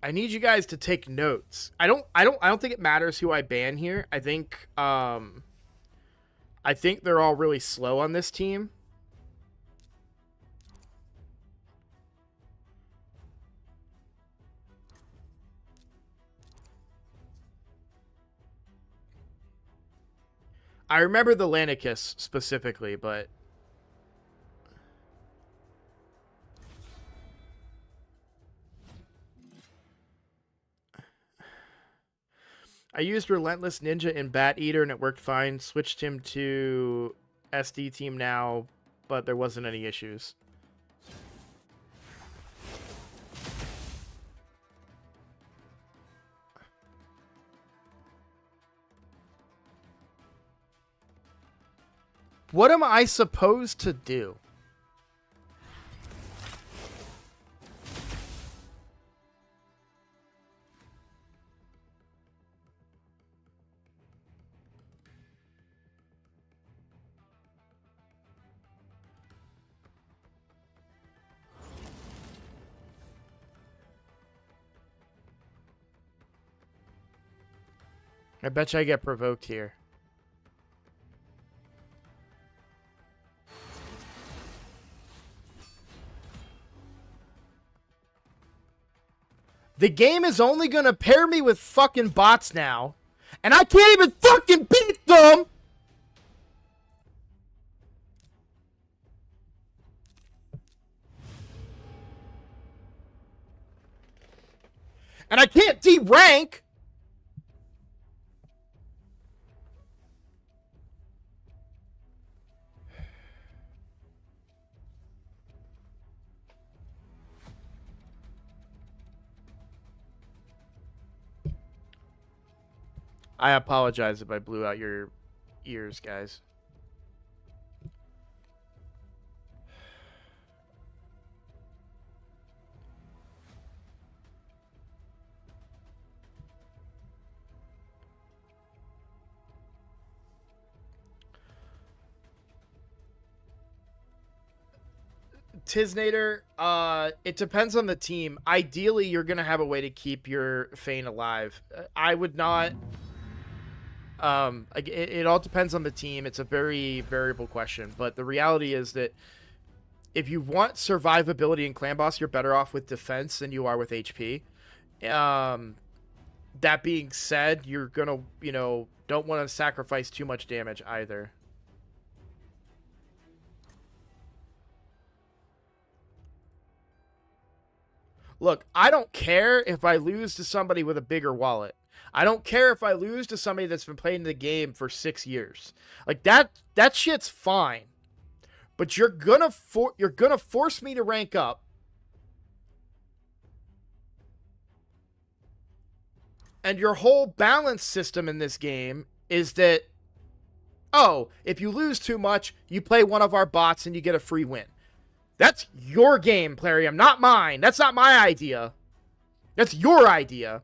I need you guys to take notes. I don't think it matters who I ban here. I think they're all really slow on this team. I remember the Lanicus specifically, but I used Relentless Ninja in Bat Eater and it worked fine. Switched him to SD team now, but there wasn't any issues. What am I supposed to do? I bet you I get provoked here. The game is only gonna pair me with fucking bots now. And I can't even fucking beat them! And I can't D-rank! I apologize if I blew out your ears, guys. Tiznator, it depends on the team. Ideally, you're going to have a way to keep your Fane alive. I would not... it all depends on the team. It's a very variable question, but the reality is that if you want survivability in Clan Boss, you're better off with defense than you are with HP. That being said, you're gonna, don't want to sacrifice too much damage either. Look, I don't care if I lose to somebody with a bigger wallet. I don't care if I lose to somebody that's been playing the game for 6 years. Like that shit's fine. But you're gonna force me to rank up. And your whole balance system in this game is that, oh, if you lose too much, you play one of our bots and you get a free win. That's your game, Plarium, not mine. That's not my idea. That's your idea.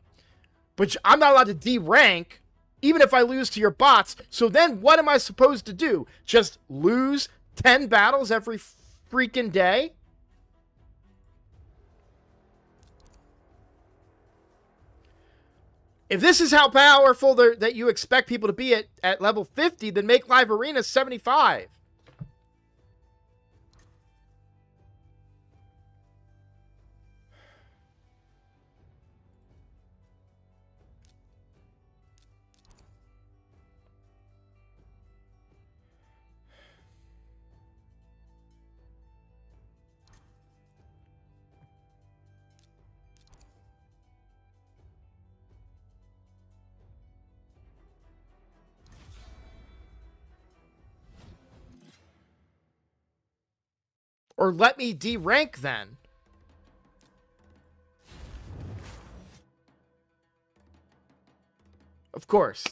But I'm not allowed to D-rank, even if I lose to your bots. So then what am I supposed to do? Just lose 10 battles every freaking day? If this is how powerful that you expect people to be at level 50, then make Live Arena 75. Or let me D-rank then. Of course.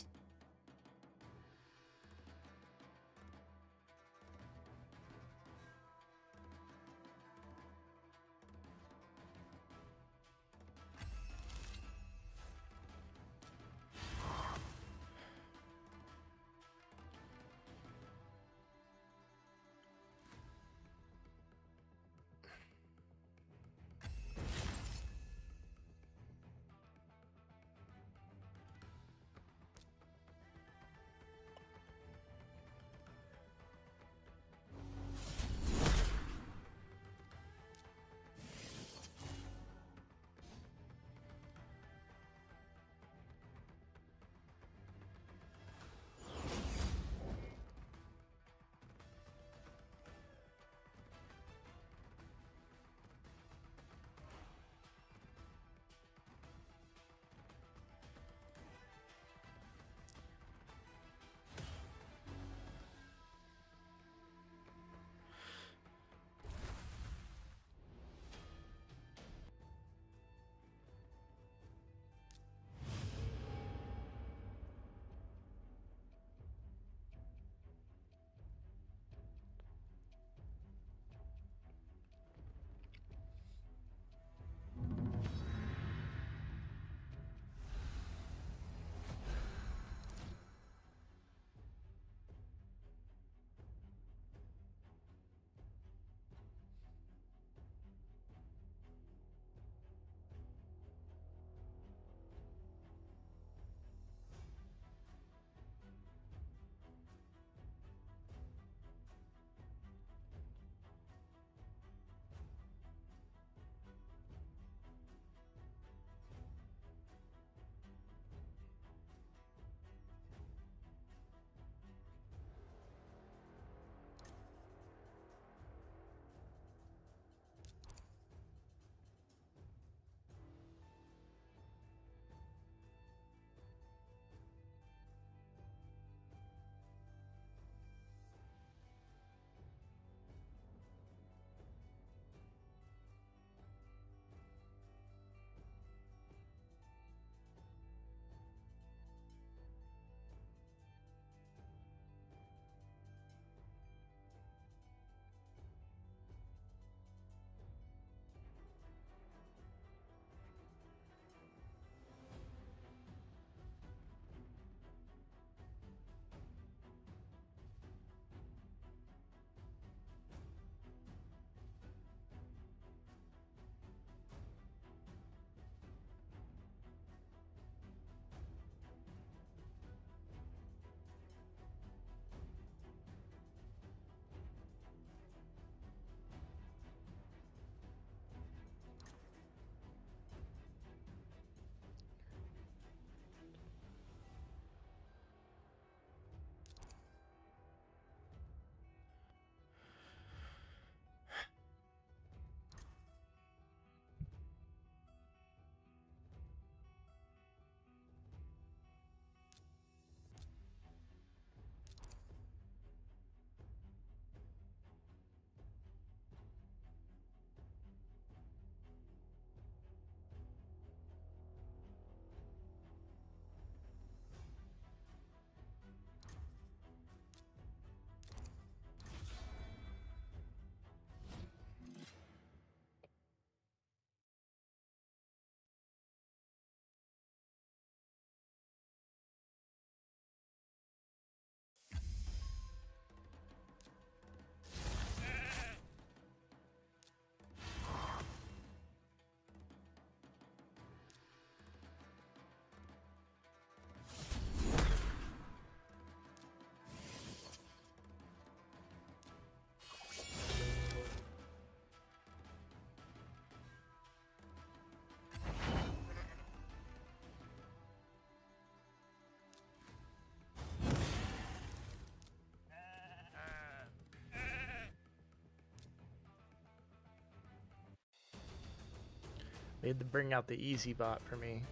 They had to bring out the easy bot for me.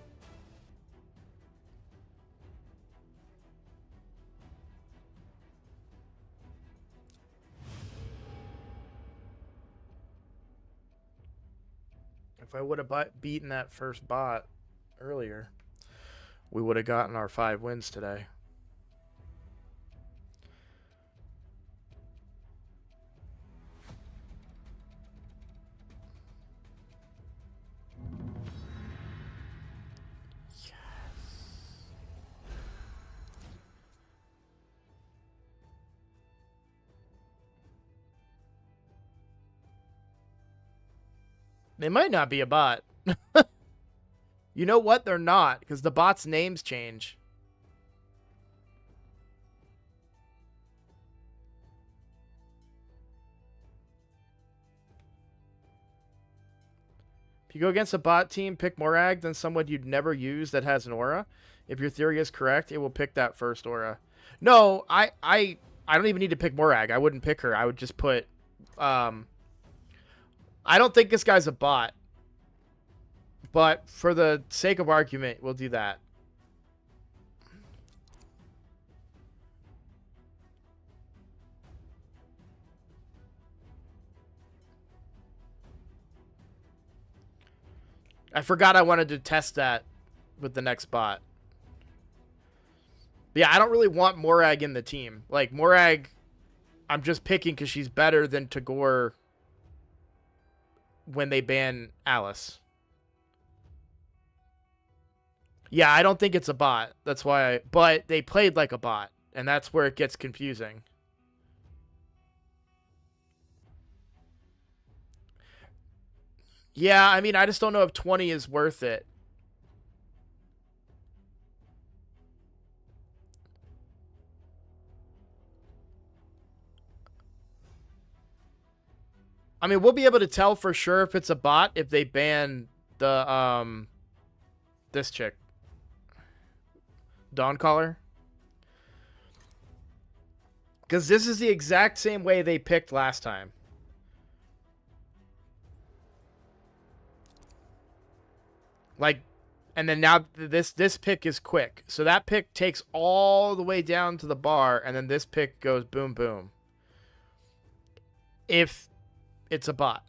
If I would have beaten that first bot earlier, we would have gotten our 5 wins today. They might not be a bot. You know what? They're not, because the bot's names change. If you go against a bot team, pick Morag, then someone you'd never use that has an aura. If your theory is correct, it will pick that first aura. No, I don't even need to pick Morag. I wouldn't pick her. I would just put... I don't think this guy's a bot. But for the sake of argument, we'll do that. I forgot I wanted to test that with the next bot. But yeah, I don't really want Morag in the team. Like, Morag, I'm just picking because she's better than Tagore when they ban Alice. Yeah, I don't think it's a bot. That's why but they played like a bot, and that's where it gets confusing. Yeah, I mean, I just don't know if 20 is worth it. I mean, we'll be able to tell for sure if it's a bot if they ban the, this chick. Dawncaller. Because this is the exact same way they picked last time. Like, and then now this pick is quick. So that pick takes all the way down to the bar, and then this pick goes boom, boom. If it's a bot.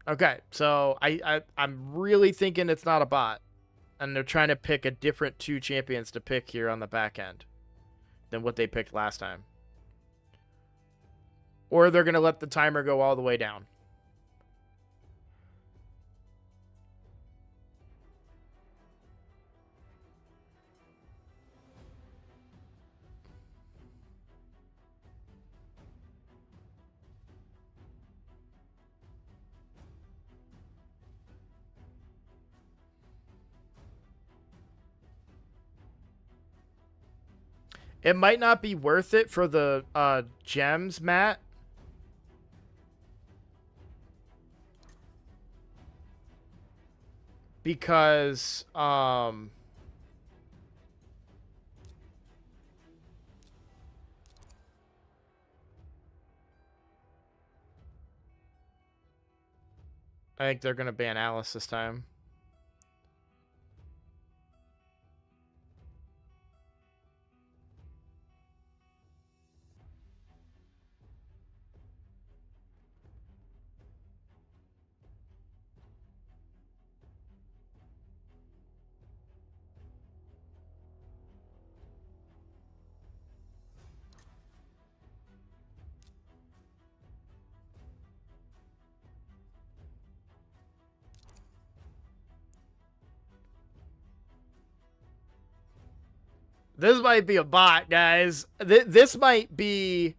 Okay, so I'm really thinking it's not a bot. And they're trying to pick a different 2 champions to pick here on the back end than what they picked last time. Or they're going to let the timer go all the way down. It might not be worth it for the gems, Matt. Because, I think they're going to ban Alice this time. This might be a bot, guys. This might be...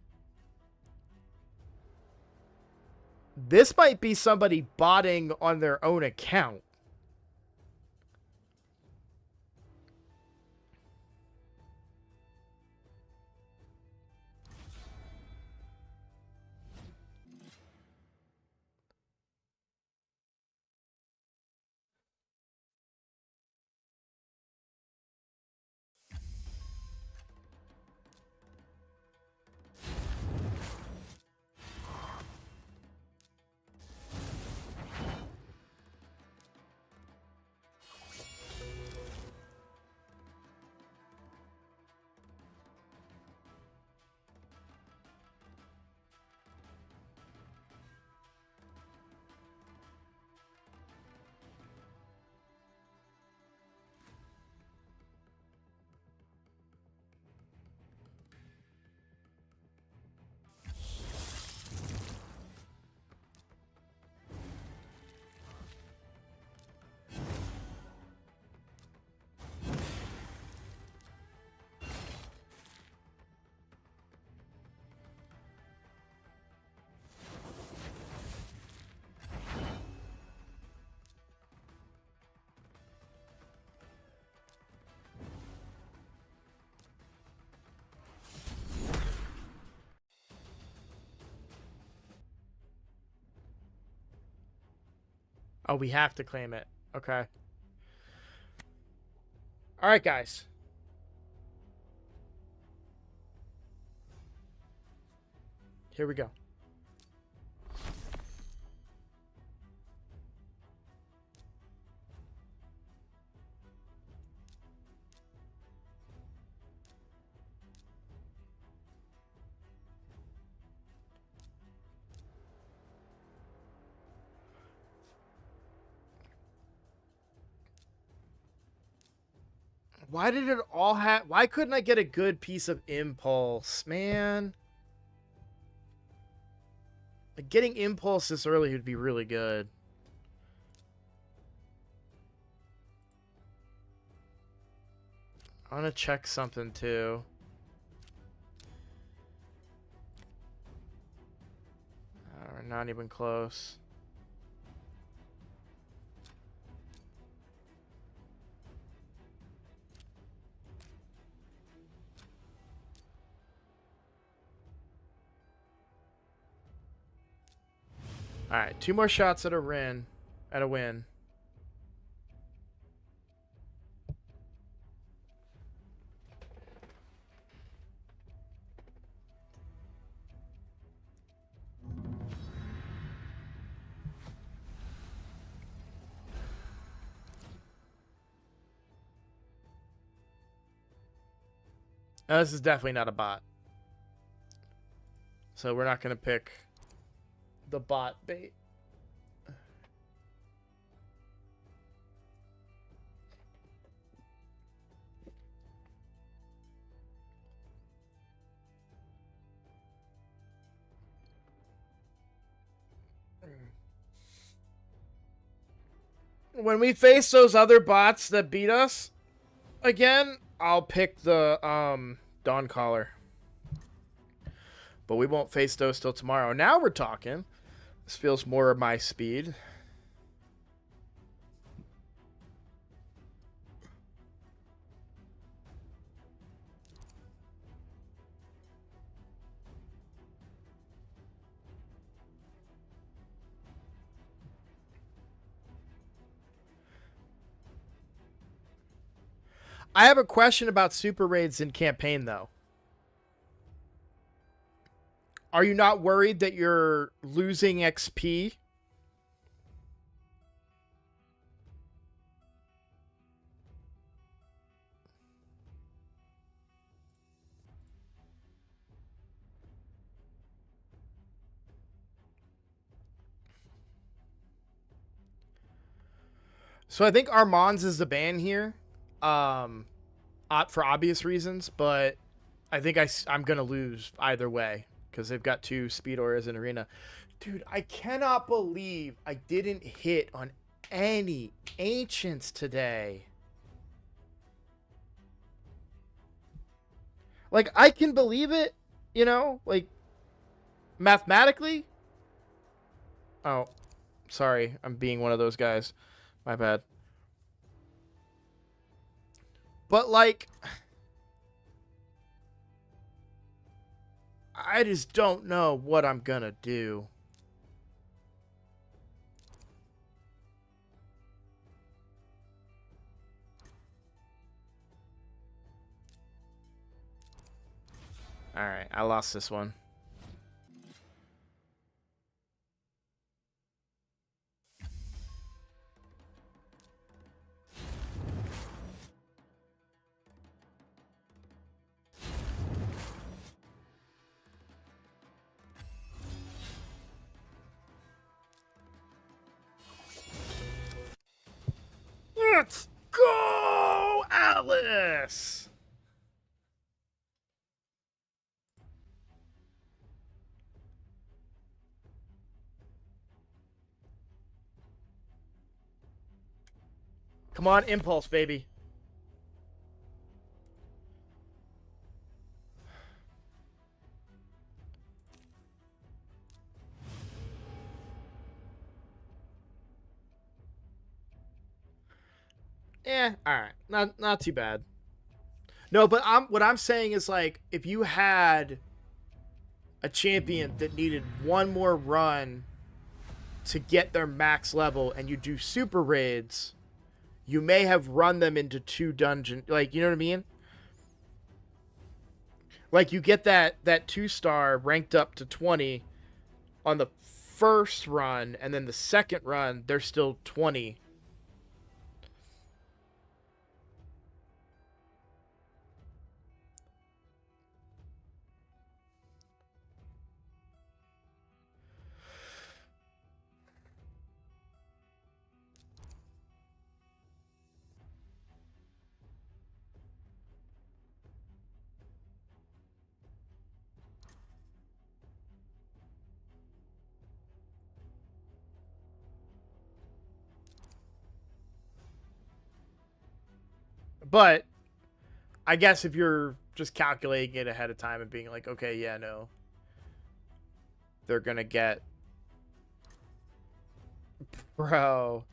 This might be somebody botting on their own account. Oh, we have to claim it. Okay. All right, guys. Here we go. Why did it all have... Why couldn't I get a good piece of impulse, man? Like, getting impulse this early would be really good. I want to check something, too. We're not even close. All right, 2 more shots at a win. At a win. Now, this is definitely not a bot. So we're not going to pick the bot bait. When we face those other bots that beat us again, I'll pick the Dawn Caller. But we won't face those till tomorrow. Now we're talking. This feels more of my speed. I have a question about super raids in campaign, though. Are you not worried that you're losing XP? So I think Armand's is the ban here. For obvious reasons, but I think I'm going to lose either way because they've got 2 speed auras in arena. Dude, I cannot believe I didn't hit on any ancients today. Like, I can believe it, you know, like, mathematically. Oh, sorry. I'm being one of those guys. My bad. But, like, I just don't know what I'm gonna do. Alright, I lost this one. Let's go, Alice! Come on, impulse, baby. All right. Not too bad. No, but what I'm saying is, like, if you had a champion that needed one more run to get their max level and you do super raids, you may have run them into 2 dungeon, like, you know what I mean? Like, you get that 2-star ranked up to 20 on the first run, and then the second run they're still 20. But I guess if you're just calculating it ahead of time and being like, okay, yeah, no, they're gonna get, bro.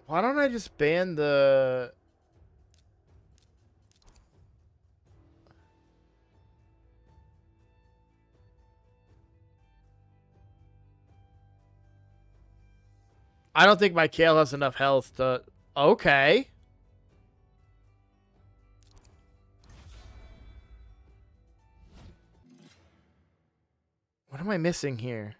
Why don't I just ban the... I don't think my Kale has enough health to... Okay. What am I missing here?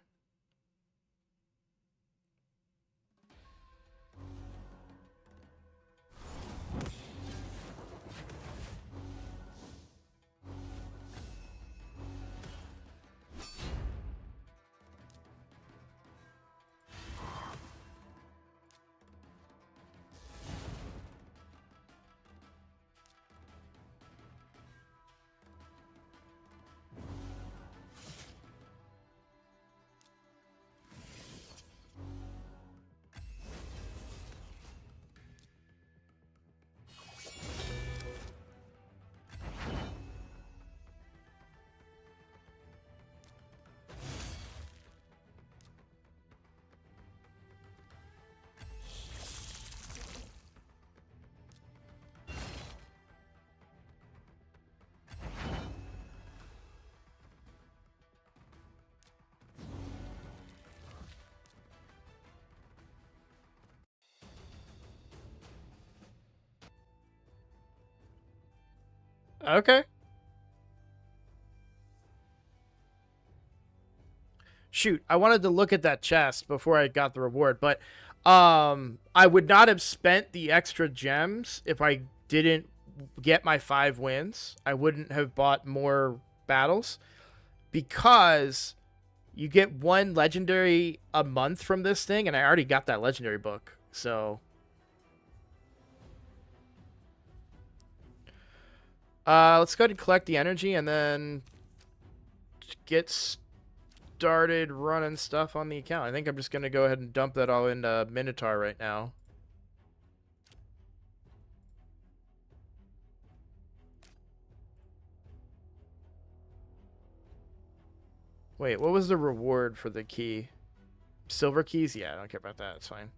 Okay. Shoot, I wanted to look at that chest before I got the reward, but I would not have spent the extra gems if I didn't get my 5 wins. I wouldn't have bought more battles because you get 1 legendary a month from this thing, and I already got that legendary book. So let's go ahead and collect the energy and then get started running stuff on the account. I think I'm just going to go ahead and dump that all into Minotaur right now. Wait, what was the reward for the key? Silver keys? Yeah, I don't care about that. It's fine.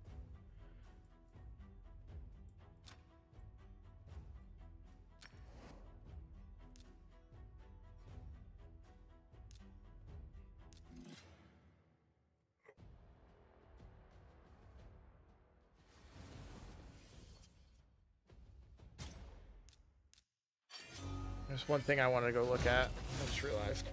There's one thing I wanted to go look at. I just realized.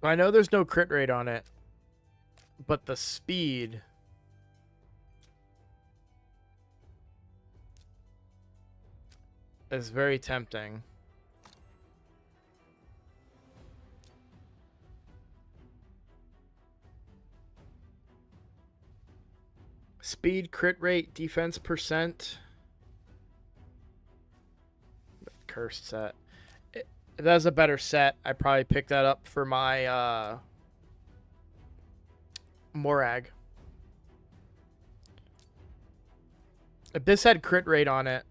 I know there's no crit rate on it, but the speed is very tempting. Speed, crit rate, defense percent. Cursed set. If that's a better set, I'd probably pick that up for my Morag. If this had crit rate on it,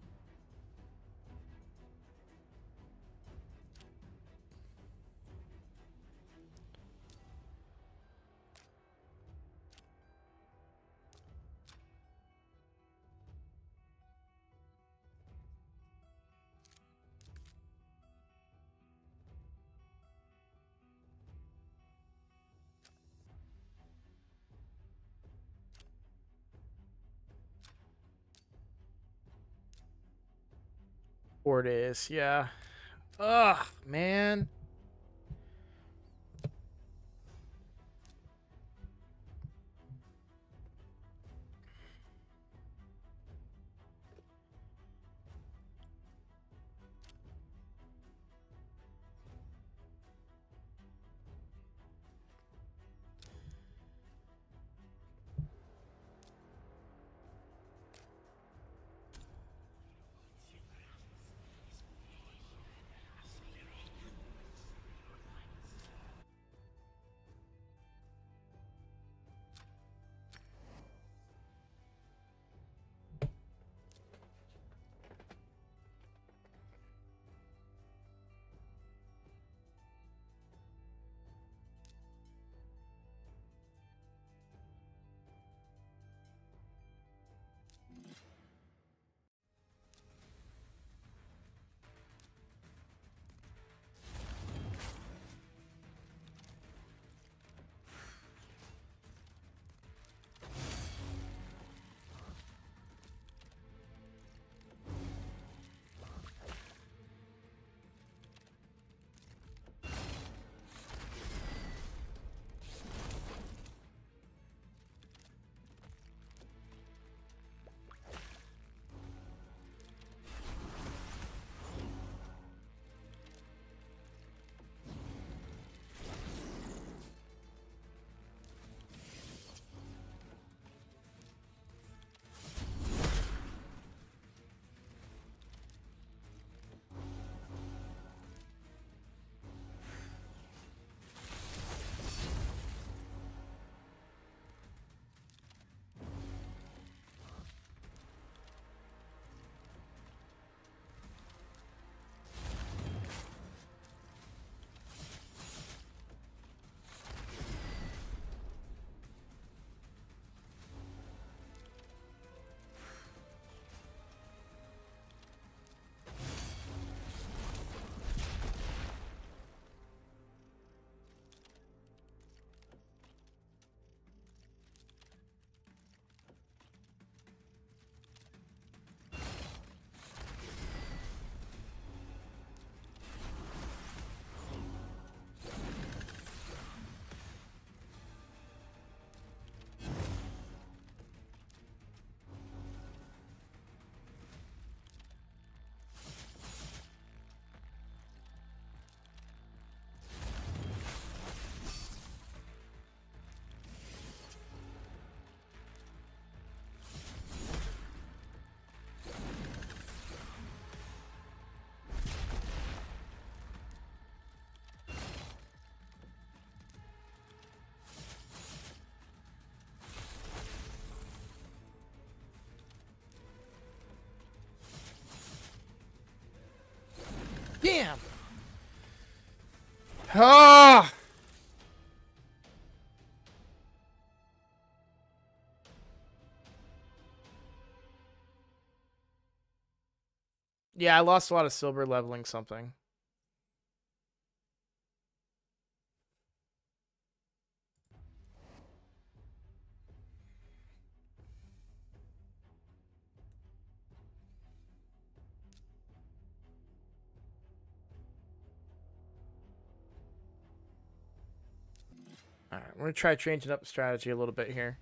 or it is, yeah. Ugh, man. Damn. Ah. Yeah, I lost a lot of silver leveling something. Alright, we're going to try changing up the strategy a little bit here.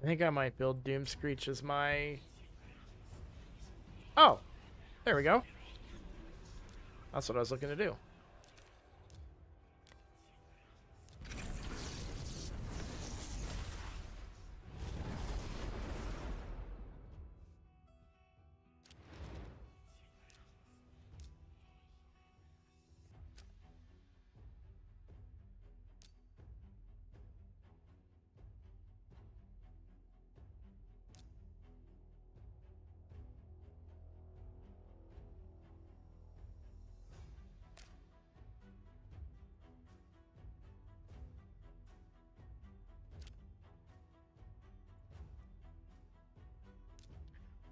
I think I might build Doom Screech as my... Oh, there we go. That's what I was looking to do.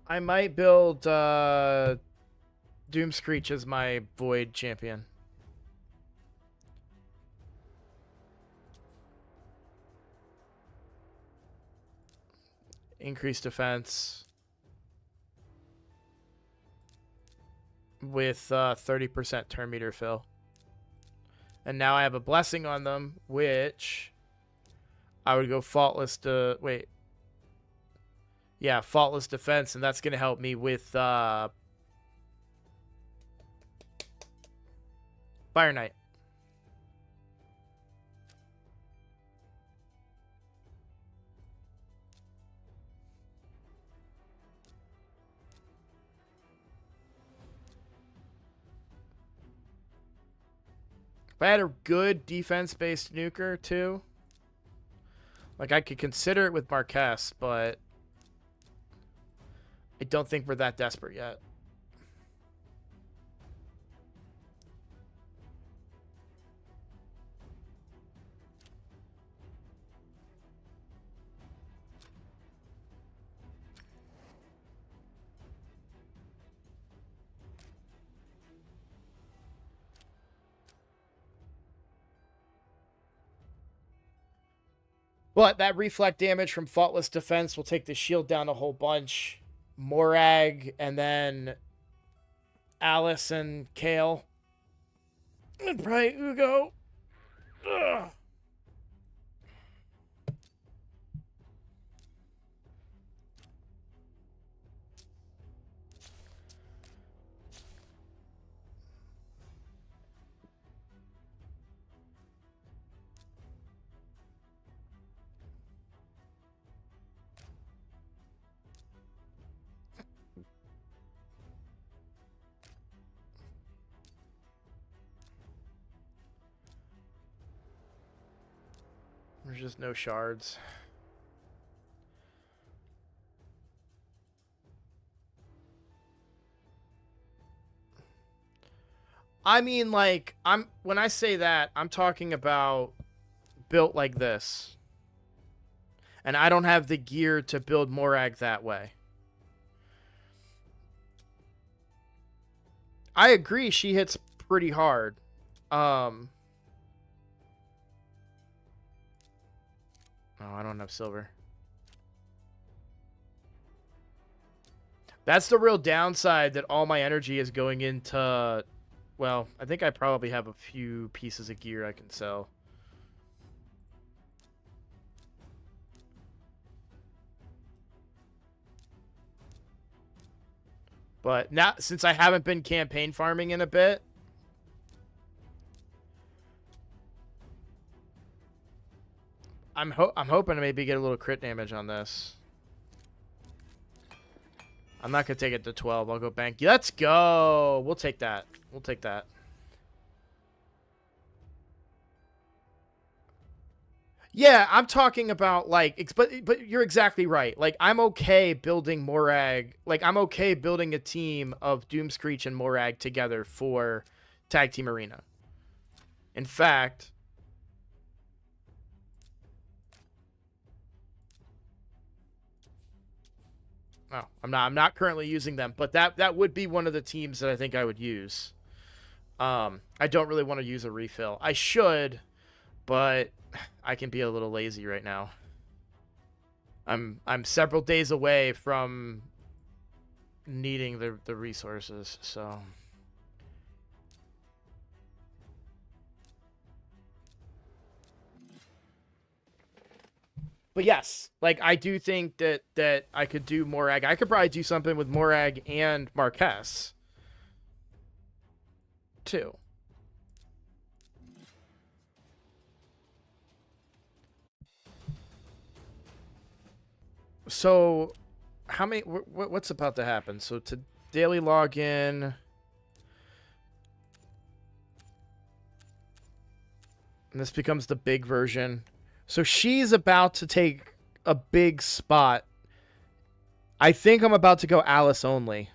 I might build Doom Screech as my Void champion. Increase defense with 30% turn meter fill. And now I have a blessing on them, which I would go faultless to... Wait. Yeah, faultless defense, and that's going to help me with Fire Knight. I had a good defense-based nuker, too, like, I could consider it with Marquez, but I don't think we're that desperate yet. But that reflect damage from Faultless Defense will take the shield down a whole bunch. Morag, and then Alice and Kale. And probably Ugo. Ugh. There's just no shards. I mean, like, when I say that, I'm talking about built like this. And I don't have the gear to build Morag that way. I agree, she hits pretty hard. Oh, I don't have silver. That's the real downside, that all my energy is going into... Well, I think I probably have a few pieces of gear I can sell. But now, since I haven't been campaign farming in a bit, I'm hoping to maybe get a little crit damage on this. I'm not going to take it to 12. I'll go bank. Let's go. We'll take that. We'll take that. Yeah, I'm talking about, like, but you're exactly right. Like, I'm okay building Morag. Like, I'm okay building a team of Doomscreech and Morag together for Tag Team Arena. In fact... Oh, I'm not currently using them, but that would be one of the teams that I think I would use. I don't really want to use a refill. I should, but I can be a little lazy right now. I'm several days away from needing the resources, so... But yes, like, I do think that I could do Morag. I could probably do something with Morag and Marquez, too. So, how many... What's about to happen? So, to daily login... And this becomes the big version. So she's about to take a big spot. I think I'm about to go Alice only.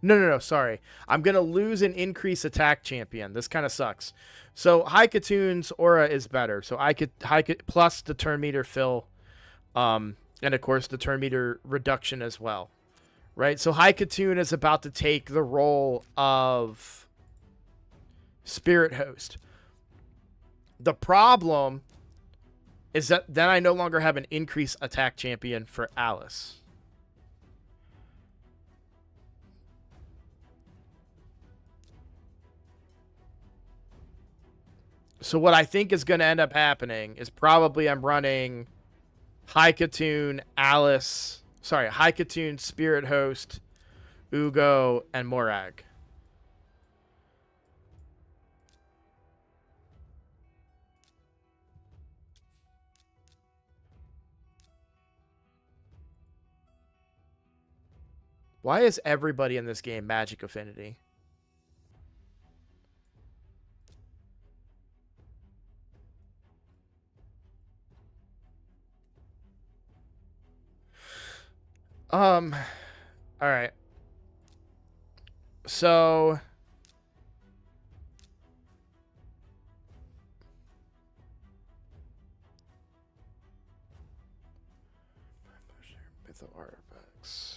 No, sorry. I'm going to lose an increase attack champion. This kind of sucks. So High Katoon's aura is better. So I could plus the turn meter fill. And of course the turn meter reduction as well. Right? So High Katoon is about to take the role of Spirit Host. The problem is that then I no longer have an increased attack champion for Alice. So what I think is going to end up happening is probably I'm running High Katoon, Alice... Sorry, High Katoon, Spirit Host, Ugo, and Morag. Why is everybody in this game Magic Affinity? All right. So mytho artifacts.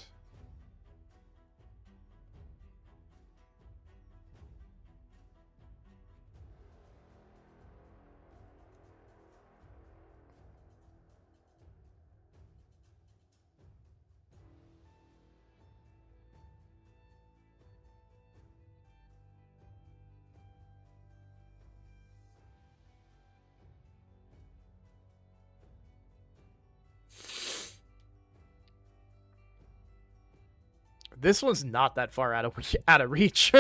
This one's not that far out of reach.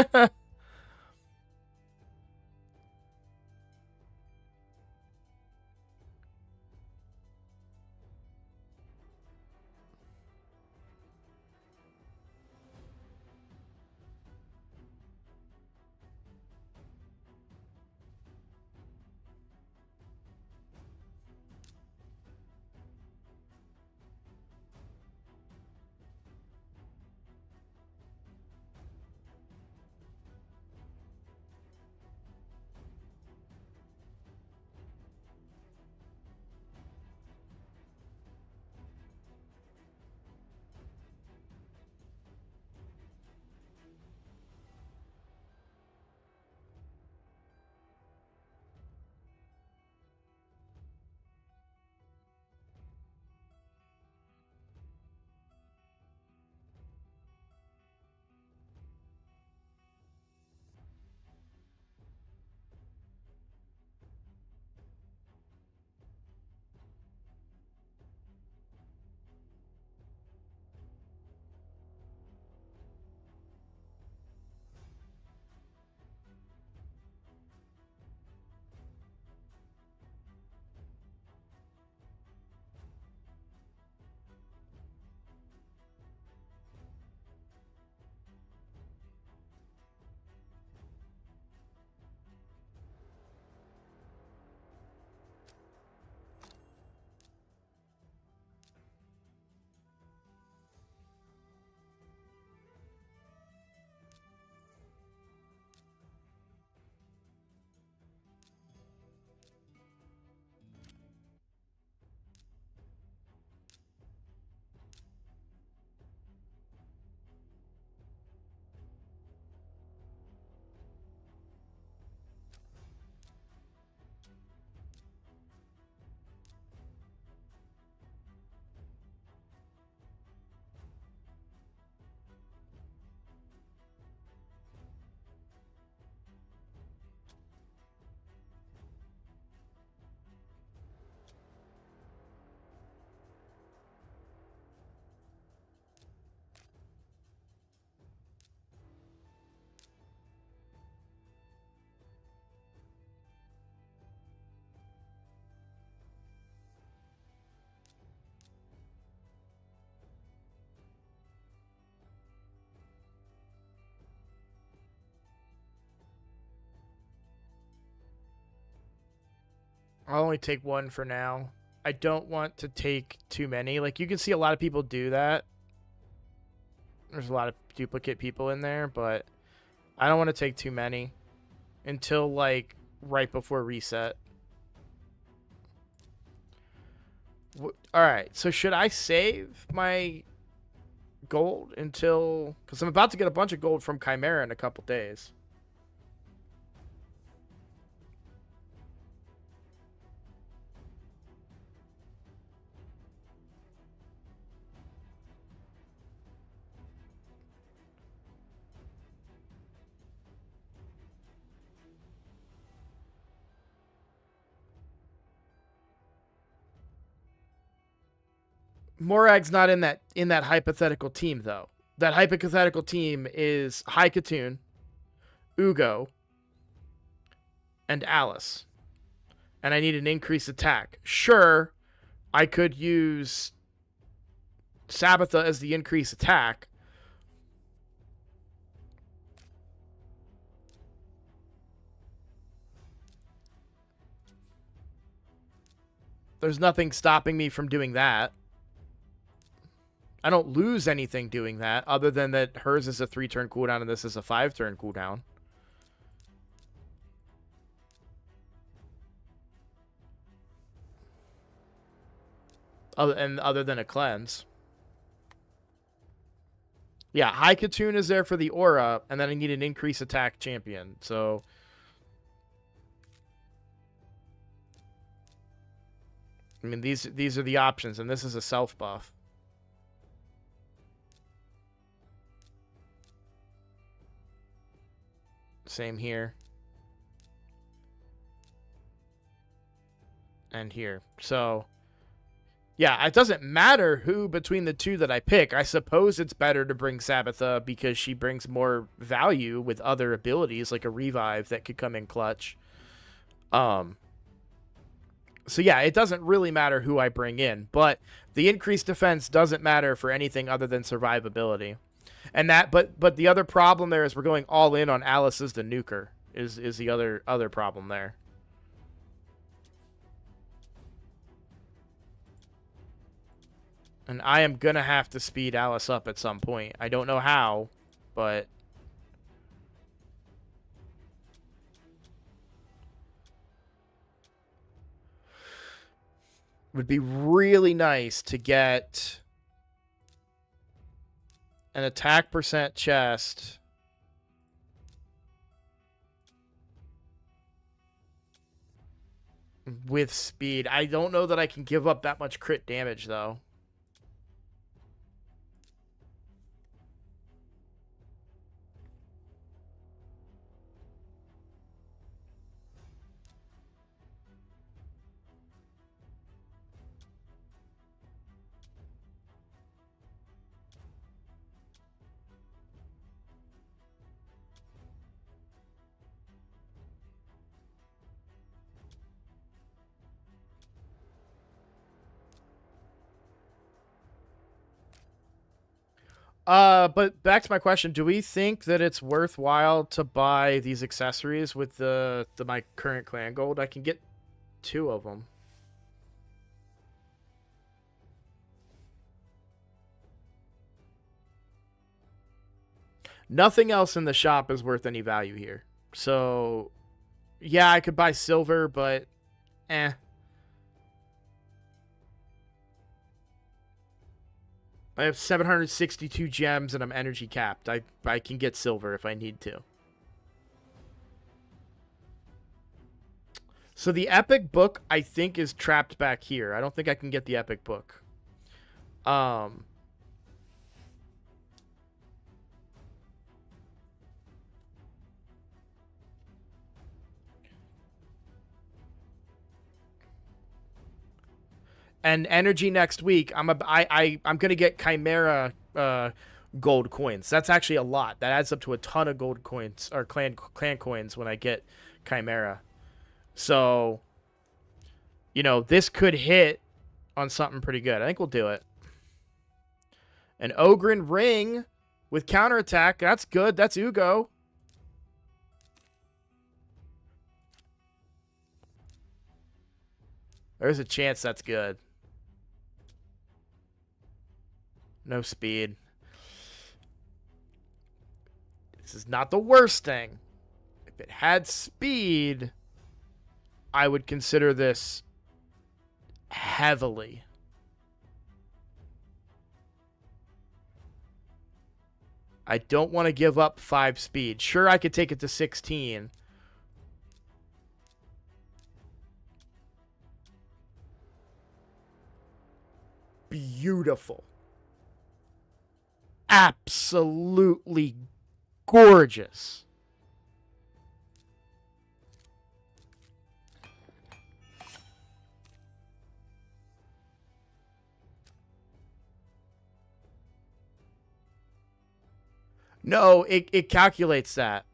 I'll only take one for now. I don't want to take too many. Like, you can see a lot of people do that. There's a lot of duplicate people in there, but I don't want to take too many until, like, right before reset. Alright, so should I save my gold until... Because I'm about to get a bunch of gold from Chimera in a couple days. Morag's not in that hypothetical team though. That hypothetical team is High Katoon, Ugo, and Alice. And I need an increased attack. Sure, I could use Sabbatha as the increased attack. There's nothing stopping me from doing that. I don't lose anything doing that, other than that hers is a 3-turn cooldown and this is a 5-turn cooldown. Other than a cleanse. Yeah, High Katoon is there for the aura, and then I need an increase attack champion. So I mean, these are the options, and this is a self buff. Same here. And here. So yeah, it doesn't matter who between the two that I pick. I suppose it's better to bring Sabbatha because she brings more value with other abilities like a revive that could come in clutch. So yeah, it doesn't really matter who I bring in, but the increased defense doesn't matter for anything other than survivability. And that but the other problem there is we're going all in on Alice as the nuker is the other problem there. And I am going to have to speed Alice up at some point. I don't know how, but it would be really nice to get an attack percent chest with speed. I don't know that I can give up that much crit damage, though. But back to my question, do we think that it's worthwhile to buy these accessories with my current clan gold? I can get 2 of them. Nothing else in the shop is worth any value here. So, yeah, I could buy silver, but eh. I have 762 gems and I'm energy capped. I can get silver if I need to. So the epic book, I think, is trapped back here. I don't think I can get the epic book. And energy next week, I'm gonna get Chimera gold coins. That's actually a lot. That adds up to a ton of gold coins or clan coins when I get Chimera. So, you know, this could hit on something pretty good. I think we'll do it. An Ogren ring with counterattack. That's good. That's Ugo. There's a chance that's good. No speed. This is not the worst thing. If it had speed, I would consider this heavily. I don't want to give up 5 speed. Sure, I could take it to 16. Beautiful. Absolutely gorgeous. No, it calculates that.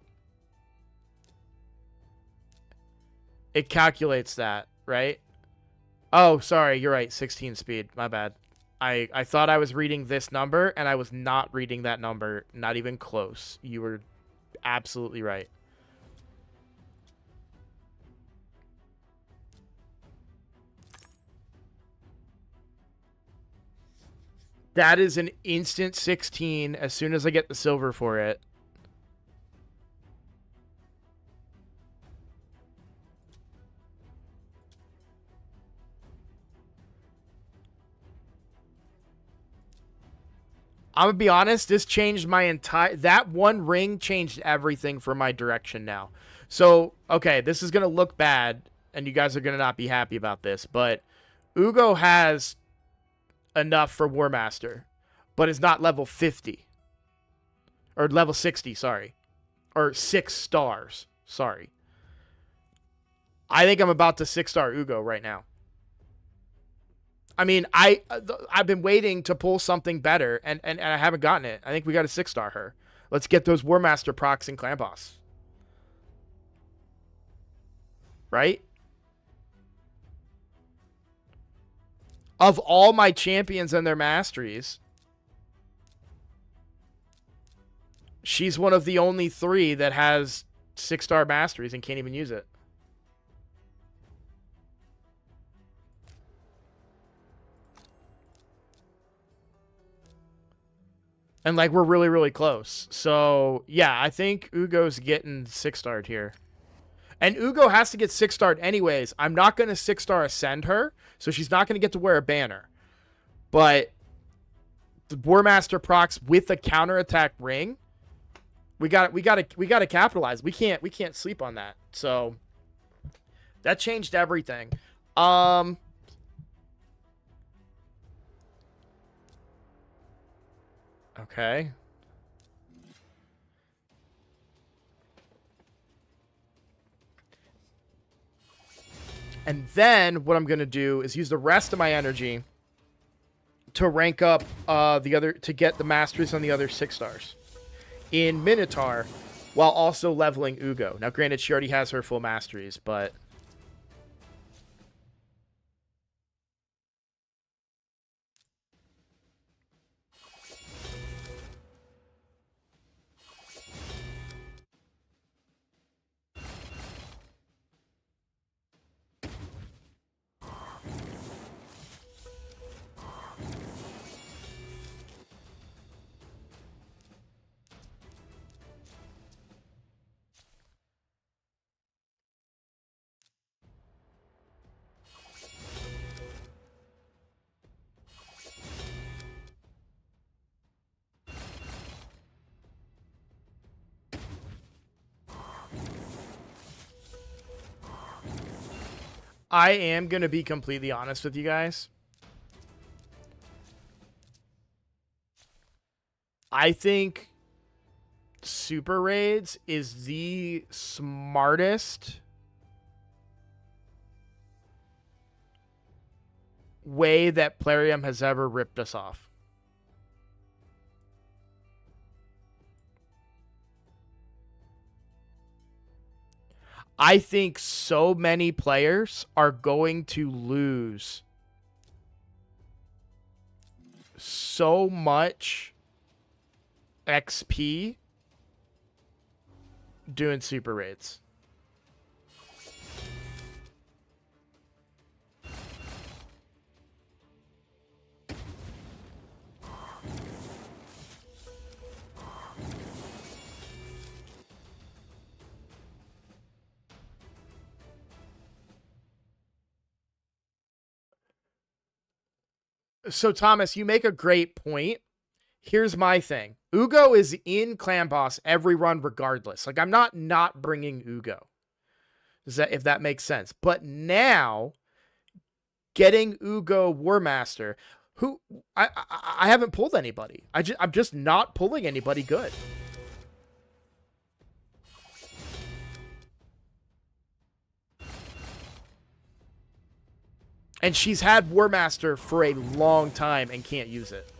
It calculates that, right? Oh, sorry, you're right. 16 speed. My bad. I thought I was reading this number, and I was not reading that number. Not even close. You were absolutely right. That is an instant 16 as soon as I get the silver for it. I'm going to be honest, this changed my entire... That one ring changed everything for my direction now. So, okay, this is going to look bad, and you guys are going to not be happy about this, but Ugo has enough for War Master, but is not level 50. Or level 60, sorry. Or 6 stars, sorry. I think I'm about to 6-star Ugo right now. I mean, I've been waiting to pull something better, and I haven't gotten it. I think we got to 6-star her. Let's get those War Master procs in Clan Boss. Right? Of all my champions and their masteries, she's one of the only 3 that has 6-star masteries and can't even use it. And, like, we're really, really close. So, yeah, I think Ugo's getting 6-starred here. And Ugo has to get 6-starred anyways. I'm not going to 6-star Ascend her, so she's not going to get to wear a banner. But the War Master procs with a counterattack ring, we got to capitalize. We can't sleep on that. So, that changed everything. Okay. And then what I'm going to do is use the rest of my energy to rank up to get the masteries on the other 6 stars in Minotaur while also leveling Ugo. Now, granted, she already has her full masteries, but... I am going to be completely honest with you guys. I think Super Raids is the smartest way that Plarium has ever ripped us off. I think so many players are going to lose so much XP doing super raids. So, Thomas, you make a great point. Here's my thing. Ugo is in Clan Boss every run regardless. Like, I'm not bringing Ugo. If that makes sense. But now, getting Ugo War Master, who I haven't pulled anybody. I'm just not pulling anybody good. And she's had War Master for a long time and can't use it.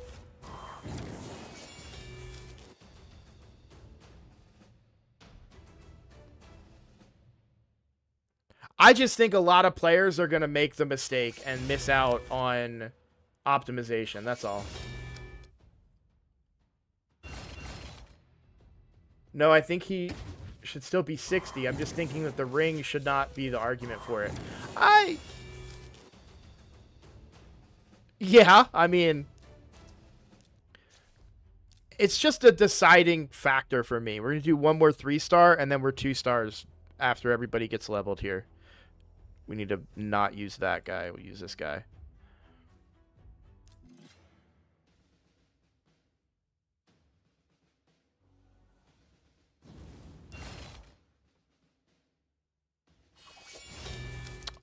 I just think a lot of players are going to make the mistake and miss out on optimization. That's all. No, I think he should still be 60. I'm just thinking that the ring should not be the argument for it. Yeah, I mean, it's just a deciding factor for me. We're gonna do one more 3-star, and then we're 2 stars after everybody gets leveled here. We need to not use that guy. We'll use this guy.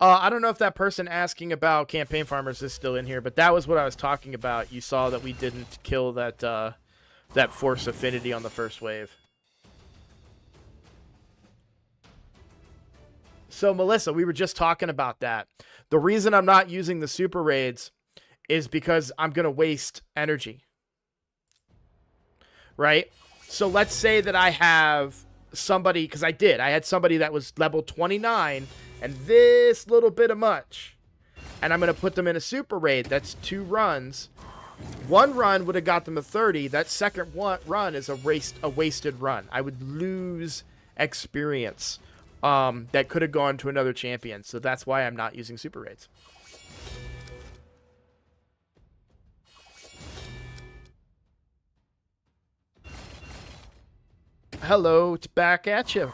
I don't know if that person asking about campaign farmers is still in here, but that was what I was talking about. You saw that we didn't kill that that force affinity on the first wave. So, Melissa, we were just talking about that. The reason I'm not using the super raids is because I'm going to waste energy. Right? So let's say that I have somebody, because I had somebody that was level 29 and this little bit of much. And I'm going to put them in a super raid. That's 2 runs. 1 run would have got them to 30. That second run is a wasted run. I would lose experience that could have gone to another champion. So that's why I'm not using super raids. Hello, it's back at you.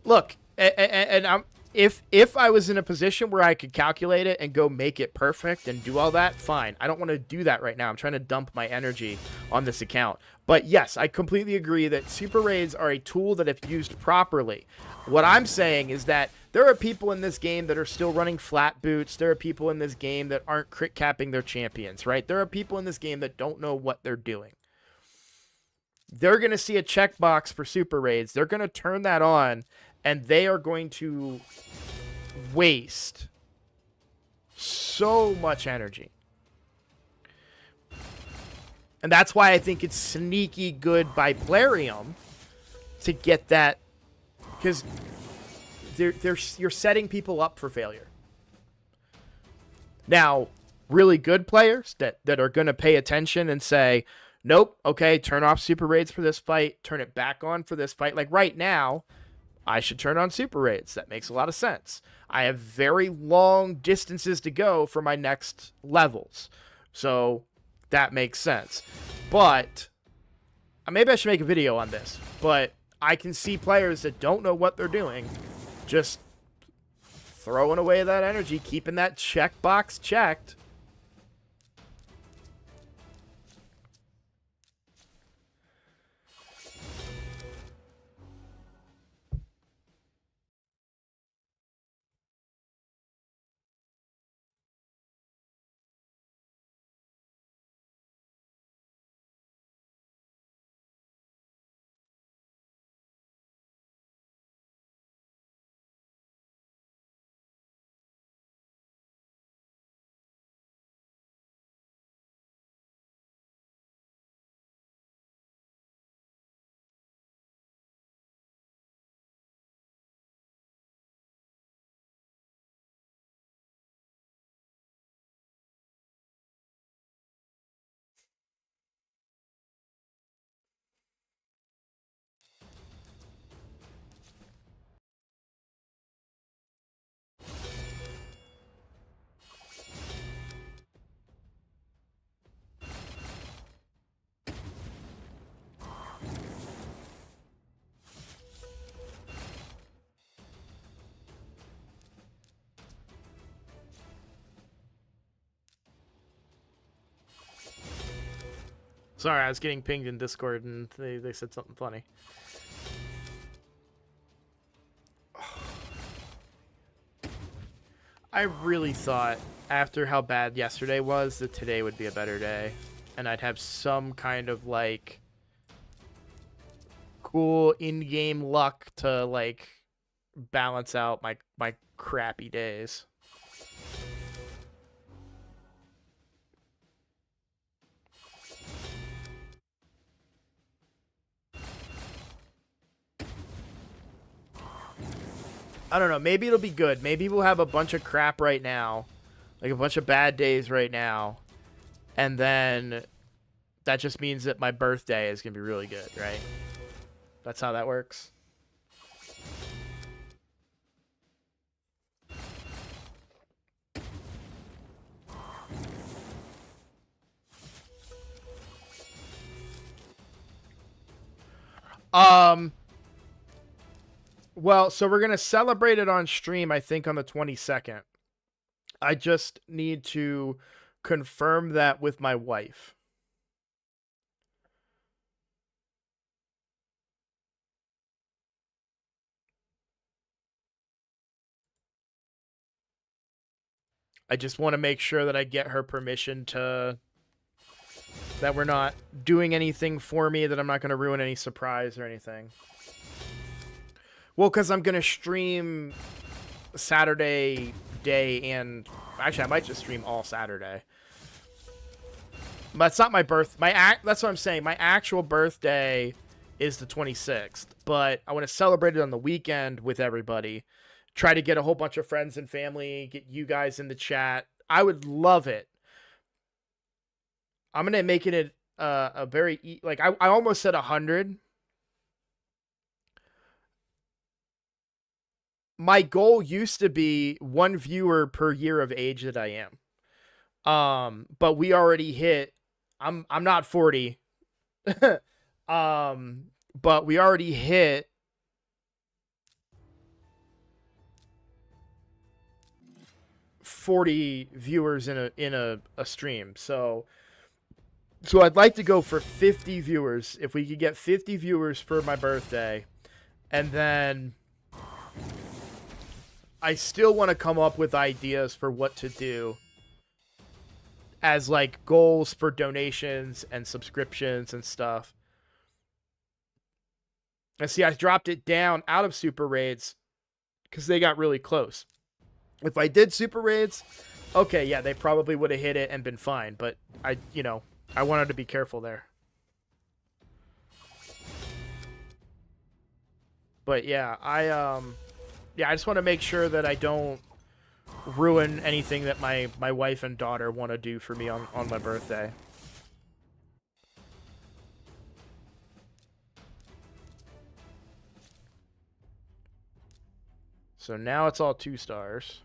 Look, and if I was in a position where I could calculate it and go make it perfect and do all that, fine. I don't want to do that right now. I'm trying to dump my energy on this account. But yes, I completely agree that super raids are a tool that if used properly. What I'm saying is that there are people in this game that are still running flat boots. There are people in this game that aren't crit capping their champions, right? There are people in this game that don't know what they're doing. They're going to see a checkbox for super raids. They're going to turn that on, and they are going to waste so much energy. And that's why I think it's sneaky good by Plarium to get that, because you're setting people up for failure. Now, really good players that are going to pay attention and say, nope, okay, turn off super raids for this fight, turn it back on for this fight. Like right now, I should turn on super raids. That makes a lot of sense. I have very long distances to go for my next levels. So that makes sense. But maybe I should make a video on this. But I can see players that don't know what they're doing just throwing away that energy, keeping that checkbox checked. Sorry, I was getting pinged in Discord and they said something funny. I really thought, after how bad yesterday was, that today would be a better day. And I'd have some kind of, like, cool in-game luck to, like, balance out my crappy days. I don't know. Maybe it'll be good. Maybe we'll have a bunch of crap right now. Like a bunch of bad days right now. And then that just means that my birthday is going to be really good, right? That's how that works. Um. Well, so we're gonna celebrate it on stream. I think on the 22nd. I just need to confirm that with my wife. I just want to make sure that I get her permission to, that we're not doing anything for me, that I'm not going to ruin any surprise or anything. Well, because I'm going to stream Saturday day, and actually I might just stream all Saturday. But it's not my that's what I'm saying. My actual birthday is the 26th, but I want to celebrate it on the weekend with everybody. Try to get a whole bunch of friends and family, get you guys in the chat. I would love it. I'm gonna make it a very like I almost said 100. My goal used to be 1 viewer per year of age that I am. But we already hit. I'm not 40. But we already hit 40 viewers in a stream. So I'd like to go for 50 viewers. If we could get 50 viewers for my birthday, and then I still want to come up with ideas for what to do as like goals for donations and subscriptions and stuff. And see, I dropped it down out of super raids because they got really close. If I did super raids, okay, yeah, they probably would have hit it and been fine. But I wanted to be careful there. But yeah, I just want to make sure that I don't ruin anything that my wife and daughter want to do for me on my birthday. So now it's all 2 stars.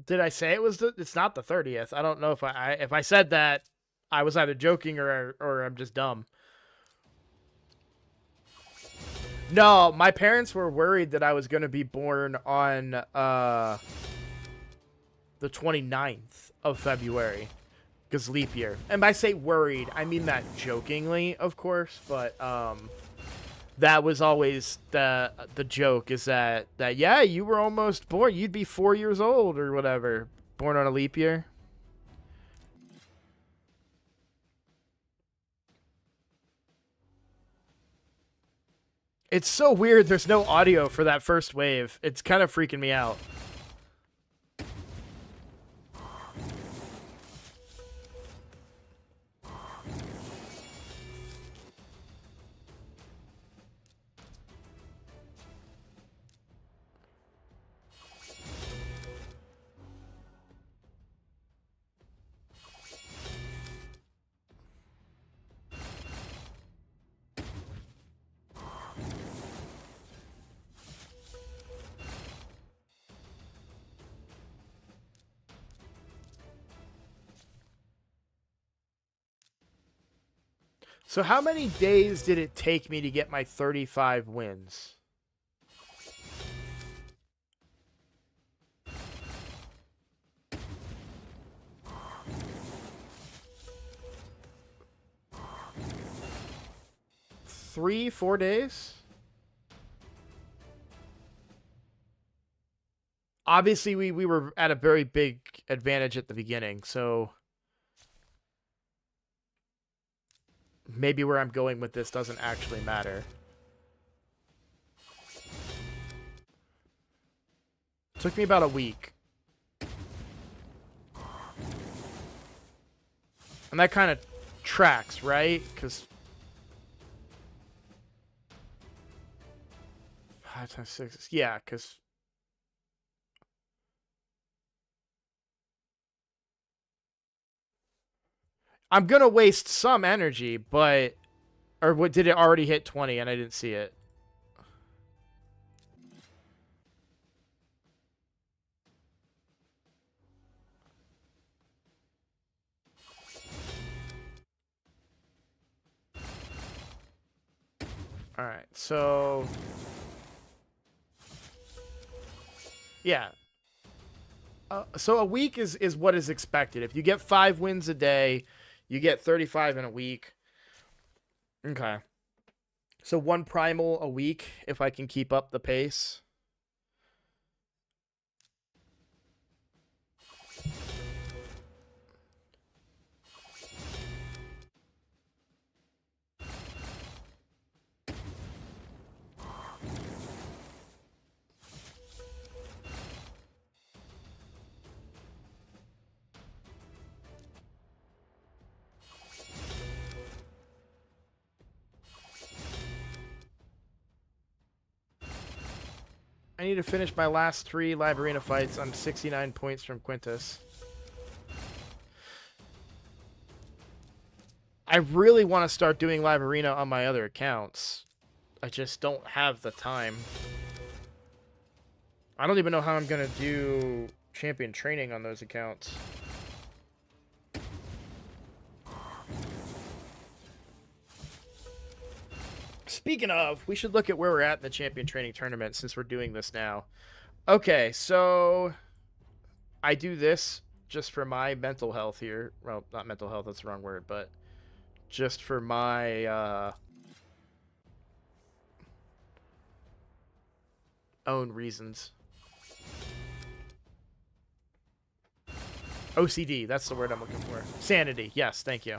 Did I say it was it's not the 30th? I don't know if if I said that, I was either joking or I'm just dumb. No, my parents were worried that I was going to be born on the 29th of February, because leap year. And by say worried, I mean that jokingly, of course, but that was always the joke, is that yeah, you were almost born, you'd be 4 years old or whatever, born on a leap year. It's so weird there's no audio for that first wave. It's kind of freaking me out. So how many days did it take me to get my 35 wins? Three, 4 days? Obviously, we were at a very big advantage at the beginning, so maybe where I'm going with this doesn't actually matter. Took me about a week. And that kind of tracks, right? Because 5 times 6, yeah, because I'm gonna waste some energy, but or what, did it already hit 20 and I didn't see it? All right, so yeah. So a week is what is expected. If you get 5 wins a day, you get 35 in a week. Okay. So 1 primal a week if I can keep up the pace. I need to finish my last 3 live arena fights. I'm 69 points from Quintus. I really want to start doing live arena on my other accounts. I just don't have the time. I don't even know how I'm going to do champion training on those accounts. Speaking of, we should look at where we're at in the champion training tournament since we're doing this now. Okay, so I do this just for my mental health here. Well, not mental health, that's the wrong word, but just for my own reasons. OCD, that's the word I'm looking for. Sanity, yes, thank you.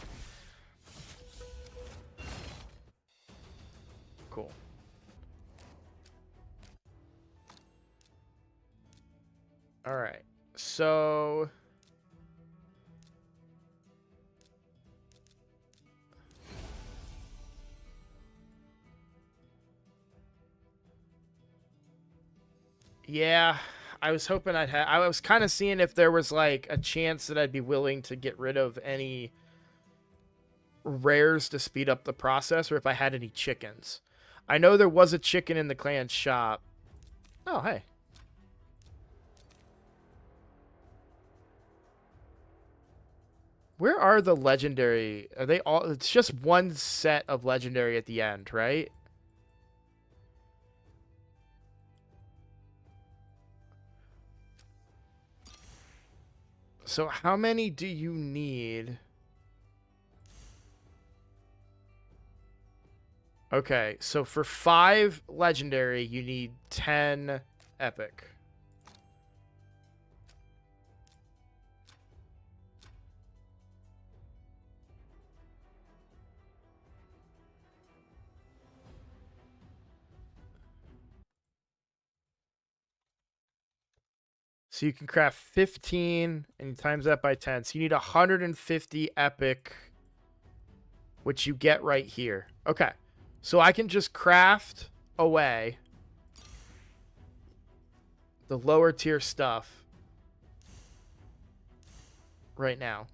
Cool. All right, so yeah, I was hoping I'd have. I was kind of seeing if there was like a chance that I'd be willing to get rid of any rares to speed up the process, or if I had any chickens. I know there was a chicken in the clan shop. Oh, hey. Where are the legendary? Are they all? It's just one set of legendary at the end, right? So how many do you need? Okay, so for 5 legendary, you need 10 epic. So you can craft 15 and you times that by 10. So you need 150 epic, which you get right here. Okay. So I can just craft away the lower tier stuff right now.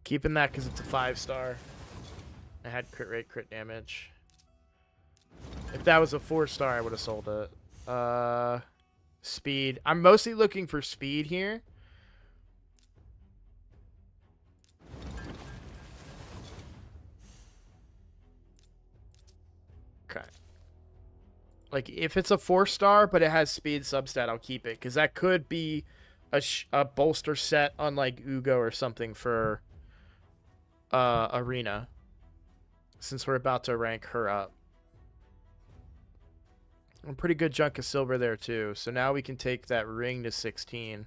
Keeping that because it's a 5-star. I had crit rate, crit damage. If that was a 4-star, I would have sold it. Speed. I'm mostly looking for speed here. Okay. Like, if it's a 4-star, but it has speed substat, I'll keep it. Because that could be a bolster set on like Ugo or something for Arena, since we're about to rank her up. A pretty good chunk of silver there too. So now we can take that ring to 16.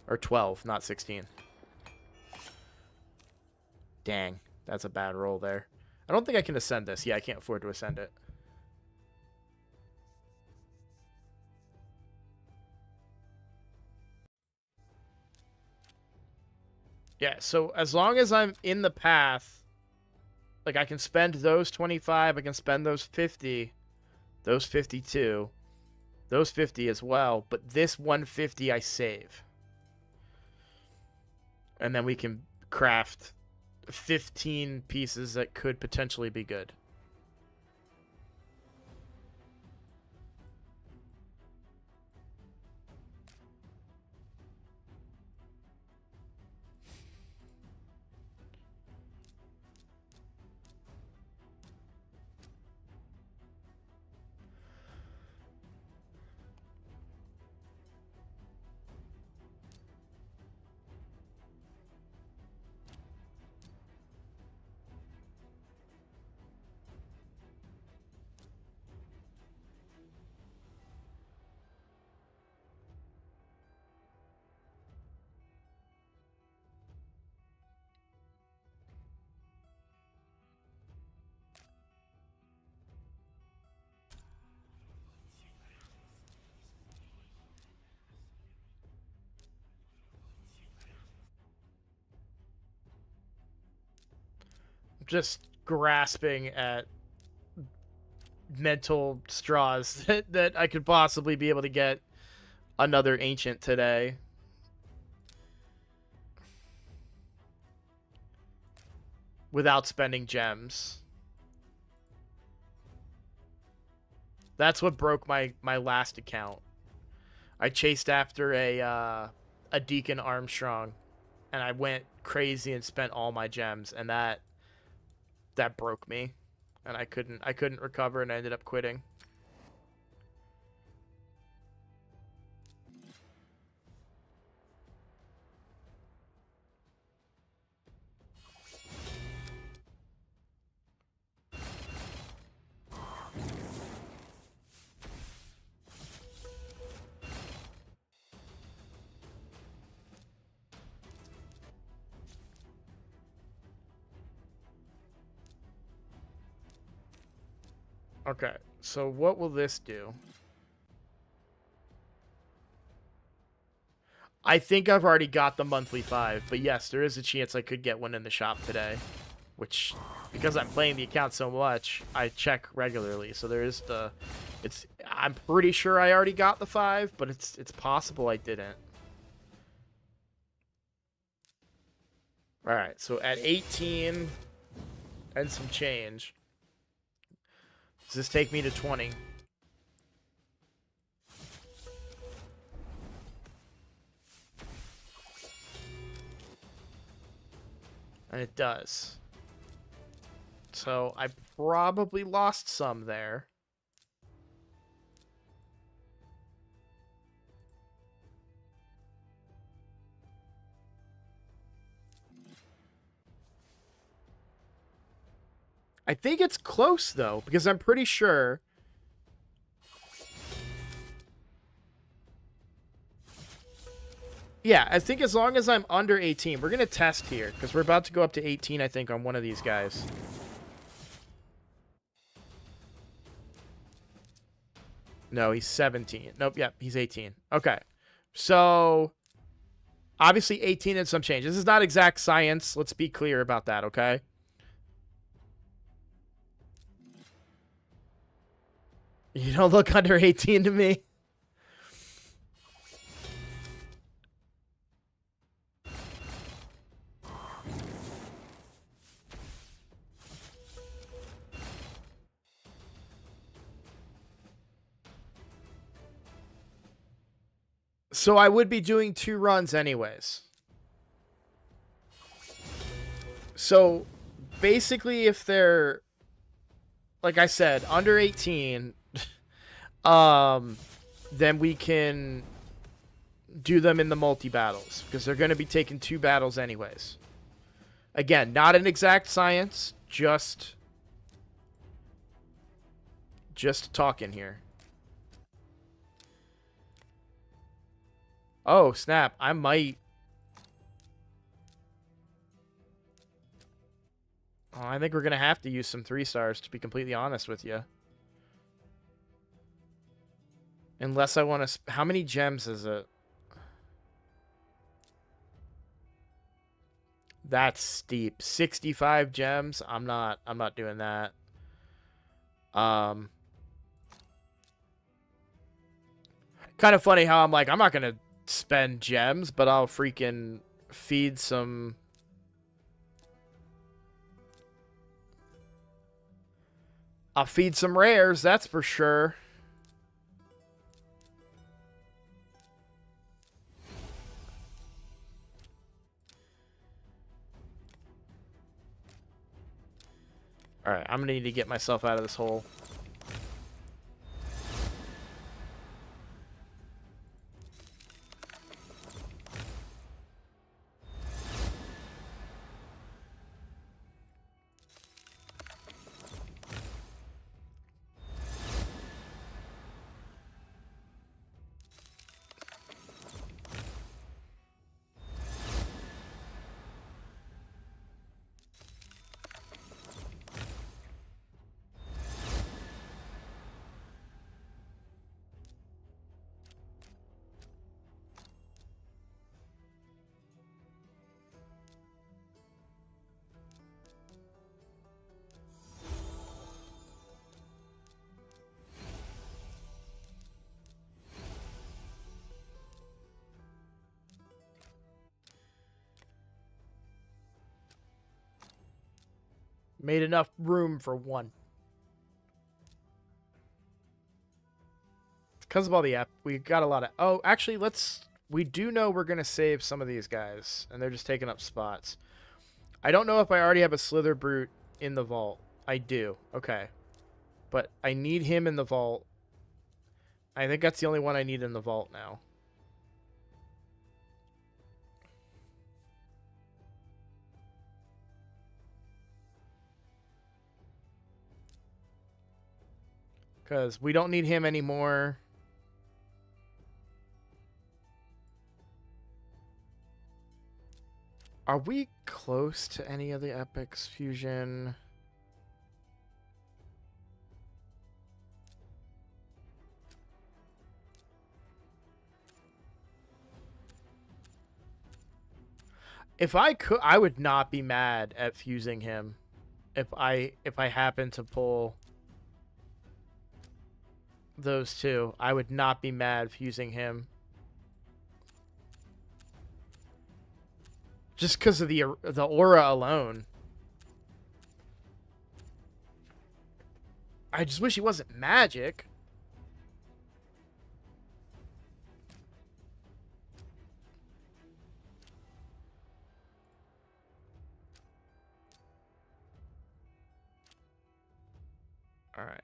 Or 12, not 16. Dang, that's a bad roll there. I don't think I can ascend this. Yeah, I can't afford to ascend it. Yeah, so as long as I'm in the path, like I can spend those 25, I can spend those 50, those 52, those 50 as well, but this 150 I save. And then we can craft 15 pieces that could potentially be good. Just grasping at mental straws that I could possibly be able to get another ancient today. Without spending gems. That's what broke my last account. I chased after a Deacon Armstrong, and I went crazy and spent all my gems, and that broke me, and I couldn't recover, and I ended up quitting. Okay, so what will this do? I think I've already got the monthly 5, but yes, there is a chance I could get one in the shop today. Which, because I'm playing the account so much, I check regularly. So there is the... I'm pretty sure I already got the 5, but it's possible I didn't. Alright, so at 18 and some change... Does this take me to 20? And it does. So I probably lost some there. I think it's close, though, because I'm pretty sure... Yeah, I think as long as I'm under 18, we're going to test here, because we're about to go up to 18, I think, on one of these guys. No, he's 17. Nope, yep, he's 18. Okay, so... Obviously, 18 and some change. This is not exact science. Let's be clear about that, okay? You don't look under 18 to me. So I would be doing 2 runs anyways. So basically, if they're, like I said, under 18, then we can do them in the multi-battles, because they're going to be taking 2 battles anyways. Again, not an exact science, just talking here. Oh, snap. I might... Oh, I think we're going to have to use some 3 stars, to be completely honest with you. Unless I want to... How many gems is it? That's steep. 65 gems? I'm not doing that. Kind of funny how I'm like, I'm not going to spend gems, but I'll freaking feed some... I'll feed some rares, that's for sure. Alright, I'm gonna need to get myself out of this hole. Made enough room for one. Because of all the app, we got a lot of... Oh, actually, let's... We do know we're going to save some of these guys, and they're just taking up spots. I don't know if I already have a Slither Brute in the vault. I do. Okay. But I need him in the vault. I think that's the only one I need in the vault now. Because we don't need him anymore. Are we close to any of the epics fusion? If I could, I would not be mad at fusing him. If I happen to pull those two, I would not be mad fusing him. Just because of the aura alone. I just wish he wasn't magic. All right.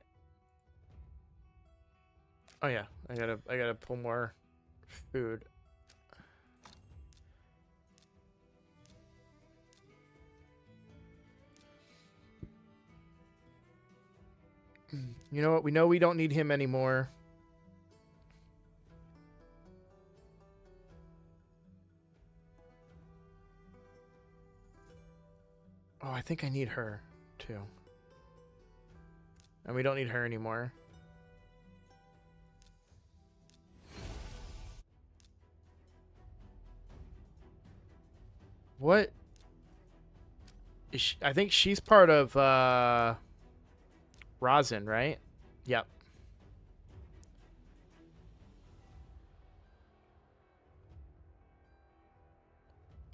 Oh yeah, I gotta pull more food. You know what? We know we don't need him anymore. Oh, I think I need her too. And we don't need her anymore. What? Is she, I think she's part of Rosin, right? Yep.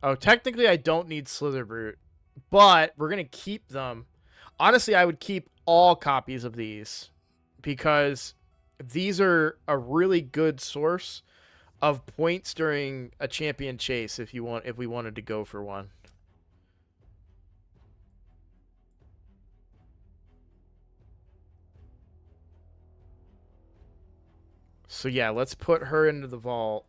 Oh, technically I don't need Slither Brute, but we're going to keep them. Honestly, I would keep all copies of these because these are a really good source of points during a champion chase if we wanted to go for one. So yeah, let's put her into the vault.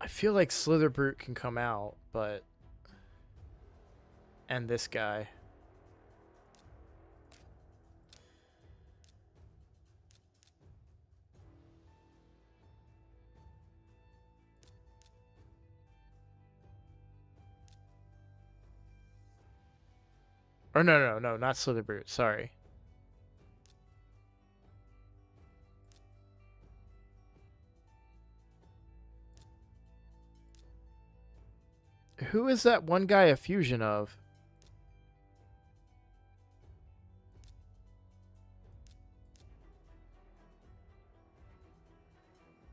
I feel like Slitherbrute can come out, but... And this guy. Or no, not Slitherbrute. Sorry. Who is that one guy a fusion of?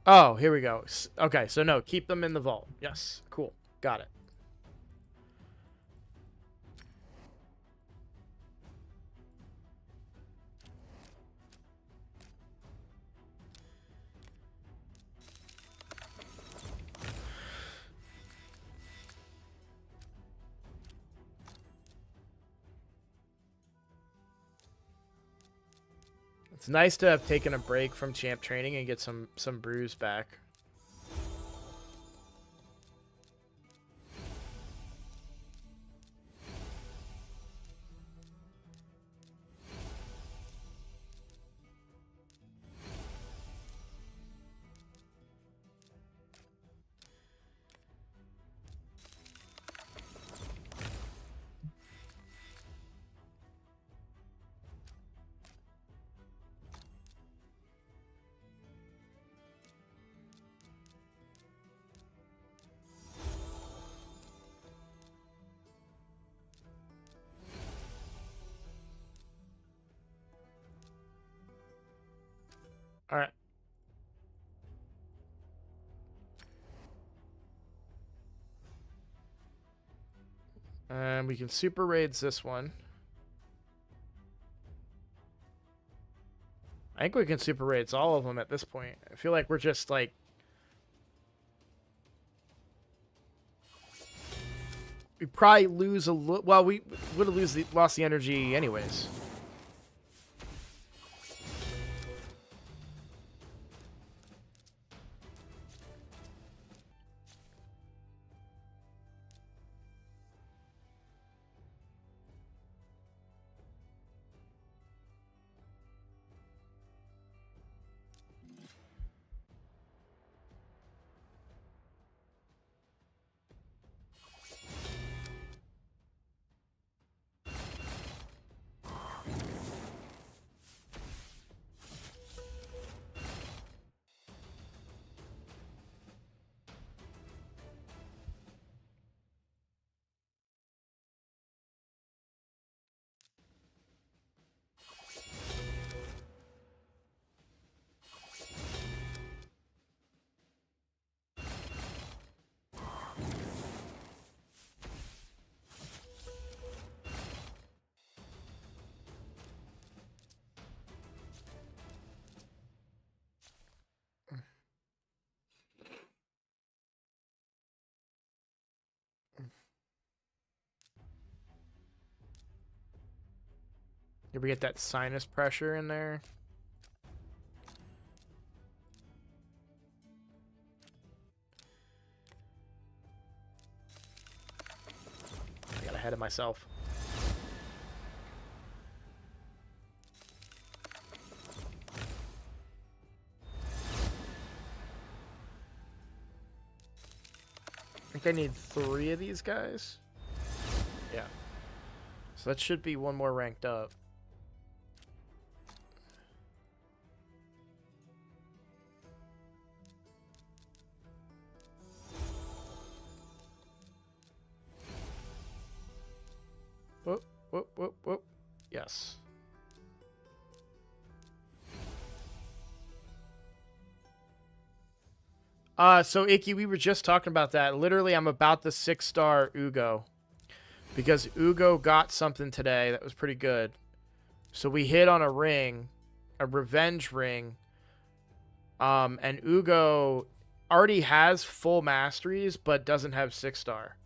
Oh, here we go. Okay, so no, keep them in the vault. Yes, cool. Got it. It's nice to have taken a break from champ training and get some brews back. All right. And we can super raids this one. I think we can super raids all of them at this point. I feel like we're just like... We probably lose a little... Well, we would have lost the energy anyways. Did we get that sinus pressure in there? I got ahead of myself. I think I need 3 of these guys. Yeah. So that should be one more ranked up. Whoop, whoop, whoop, whoop. Yes. So Icky, we were just talking about that. Literally, I'm about the 6-star Ugo. Because Ugo got something today that was pretty good. So we hit on a ring, a revenge ring. And Ugo already has full masteries, but doesn't have 6-star.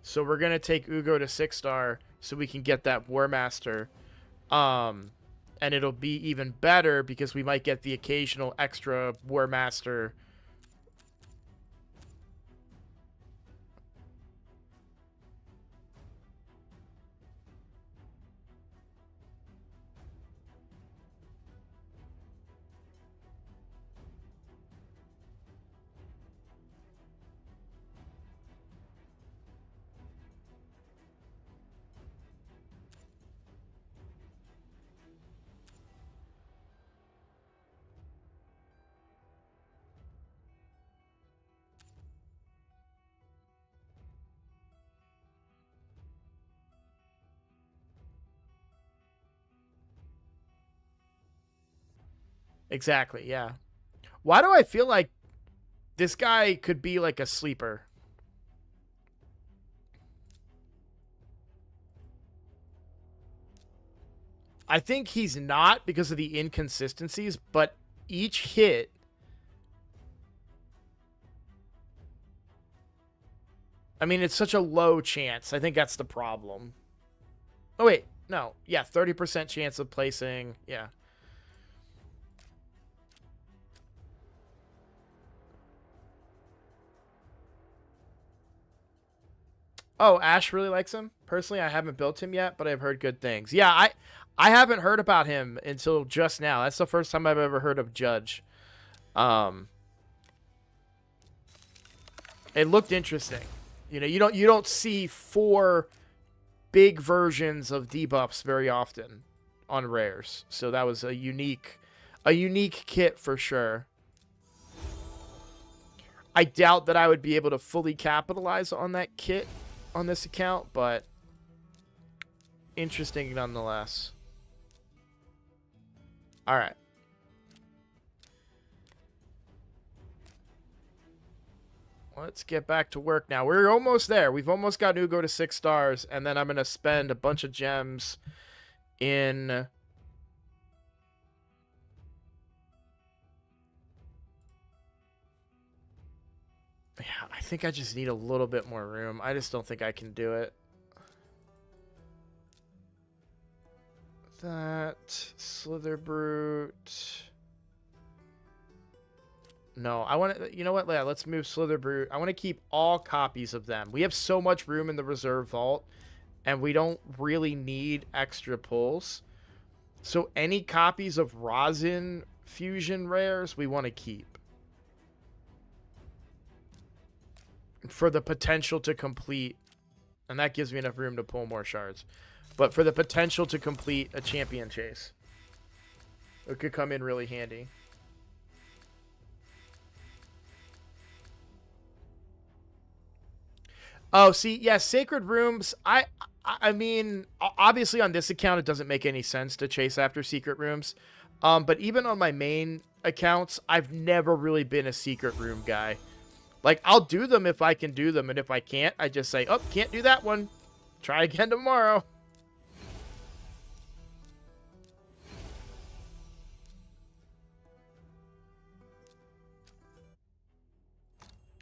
So we're going to take Ugo to 6-star so we can get that War Master. And it'll be even better because we might get the occasional extra War Master Exactly, yeah. Why do I feel like this guy could be like a sleeper? I think he's not because of the inconsistencies, but each hit. I mean, it's such a low chance. I think that's the problem. Oh, wait. No. Yeah, 30% chance of placing. Yeah. Oh, Ash really likes him. Personally, I haven't built him yet, but I've heard good things. Yeah, I haven't heard about him until just now. That's the first time I've ever heard of Judge. Um, it looked interesting. You know, you don't see 4 big versions of debuffs very often on rares. So that was a unique kit for sure. I doubt that I would be able to fully capitalize on that kit on this account, but interesting nonetheless. All right. Let's get back to work now. We're almost there. We've almost got Ugo to 6 stars, and then I'm going to spend a bunch of gems in... Yeah, I think I just need a little bit more room. I just don't think I can do it. That... Slither Brute... No, I want to... You know what? Yeah, let's move Slither Brute. I want to keep all copies of them. We have so much room in the reserve vault, and we don't really need extra pulls. So any copies of Rosin fusion rares we want to keep. For the potential to complete... And that gives me enough room to pull more shards. But for the potential to complete a champion chase. It could come in really handy. Oh, see, yeah, Sacred Rooms. I mean, obviously on this account, it doesn't make any sense to chase after Secret Rooms. But even on my main accounts, I've never really been a Secret Room guy. Like, I'll do them if I can do them, and if I can't, I just say, oh, can't do that one. Try again tomorrow.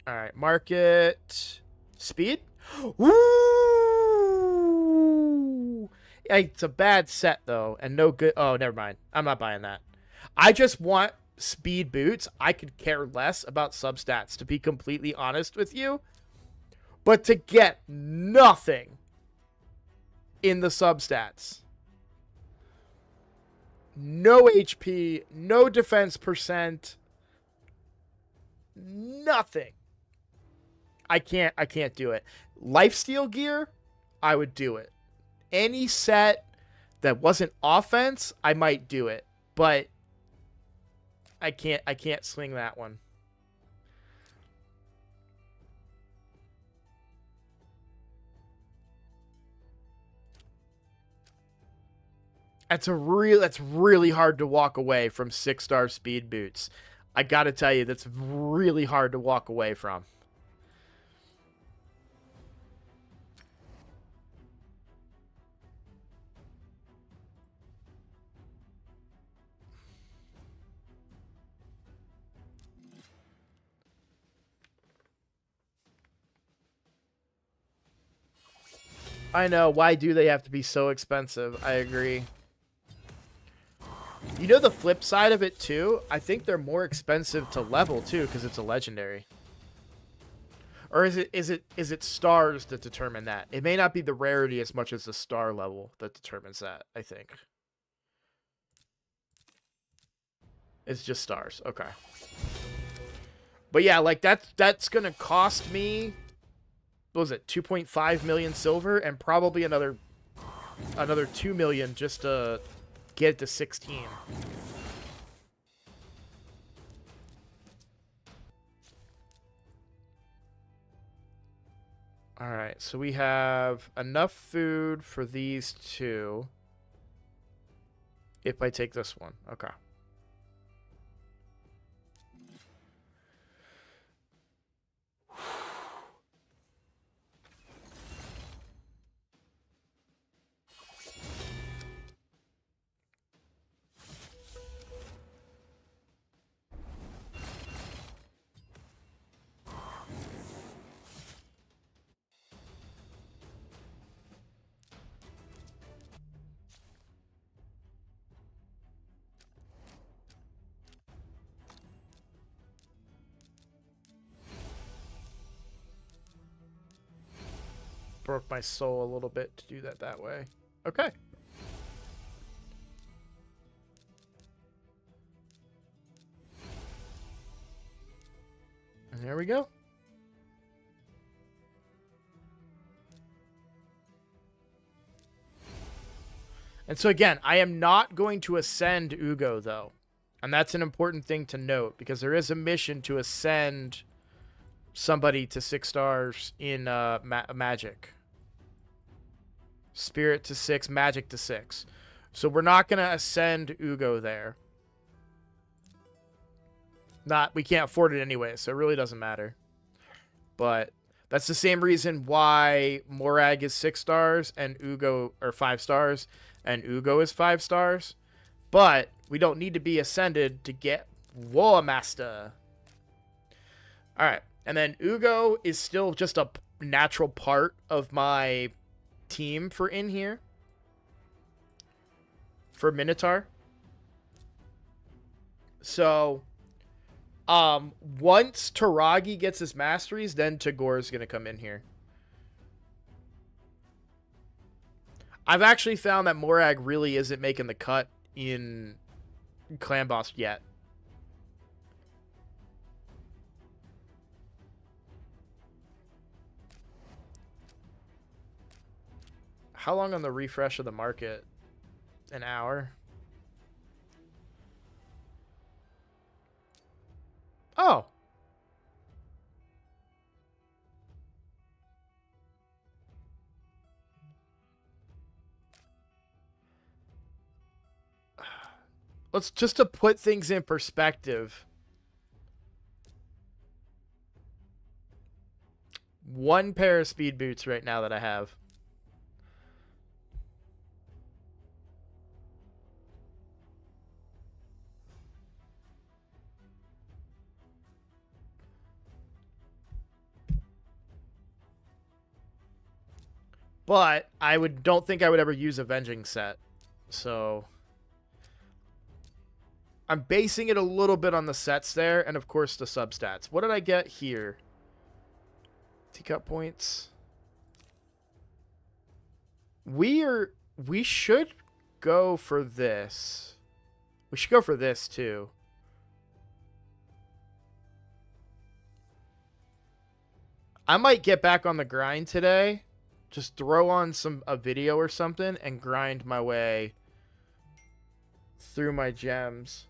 All right, market speed. Woo! It's a bad set though, and no good. Oh, never mind. I'm not buying that. I just want speed boots. I could care less about substats, to be completely honest with you. But to get nothing in the substats, no HP, no defense percent, nothing. I can't do it. Lifesteal gear, I would do it. Any set that wasn't offense, I might do it. But I can't swing that one. That's really hard to walk away from 6-star speed boots. I gotta tell you, that's really hard to walk away from. I know, why do they have to be so expensive? I agree. You know the flip side of it too? I think they're more expensive to level too because it's a legendary. Or is it stars that determine that? It may not be the rarity as much as the star level that determines that, I think. It's just stars. Okay. But yeah, like that's going to cost me, what was it? 2.5 million silver and probably another 2 million just to get it to 16. All right, so we have enough food for these two. If I take this one, okay. broke my soul a little bit to do that way. Okay. And there we go. And so again, I am not going to ascend Ugo, though. And that's an important thing to note, because there is a mission to ascend somebody to 6 stars in Magic. Spirit to 6, Magic to 6. So we're not going to ascend Ugo there. We can't afford it anyway, so it really doesn't matter. But that's the same reason why Morag is 6 stars and Ugo are 5 stars and Ugo is 5 stars. But we don't need to be ascended to get War Master. All right. And then Ugo is still just a natural part of my team for in here. For Minotaur. So, once Taragi gets his masteries, then Tagore is going to come in here. I've actually found that Morag really isn't making the cut in Clan Boss yet. How long on the refresh of the market? An hour? Oh. Let's just to put things in perspective. One pair of speed boots right now that I have. But I don't think I would ever use a Venging set. So I'm basing it a little bit on the sets there, and of course the substats. What did I get here? Teacup points. We should go for this. We should go for this too. I might get back on the grind today. Just throw on a video or something and grind my way through my gems.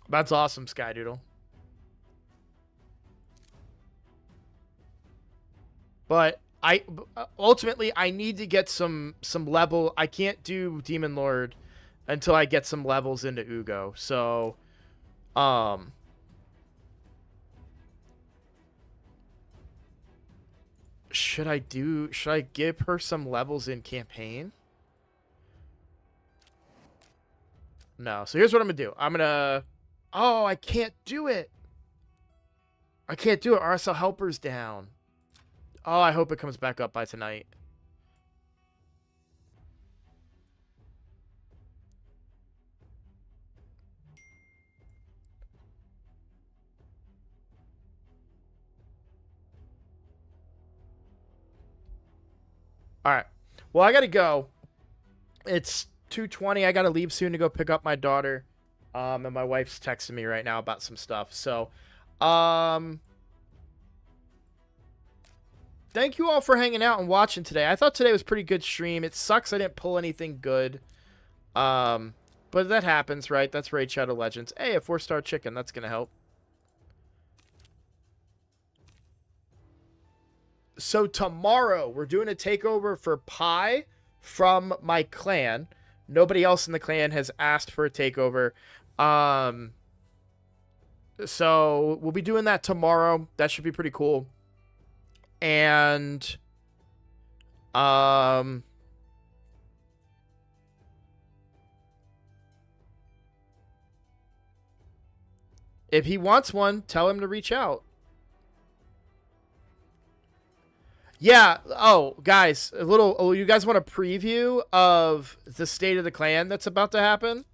That's awesome, Skydoodle. But ultimately I need to get some level. I can't do Demon Lord until I get some levels into Ugo. So should I give her some levels in campaign? No. So here's what I'm going to do. Oh, I can't do it. I can't do it. RSL Helper's down. Oh, I hope it comes back up by tonight. All right. Well, I got to go. It's 2:20. I got to leave soon to go pick up my daughter. And my wife's texting me right now about some stuff. So, thank you all for hanging out and watching today. I thought today was a pretty good stream. It sucks I didn't pull anything good. But that happens, right? That's Raid Shadow Legends. Hey, a 4-star chicken. That's going to help. So tomorrow, we're doing a takeover for Pi from my clan. Nobody else in the clan has asked for a takeover. So we'll be doing that tomorrow. That should be pretty cool. And If he wants one, tell him to reach out. Yeah. Oh, guys, a little. Oh, you guys want a preview of the state of the clan that's about to happen?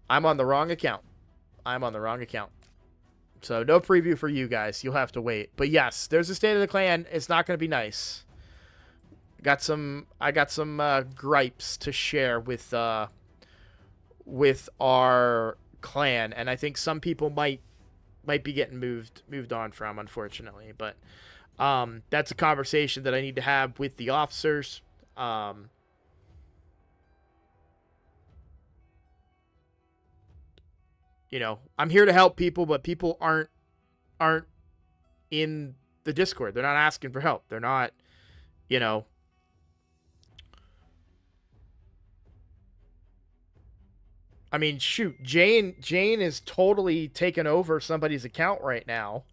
I'm on the wrong account. I'm on the wrong account. So no preview for you guys. You'll have to wait. But yes, there's a state of the clan. It's not going to be nice. I got some gripes to share with our clan, and I think some people might be getting moved on from, unfortunately. But that's a conversation that I need to have with the officers. You know, I'm here to help people, but people aren't in the Discord. They're not asking for help. They're not, you know. I mean, shoot, Jane is totally taken over somebody's account right now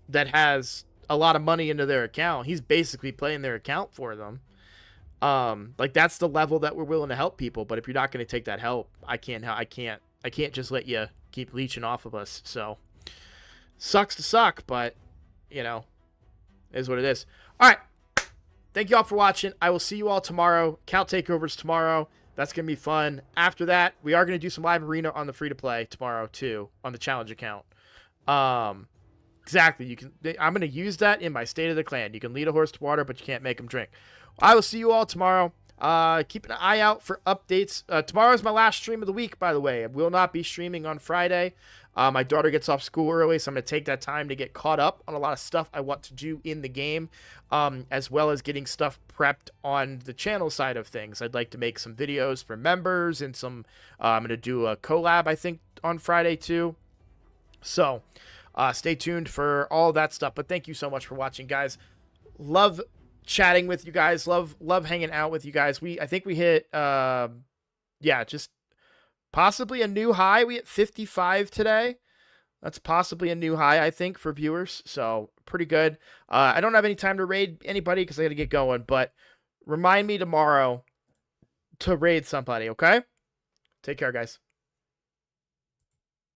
that has a lot of money into their account. He's basically playing their account for them. Like that's the level that we're willing to help people. But if you're not going to take that help, I can't just let you keep leeching off of us. So sucks to suck, but you know, is what it is. All right. Thank you all for watching. I will see you all tomorrow. Count takeovers tomorrow. That's going to be fun. After that, we are going to do some live arena on the free-to-play tomorrow, too, on the challenge account. Exactly. I'm going to use that in my State of the Clan. You can lead a horse to water, but you can't make him drink. I will see you all tomorrow. Keep an eye out for updates. Tomorrow is my last stream of the week, by the way. I will not be streaming on Friday. My daughter gets off school early, so I'm going to take that time to get caught up on a lot of stuff I want to do in the game, as well as getting stuff prepped on the channel side of things. I'd like to make some videos for members and some, I'm going to do a collab, I think, on Friday too. So stay tuned for all that stuff. But thank you so much for watching, guys. Love chatting with you guys. Love hanging out with you guys. I think we hit, just possibly a new high. We hit 55 today. That's possibly a new high, I think, for viewers. So pretty good. I don't have any time to raid anybody because I got to get going. But remind me tomorrow to raid somebody, okay? Take care, guys.